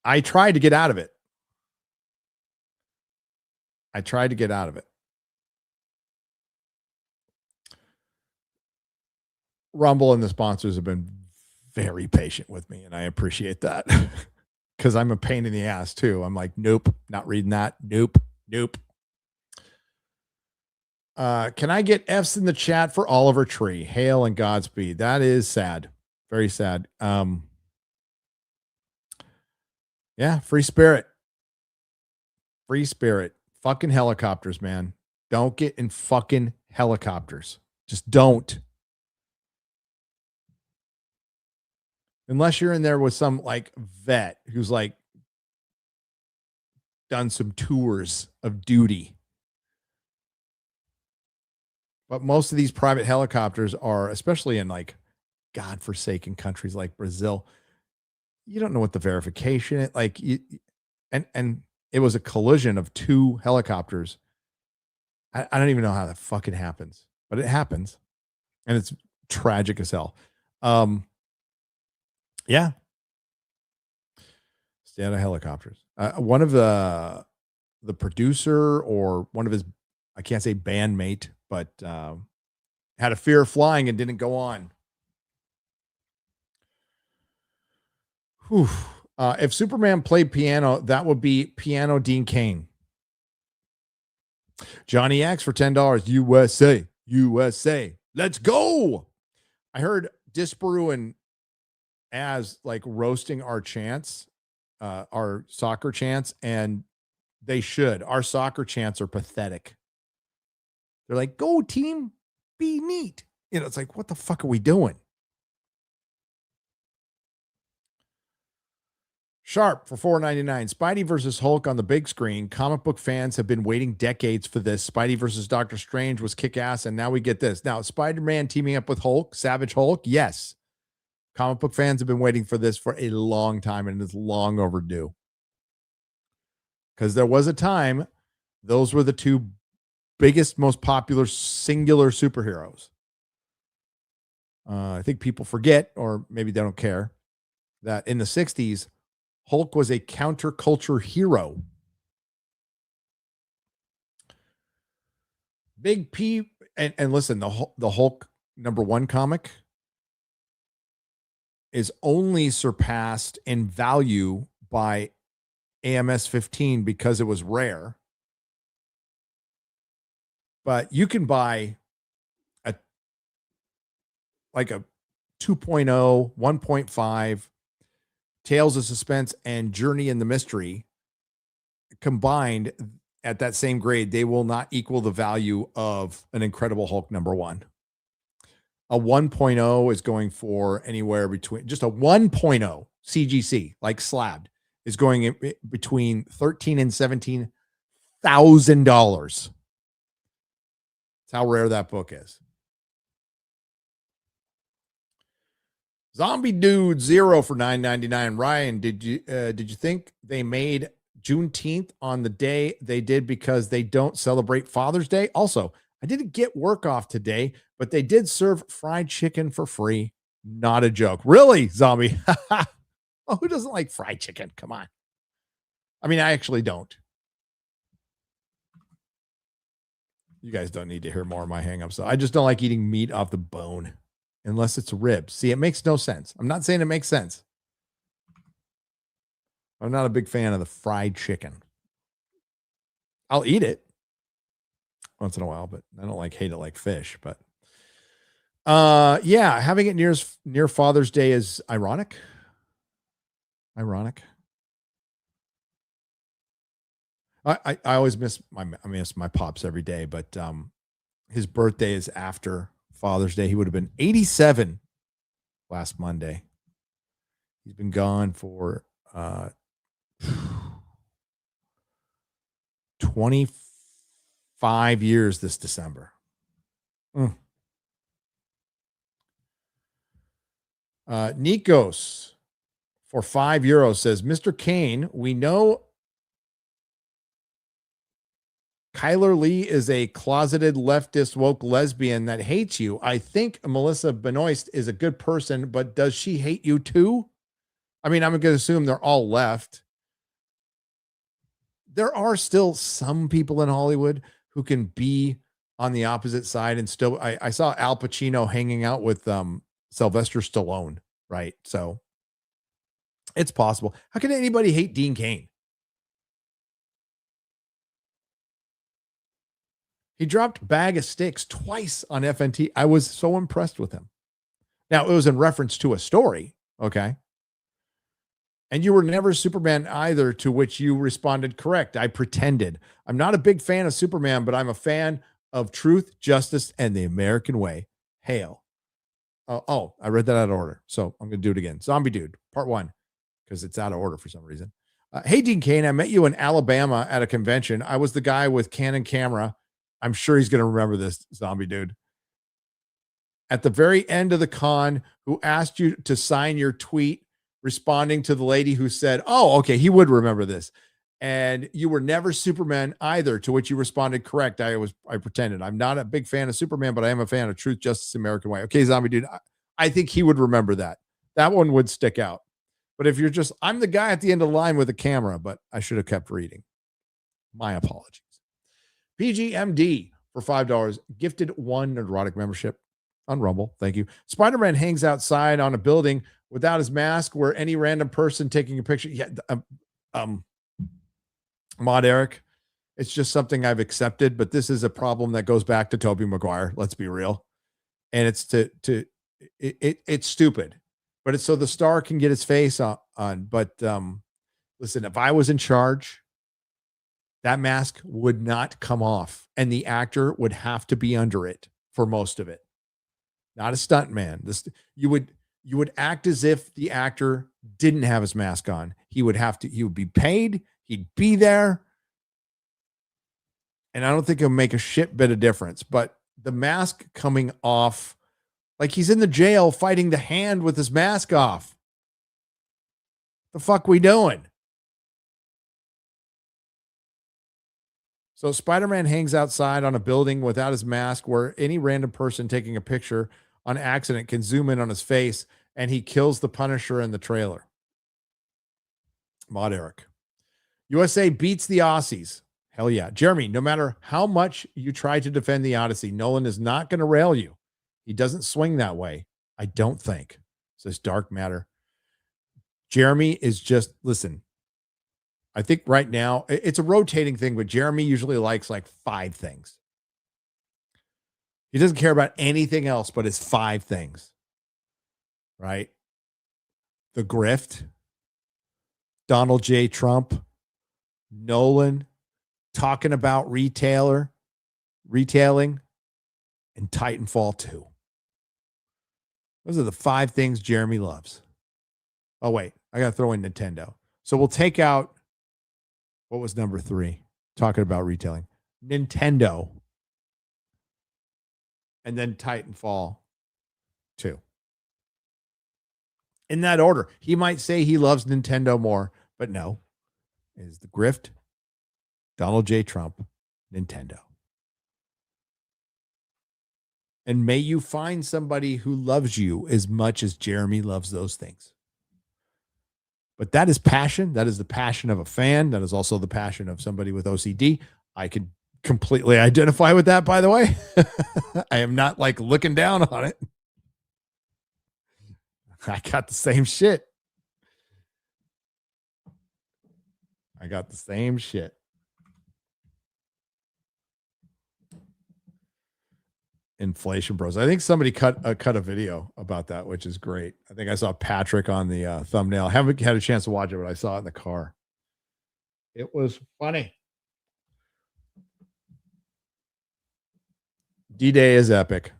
I tried to get out of it. Rumble and the sponsors have been very patient with me, and I appreciate that because I'm a pain in the ass too. I'm like, nope, not reading that. Nope. Can I get F's in the chat for Oliver Tree? Hail and Godspeed. That is sad. Very sad. Yeah, free spirit. Fucking helicopters, man. Don't get in fucking helicopters. Just don't. Unless you're in there with some like vet who's like done some tours of duty. But most of these private helicopters are, especially in like godforsaken countries like Brazil, you don't know what the verification is. Like and it was a collision of two helicopters. I don't even know how that fucking happens, but it happens. And it's tragic as hell. Yeah. Stay out of helicopters. One of the producer or one of his, I can't say bandmate, but had a fear of flying and didn't go on. Whew. If Superman played piano, that would be Piano Dean Cain. Johnny X for $10. USA. Let's go. I heard Disparu and Az like roasting our chants, our soccer chants, and they should. Our soccer chants are pathetic. They're like, go team, be neat. You know, it's like, what the fuck are we doing? Sharp for $4.99. Spidey versus Hulk on the big screen. Comic book fans have been waiting decades for this. Spidey versus Doctor Strange was kick-ass, and now we get this. Now, Spider-Man teaming up with Hulk, Savage Hulk, yes. Comic book fans have been waiting for this for a long time, and it's long overdue. Because there was a time, those were the two biggest, most popular singular superheroes. I think people forget, or maybe they don't care, that in the 60s, Hulk was a counterculture hero. Big P, and listen, the Hulk #1 comic is only surpassed in value by AMS 15 because it was rare. But you can buy a 2.0, 1.5, Tales of Suspense and Journey in the Mystery combined at that same grade. They will not equal the value of an Incredible Hulk #1. A 1.0 is going for anywhere between, just a 1.0 CGC, like slabbed, is going in between $13,000 and $17,000. That's how rare that book is. Zombie Dude 0 for $9.99. Ryan, did you think they made Juneteenth on the day they did because they don't celebrate Father's Day? Also, I didn't get work off today, but they did serve fried chicken for free. Not a joke. Really, Zombie? Oh, who doesn't like fried chicken? Come on. I mean, I actually don't. You guys don't need to hear more of my hangups. I just don't like eating meat off the bone unless it's ribs. See, it makes no sense. I'm not saying it makes sense. I'm not a big fan of the fried chicken. I'll eat it once in a while, but I don't hate it like fish. But yeah, having it near Father's Day is ironic. I always miss my pops every day, but his birthday is after Father's Day. He would have been 87 last Monday. He's been gone for 25 years this December. Nikos for €5 says, Mr. Kane, we know Kyler Lee is a closeted leftist woke lesbian that hates you. I think Melissa Benoist is a good person, but does she hate you too? I mean, I'm going to assume they're all left. There are still some people in Hollywood who can be on the opposite side and still, I saw Al Pacino hanging out with Sylvester Stallone, right? So it's possible. How can anybody hate Dean Cain? He dropped Bag of Sticks twice on FNT. I was so impressed with him. Now, it was in reference to a story, okay? And you were never Superman either, to which you responded correct. I pretended. I'm not a big fan of Superman, but I'm a fan of truth, justice, and the American way. Hail. I read that out of order, so I'm going to do it again. Zombie Dude, part 1, because it's out of order for some reason. Hey, Dean Cain, I met you in Alabama at a convention. I was the guy with Canon camera. I'm sure he's going to remember this, Zombie Dude. At the very end of the con, who asked you to sign your tweet, responding to the lady who said, oh, okay, he would remember this. And you were never Superman either, to which you responded correct. I pretended. I'm not a big fan of Superman, but I am a fan of truth, justice, American way. Okay, Zombie Dude, I think he would remember that. That one would stick out. But if you're just, I'm the guy at the end of the line with a camera, but I should have kept reading. My apologies. PGMD for $5 gifted 1 Nerdrotic membership on Rumble. Thank you. Spider-Man hangs outside on a building without his mask where any random person taking a picture. Yeah. Mod Eric, it's just something I've accepted, but this is a problem that goes back to Tobey Maguire. Let's be real. And it's it's stupid, but it's so the star can get his face on. But listen, if I was in charge, that mask would not come off and the actor would have to be under it for most of it. Not a stunt man. You would act as if the actor didn't have his mask on. He would be paid. He'd be there. And I don't think it'll make a shit bit of difference, but the mask coming off, like he's in the jail fighting the hand with his mask off. The fuck we doing? So Spider-Man hangs outside on a building without his mask where any random person taking a picture on accident can zoom in on his face, and he kills the Punisher in the trailer. Mod Eric. USA beats the Aussies. Hell yeah. Jeremy, no matter how much you try to defend the Odyssey, Nolan is not going to rail you. He doesn't swing that way, I don't think, says Dark Matter. Jeremy is just, listen, I think right now it's a rotating thing, but Jeremy usually likes like 5 things. He doesn't care about anything else but his 5 things, right? The grift, Donald J. Trump, Nolan, talking about retailing, and Titanfall 2. Those are the 5 things Jeremy loves. Oh, wait, I got to throw in Nintendo. So we'll take out, what was number 3? Talking about retailing. Nintendo. And then Titanfall 2. In that order. He might say he loves Nintendo more, but no. It is the grift, Donald J. Trump, Nintendo. And may you find somebody who loves you as much as Jeremy loves those things. But that is passion. That is the passion of a fan. That is also the passion of somebody with OCD. I could completely identify with that, by the way. I am not like looking down on it. I got the same shit. Inflation Bros. I think somebody cut a video about that, which is great. I think I saw Patrick on the thumbnail. I haven't had a chance to watch it, but I saw it in the car. It was funny. D-Day is epic.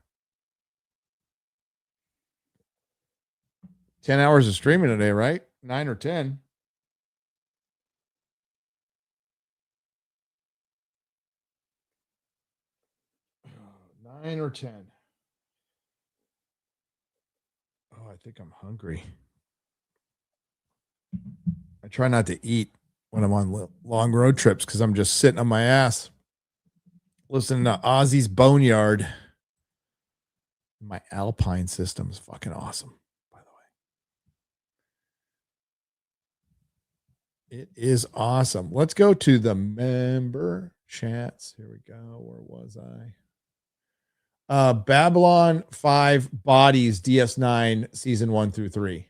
10 hours of streaming today, right? 9 or 10. Nine or 10. Oh, I think I'm hungry. I try not to eat when I'm on long road trips because I'm just sitting on my ass listening to Ozzy's Boneyard. My Alpine system is fucking awesome, by the way. It is awesome. Let's go to the member chats. Here we go. Where was I? Babylon 5 Bodies DS9 season 1 through 3.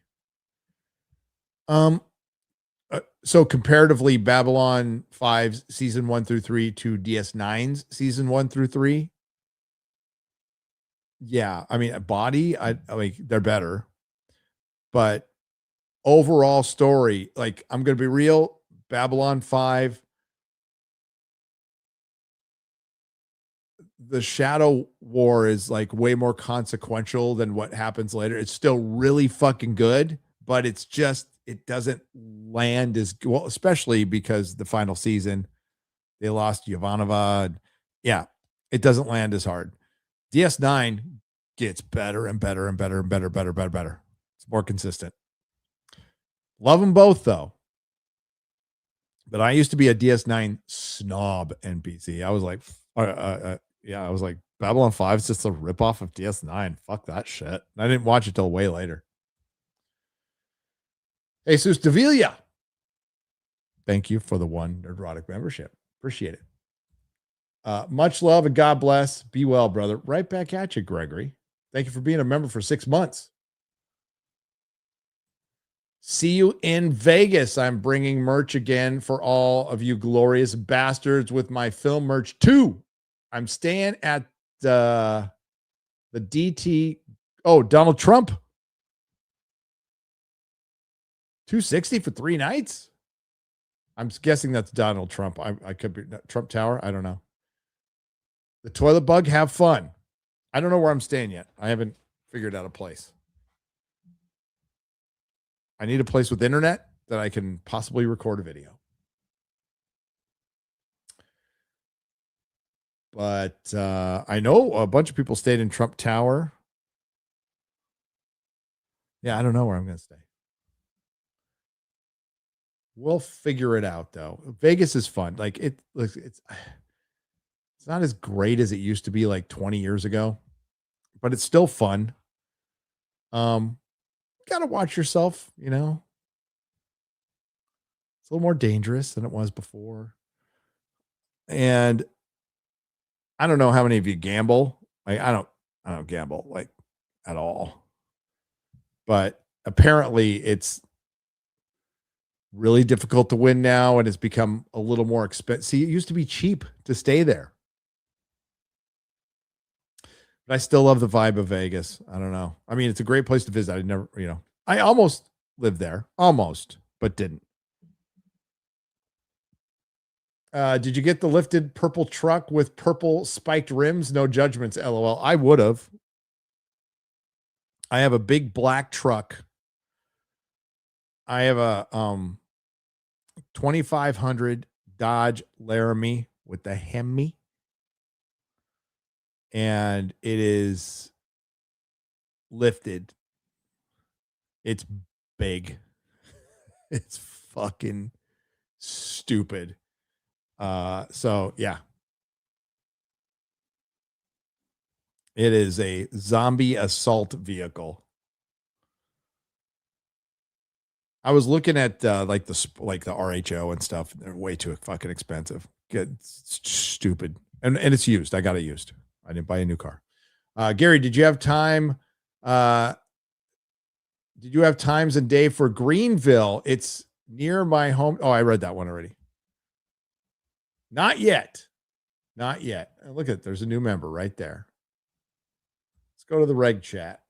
So comparatively, Babylon 5's season 1 through 3 to DS9's season 1 through 3. Yeah, I mean, body, I mean, they're better, but overall story, like, I'm gonna be real, Babylon 5, the Shadow War is like way more consequential than what happens later. It's still really fucking good, but it's just, it doesn't land as well, especially because the final season they lost Yovanova. Yeah, it doesn't land as hard. DS9 gets better and better and better and better. It's more consistent. Love them both though. But I used to be a DS9 snob NPC. I was like, I was like, Babylon 5 is just a ripoff of DS9. Fuck that shit. And I didn't watch it till way later. Jesus Davila. Thank you for the one Nerdrotic membership. Appreciate it. Much love and God bless. Be well, brother. Right back at you, Gregory. Thank you for being a member for 6 months. See you in Vegas. I'm bringing merch again for all of you glorious bastards with my film merch too. I'm staying at the DT. Oh, Donald Trump. $260 for 3 nights. I'm guessing that's Donald Trump. I could be Trump Tower. I don't know. The Toilet Bug. Have fun. I don't know where I'm staying yet. I haven't figured out a place. I need a place with internet that I can possibly record a video. But I know a bunch of people stayed in Trump Tower. Yeah, I don't know where I'm going to stay. We'll figure it out, though. Vegas is fun. Like it's not as great as it used to be like 20 years ago, but it's still fun. Got to watch yourself, you know. It's a little more dangerous than it was before. And I don't know how many of you gamble. Like I don't gamble like at all. But apparently it's really difficult to win now, and it's become a little more expensive. See, it used to be cheap to stay there. But I still love the vibe of Vegas. I don't know. I mean, it's a great place to visit. I never, I almost lived there. Almost, but didn't. Did you get the lifted purple truck with purple spiked rims? No judgments, LOL. I would have. I have a big black truck. I have a 2500 Dodge Laramie with the Hemi. And it is lifted. It's big. It's fucking stupid. So yeah. It is a zombie assault vehicle. I was looking at like the RHO and stuff. They're way too fucking expensive. It's stupid. And it's used. I got it used. I didn't buy a new car. Gary, did you have time? Did you have times and day for Greenville? It's near my home. Oh, I read that one already. Not yet. Not yet. Look at it. There's a new member right there. Let's go to the reg chat.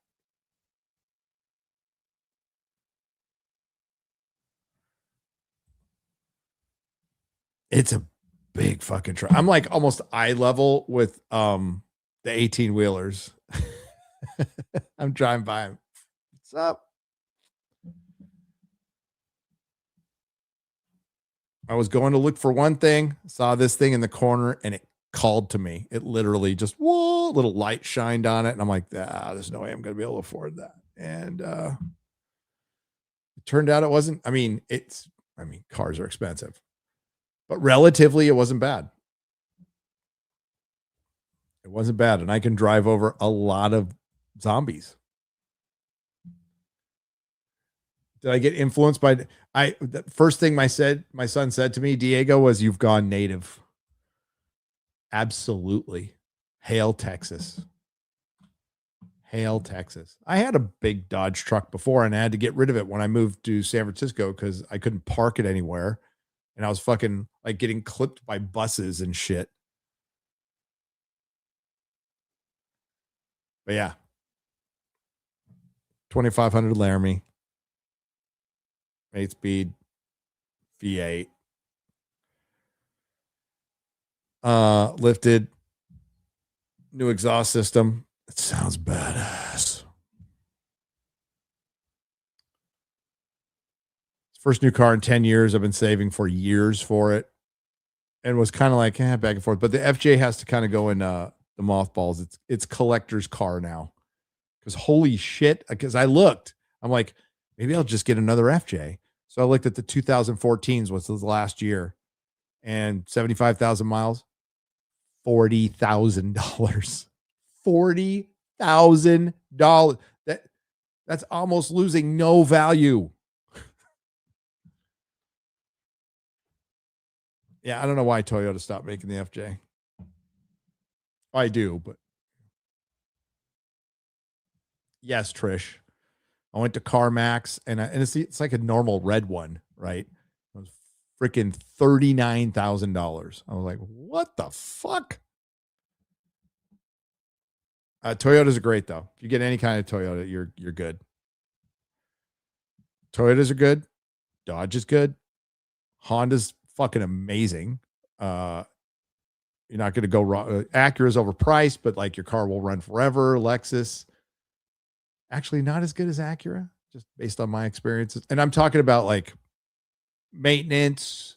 It's a big fucking truck. I'm like almost eye level with the 18 wheelers. I'm driving by him. What's up? I was going to look for one thing, saw this thing in the corner, and it called to me. It literally just, whoa, little light shined on it. And I'm like, there's no way I'm going to be able to afford that. And it turned out it wasn't. Cars are expensive, but relatively, it wasn't bad. It wasn't bad. And I can drive over a lot of zombies. Did I get influenced by the first thing my son said to me, Diego, was, "You've gone native." Absolutely. Hail Texas. Hail Texas. I had a big Dodge truck before and I had to get rid of it when I moved to San Francisco because I couldn't park it anywhere. And I was fucking like getting clipped by buses and shit. But yeah. 2500 Laramie. 8-speed V8. Lifted. New exhaust system. It sounds badass. First new car in 10 years. I've been saving for years for it. And was kind of like, back and forth. But the FJ has to kind of go in the mothballs. It's collector's car now. Because holy shit. Because I looked. I'm like, maybe I'll just get another FJ. So I looked at the 2014s, what's the last year, and 75,000 miles, $40,000. $40,000. That's almost losing no value. Yeah, I don't know why Toyota stopped making the FJ. I do, but yes, Trish. I went to CarMax and it's like a normal red one, right? It was freaking $39,000. I was like, what the fuck? Toyotas are great though. If you get any kind of Toyota, you're good. Toyotas are good. Dodge is good. Honda's fucking amazing. You're not going to go wrong. Acura's overpriced, but like your car will run forever. Lexus. Actually, not as good as Acura, just based on my experiences. And I'm talking about like maintenance,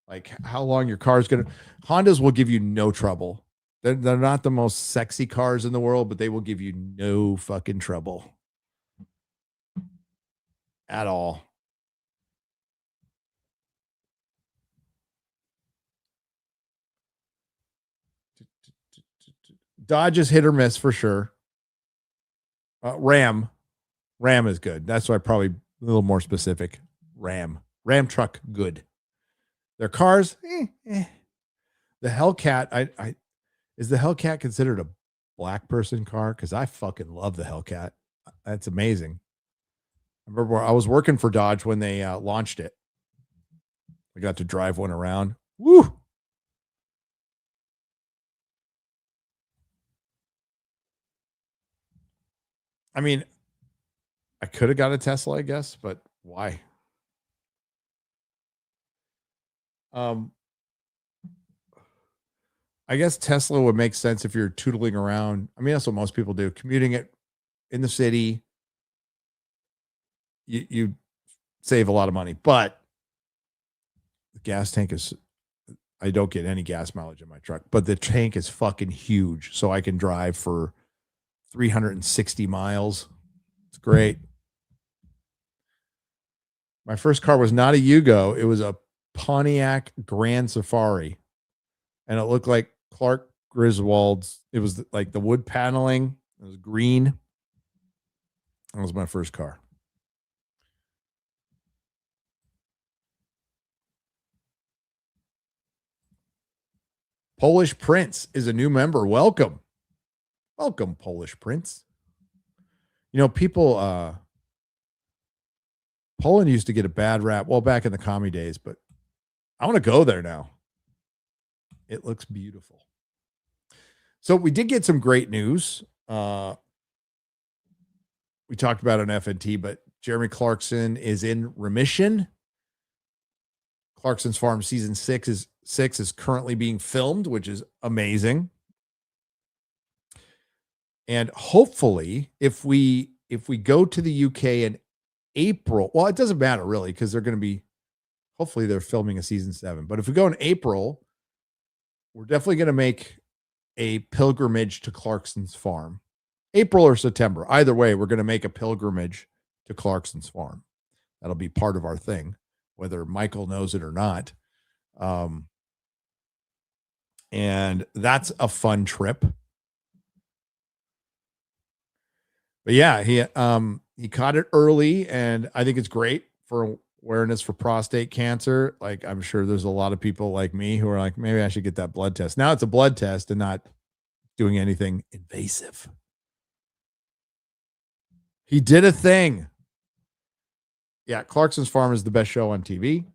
like how long your car is going to. Hondas will give you no trouble. They're not the most sexy cars in the world, but they will give you no fucking trouble at all. Dodge is hit or miss for sure. Ram is good. That's why probably a little more specific. Ram truck, good. Their cars, The Hellcat, is the Hellcat considered a black person car? Because I fucking love the Hellcat. That's amazing. I remember I was working for Dodge when they launched it. I got to drive one around. Woo! I mean, I could have got a Tesla, I guess, but why? I guess Tesla would make sense if you're tootling around. I mean, that's what most people do. Commuting it in the city, you save a lot of money, but the gas tank is, I don't get any gas mileage in my truck, but the tank is fucking huge. So I can drive for 360 miles. It's great. My first car was not a Yugo. It was a Pontiac Grand Safari. And it looked like Clark Griswold's. It was like the wood paneling. It was green. That was my first car. Polish Prince is a new member. Welcome. Welcome, Polish Prince. You know, people, Poland used to get a bad rap. Well, back in the commie days, but I want to go there now. It looks beautiful. So we did get some great news. We talked about an FNT, but Jeremy Clarkson is in remission. Clarkson's Farm season 6 is currently being filmed, which is amazing. And hopefully, if we go to the UK in April, well, it doesn't matter really because they're going to be, hopefully they're filming a season 7. But if we go in April, we're definitely going to make a pilgrimage to Clarkson's farm. April or September. Either way, we're going to make a pilgrimage to Clarkson's farm. That'll be part of our thing, whether Michael knows it or not. And that's a fun trip. But yeah, he caught it early, and I think it's great for awareness for prostate cancer. Like, I'm sure there's a lot of people like me who are like, maybe I should get that blood test. Now it's a blood test and not doing anything invasive. He did a thing. Yeah, Clarkson's Farm is the best show on TV.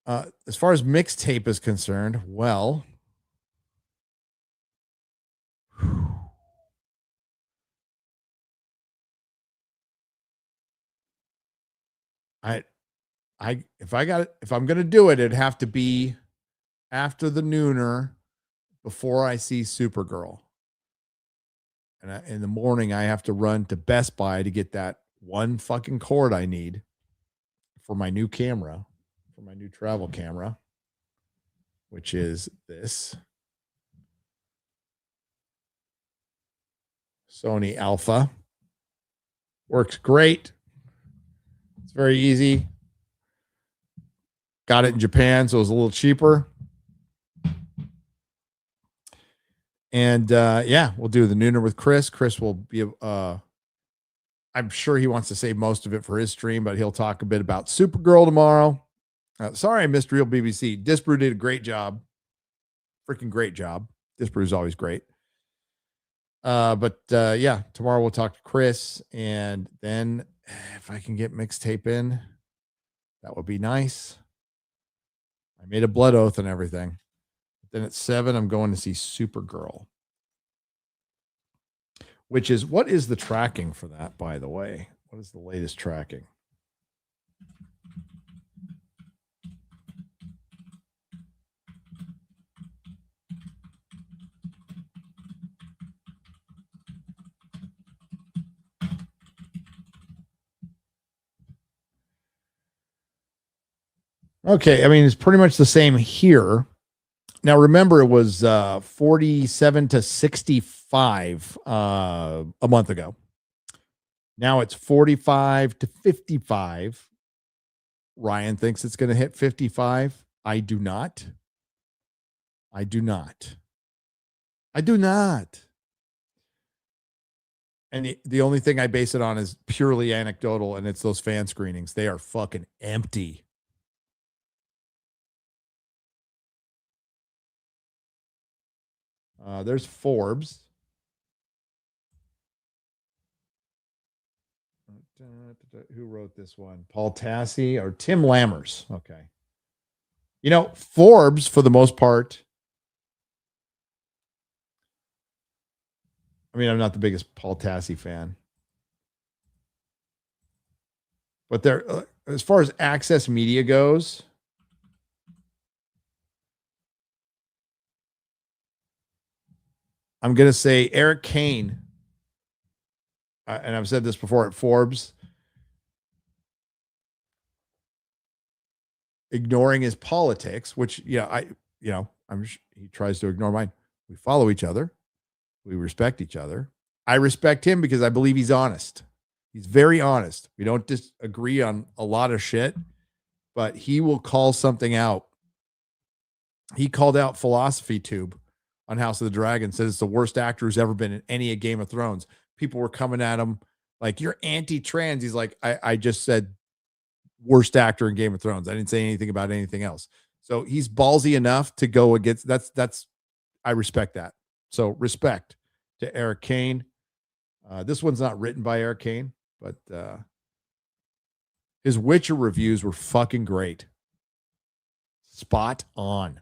As far as mixtape is concerned, well, if I'm going to do it, it'd have to be after the nooner before I see Supergirl. And in the morning, I have to run to Best Buy to get that one fucking cord I need for my new camera, for my new travel camera, which is this Sony Alpha. Works great. It's very easy. Got it in Japan, so it was a little cheaper. And yeah, we'll do the nooner with Chris. Chris will be, I'm sure he wants to save most of it for his stream, but he'll talk a bit about Supergirl tomorrow. Sorry, I missed Real BBC. Disbrew did a great job. Freaking great job. Disbrew is always great. But yeah, tomorrow we'll talk to Chris. And then if I can get mixtape in, that would be nice. I made a blood oath and everything. Then at 7, I'm going to see Supergirl. Which is, what is the tracking for that, by the way? What is the latest tracking? Okay, I mean, it's pretty much the same here. Now, remember, it was 47 to 65 a month ago. Now it's 45 to 55. Ryan thinks it's going to hit 55. I do not. I do not. I do not. And the only thing I base it on is purely anecdotal, and it's those fan screenings. They are fucking empty. There's Forbes. Who wrote this one? Paul Tassi or Tim Lammers? Okay. You know, Forbes, for the most part, I mean, I'm not the biggest Paul Tassi fan. But there, as far as Access Media goes, I'm going to say Eric Kane, and I've said this before at Forbes, ignoring his politics, which, yeah, he tries to ignore mine. We follow each other. We respect each other. I respect him because I believe he's honest. He's very honest. We don't disagree on a lot of shit, but he will call something out. He called out Philosophy Tube on House of the Dragon, says it's the worst actor who's ever been in any of Game of Thrones. People were coming at him like, you're anti-trans. He's like, I just said worst actor in Game of Thrones. I didn't say anything about anything else. So he's ballsy enough to go against I respect that. So respect to Eric Kane. This one's not written by Eric Kane, but his Witcher reviews were fucking great. Spot on.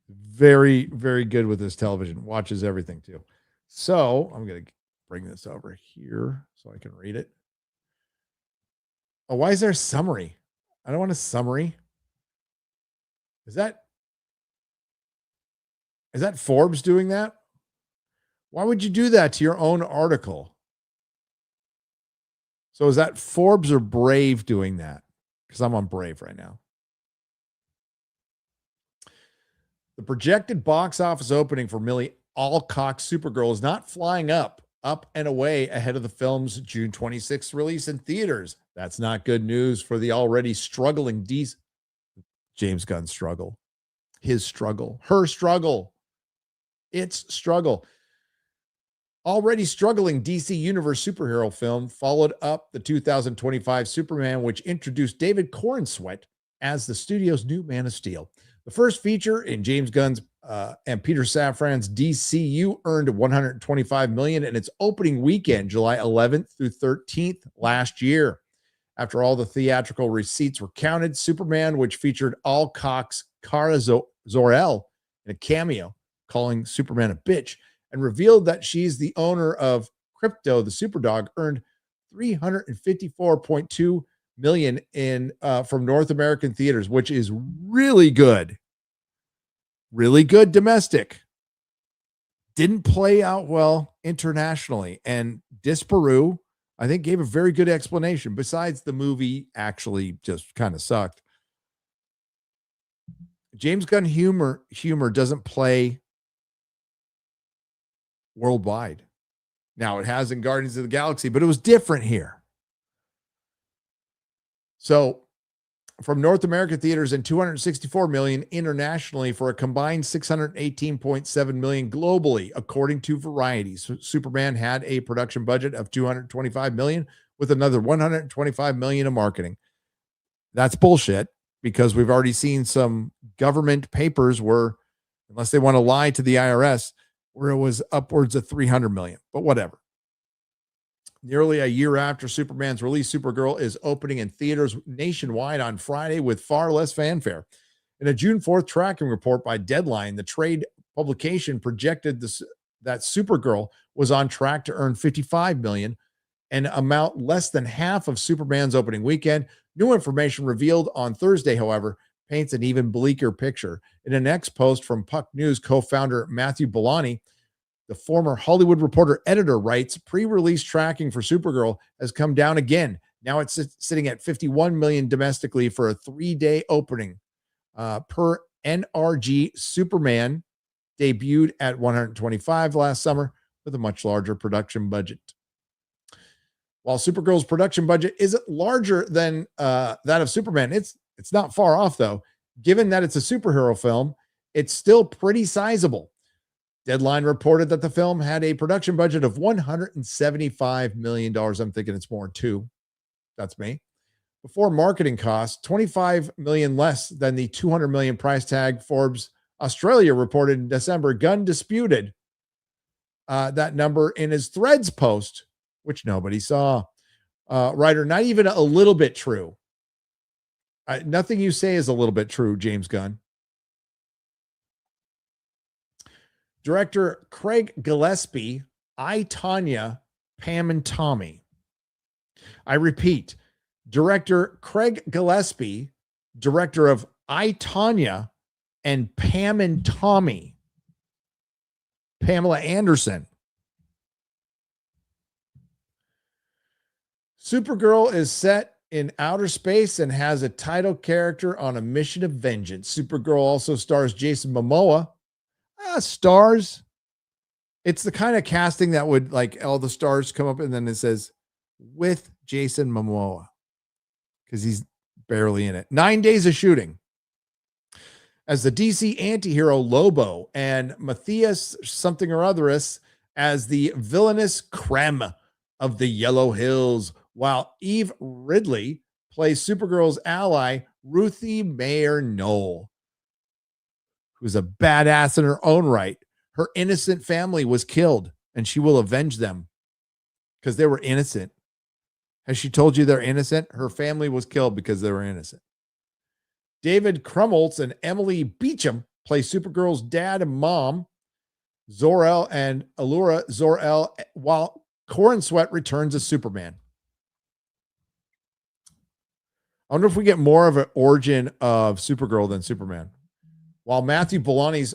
Very, very good with his television. Watches everything too. So I'm going to bring this over here so I can read it. Oh, why is there a summary? I don't want a summary. Is that Forbes doing that? Why would you do that to your own article? So is that Forbes or Brave doing that? Because I'm on Brave right now. The projected box office opening for Millie Alcock's Supergirl is not flying up and away ahead of the film's June 26th release in theaters. That's not good news for the already struggling James Gunn's struggle. His struggle. Her struggle. Its struggle. Already struggling DC Universe superhero film followed up the 2025 Superman, which introduced David Corenswet as the studio's new Man of Steel. The first feature in James Gunn's and Peter Safran's DCU earned $125 million in its opening weekend, July 11th through 13th last year. After all the theatrical receipts were counted, Superman, which featured Alcock's Kara Zor-El in a cameo, calling Superman a bitch, and revealed that she's the owner of Crypto, the Superdog, earned $354.2 million in from North American theaters, which is really good. Really good domestic. Didn't play out well internationally. And Disparu, I think, gave a very good explanation. Besides, the movie actually just kind of sucked. James Gunn humor doesn't play worldwide. Now, it has in Guardians of the Galaxy, but it was different here. So, from North American theaters and $264 million internationally for a combined $618.7 million globally, according to Variety. So Superman had a production budget of $225 million with another $125 million in marketing. That's bullshit, because we've already seen some government papers where, unless they want to lie to the IRS, where it was upwards of $300 million, but whatever. Nearly a year after Superman's release, Supergirl is opening in theaters nationwide on Friday with far less fanfare. In a June 4th tracking report by Deadline, the trade publication projected that Supergirl was on track to earn $55 million, an amount less than half of Superman's opening weekend. New information revealed on Thursday, however, paints an even bleaker picture. In an X post from Puck News, co-founder Matthew Bellani, the former Hollywood Reporter editor, writes, pre-release tracking for Supergirl has come down again. Now it's sitting at $51 million domestically for a 3-day opening. Per NRG, Superman debuted at $125 last summer with a much larger production budget. While Supergirl's production budget isn't larger than that of Superman, it's not far off, though. Given that it's a superhero film, it's still pretty sizable. Deadline reported that the film had a production budget of $175 million. I'm thinking it's more too. That's me. Before marketing costs, $25 million less than the $200 million price tag Forbes Australia reported in December. Gunn disputed that number in his Threads post, which nobody saw. Writer, not even a little bit true. Nothing you say is a little bit true, James Gunn. Director Craig Gillespie, I, Tanya, Pam, and Tommy. I repeat, director Craig Gillespie, director of I, Tanya, and Pam and Tommy. Pamela Anderson. Supergirl is set in outer space and has a title character on a mission of vengeance. Supergirl also stars Jason Momoa. Stars. It's the kind of casting that would, like, all the stars come up and then it says with Jason Momoa, because he's barely in it. 9 days of shooting as the DC antihero Lobo, and Matthias something or otheris as the villainous Creme of the Yellow Hills, while Eve Ridley plays Supergirl's ally Ruthie Mayer Knoll, who's a badass in her own right. Her innocent family was killed, and she will avenge them because they were innocent. Has she told you they're innocent? Her family was killed because they were innocent. David Krumholtz and Emily Beecham play Supergirl's dad and mom, Zor-El and Allura Zor-El, while Corenswet returns as Superman. I wonder if we get more of an origin of Supergirl than Superman. While Matthew Bellani's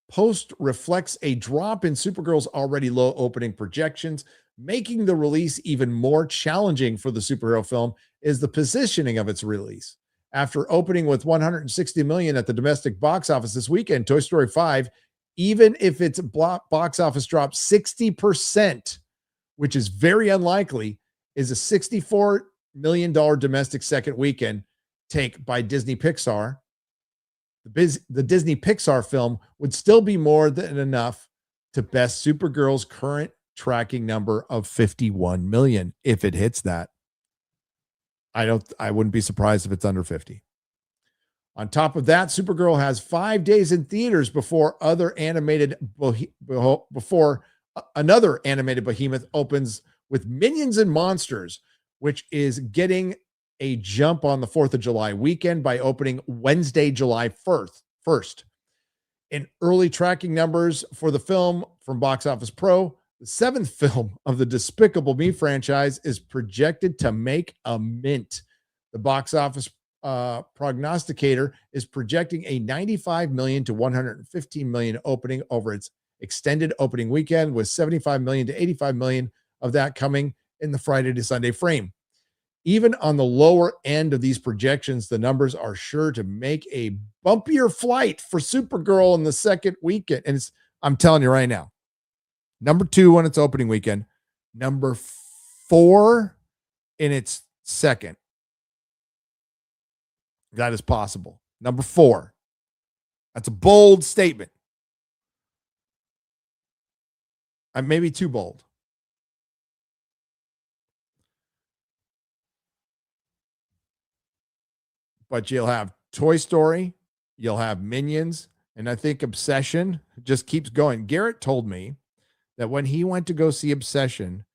post reflects a drop in Supergirl's already low opening projections, making the release even more challenging for the superhero film is the positioning of its release. After opening with 160 million at the domestic box office this weekend, Toy Story 5, even if its box office drops 60%, which is very unlikely, is a $64 million domestic second weekend take by Disney Pixar. The Disney Pixar film would still be more than enough to best Supergirl's current tracking number of 51 million if it hits that. I wouldn't be surprised if it's under 50. On top of that, Supergirl has 5 days in theaters before another animated behemoth opens with Minions and Monsters, which is getting a jump on the 4th of July weekend by opening Wednesday, July 1st. In early tracking numbers for the film from Box Office Pro, the 7th film of the Despicable Me franchise is projected to make a mint. The Box Office prognosticator is projecting a 95 million to 115 million opening over its extended opening weekend, with 75 million to 85 million of that coming in the Friday to Sunday frame. Even on the lower end of these projections, the numbers are sure to make a bumpier flight for Supergirl in the second weekend. And I'm telling you right now, number 2 on its opening weekend, number 4 in its second. That is possible. Number 4. That's a bold statement. Maybe too bold. But you'll have Toy Story, you'll have Minions, and I think Obsession just keeps going. Garrett told me that when he went to go see Obsession,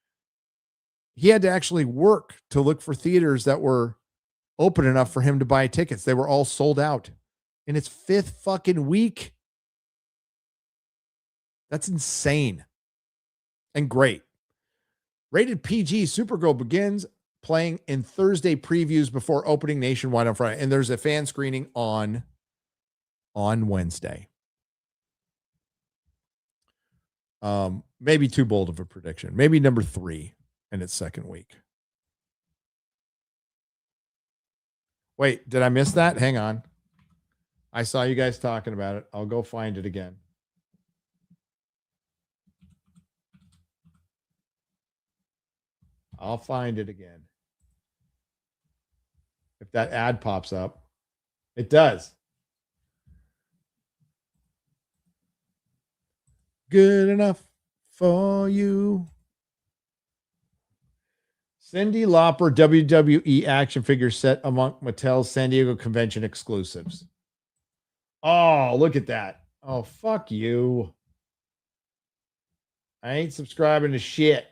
he had to actually work to look for theaters that were open enough for him to buy tickets. They were all sold out in its 5th fucking week. That's insane and great. Rated PG, Supergirl begins playing in Thursday previews before opening nationwide on Friday. And there's a fan screening on Wednesday. Maybe too bold of a prediction. Maybe number 3 in its second week. Wait, did I miss that? Hang on. I saw you guys talking about it. I'll go find it again. I'll find it again. If that ad pops up, it does. Good enough for you. Cyndi Lauper WWE action figure set among Mattel's San Diego convention exclusives. Oh, look at that. Oh, fuck you. I ain't subscribing to shit.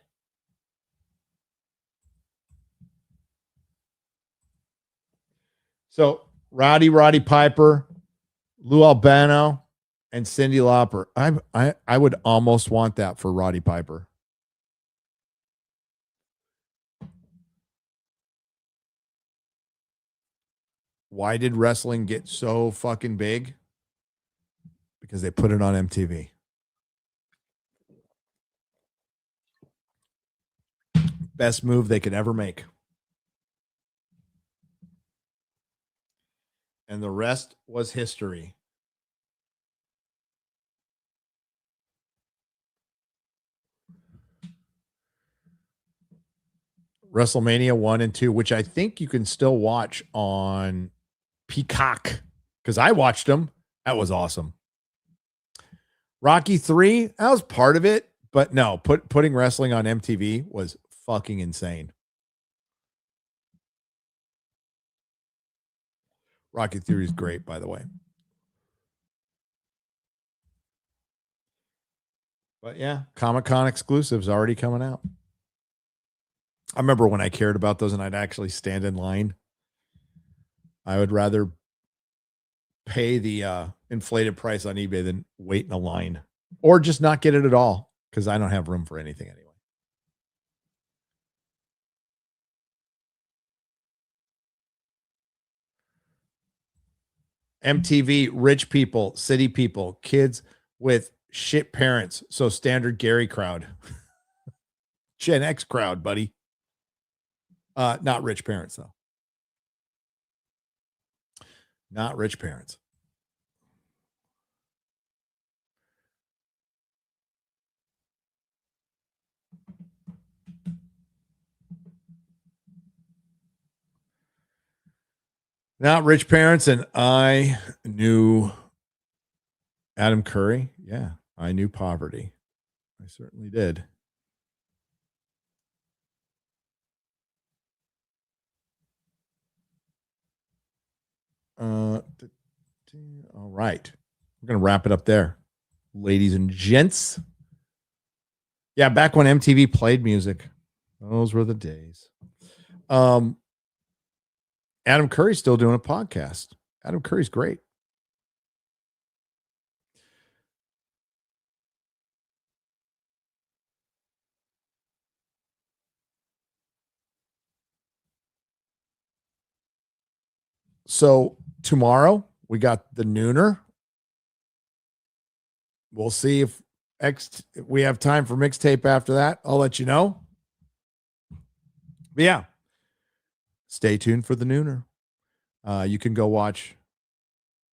So Roddy Piper, Lou Albano, and Cyndi Lauper. I would almost want that for Roddy Piper. Why did wrestling get so fucking big? Because they put it on MTV. Best move they could ever make. And the rest was history. WrestleMania 1 and 2, which I think you can still watch on Peacock, because I watched them. That was awesome. Rocky 3, that was part of it, but no, putting wrestling on MTV was fucking insane. Rocky 3 is great, by the way. But yeah, Comic-Con exclusives already coming out. I remember when I cared about those and I'd actually stand in line. I would rather pay the inflated price on eBay than wait in a line, or just not get it at all, because I don't have room for anything anyway. MTV, rich people, city people, kids with shit parents. So standard Gary crowd. Gen X crowd, buddy. Not rich parents, though. Not rich parents. Not rich parents, and I knew Adam Curry. Yeah, I knew poverty. I certainly did. All right. We're going to wrap it up there. Ladies and gents. Yeah, back when MTV played music. Those were the days. Adam Curry's still doing a podcast. Adam Curry's great. So tomorrow we got the nooner. We'll see if we have time for mixtape after that. I'll let you know. But yeah, stay tuned for the nooner. You can go watch.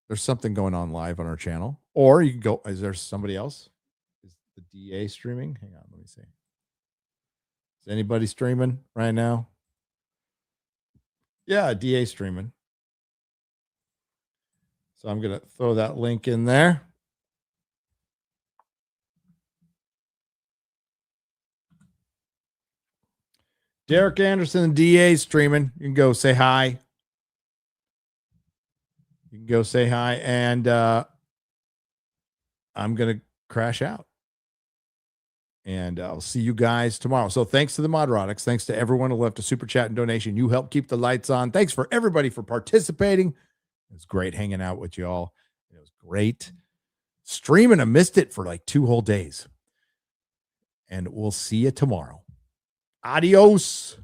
There's something going on live on our channel, or you can go. Is there somebody else? Is the DA streaming? Hang on, let me see. Is anybody streaming right now? Yeah, DA streaming. So I'm going to throw that link in there. Derek Anderson, the DA streaming. You can go say hi. You can go say hi. And I'm going to crash out. And I'll see you guys tomorrow. So thanks to the Nerdrotics. Thanks to everyone who left a super chat and donation. You help keep the lights on. Thanks for everybody for participating. It was great hanging out with you all. It was great streaming. I missed it for like 2 whole days. And we'll see you tomorrow. Adios.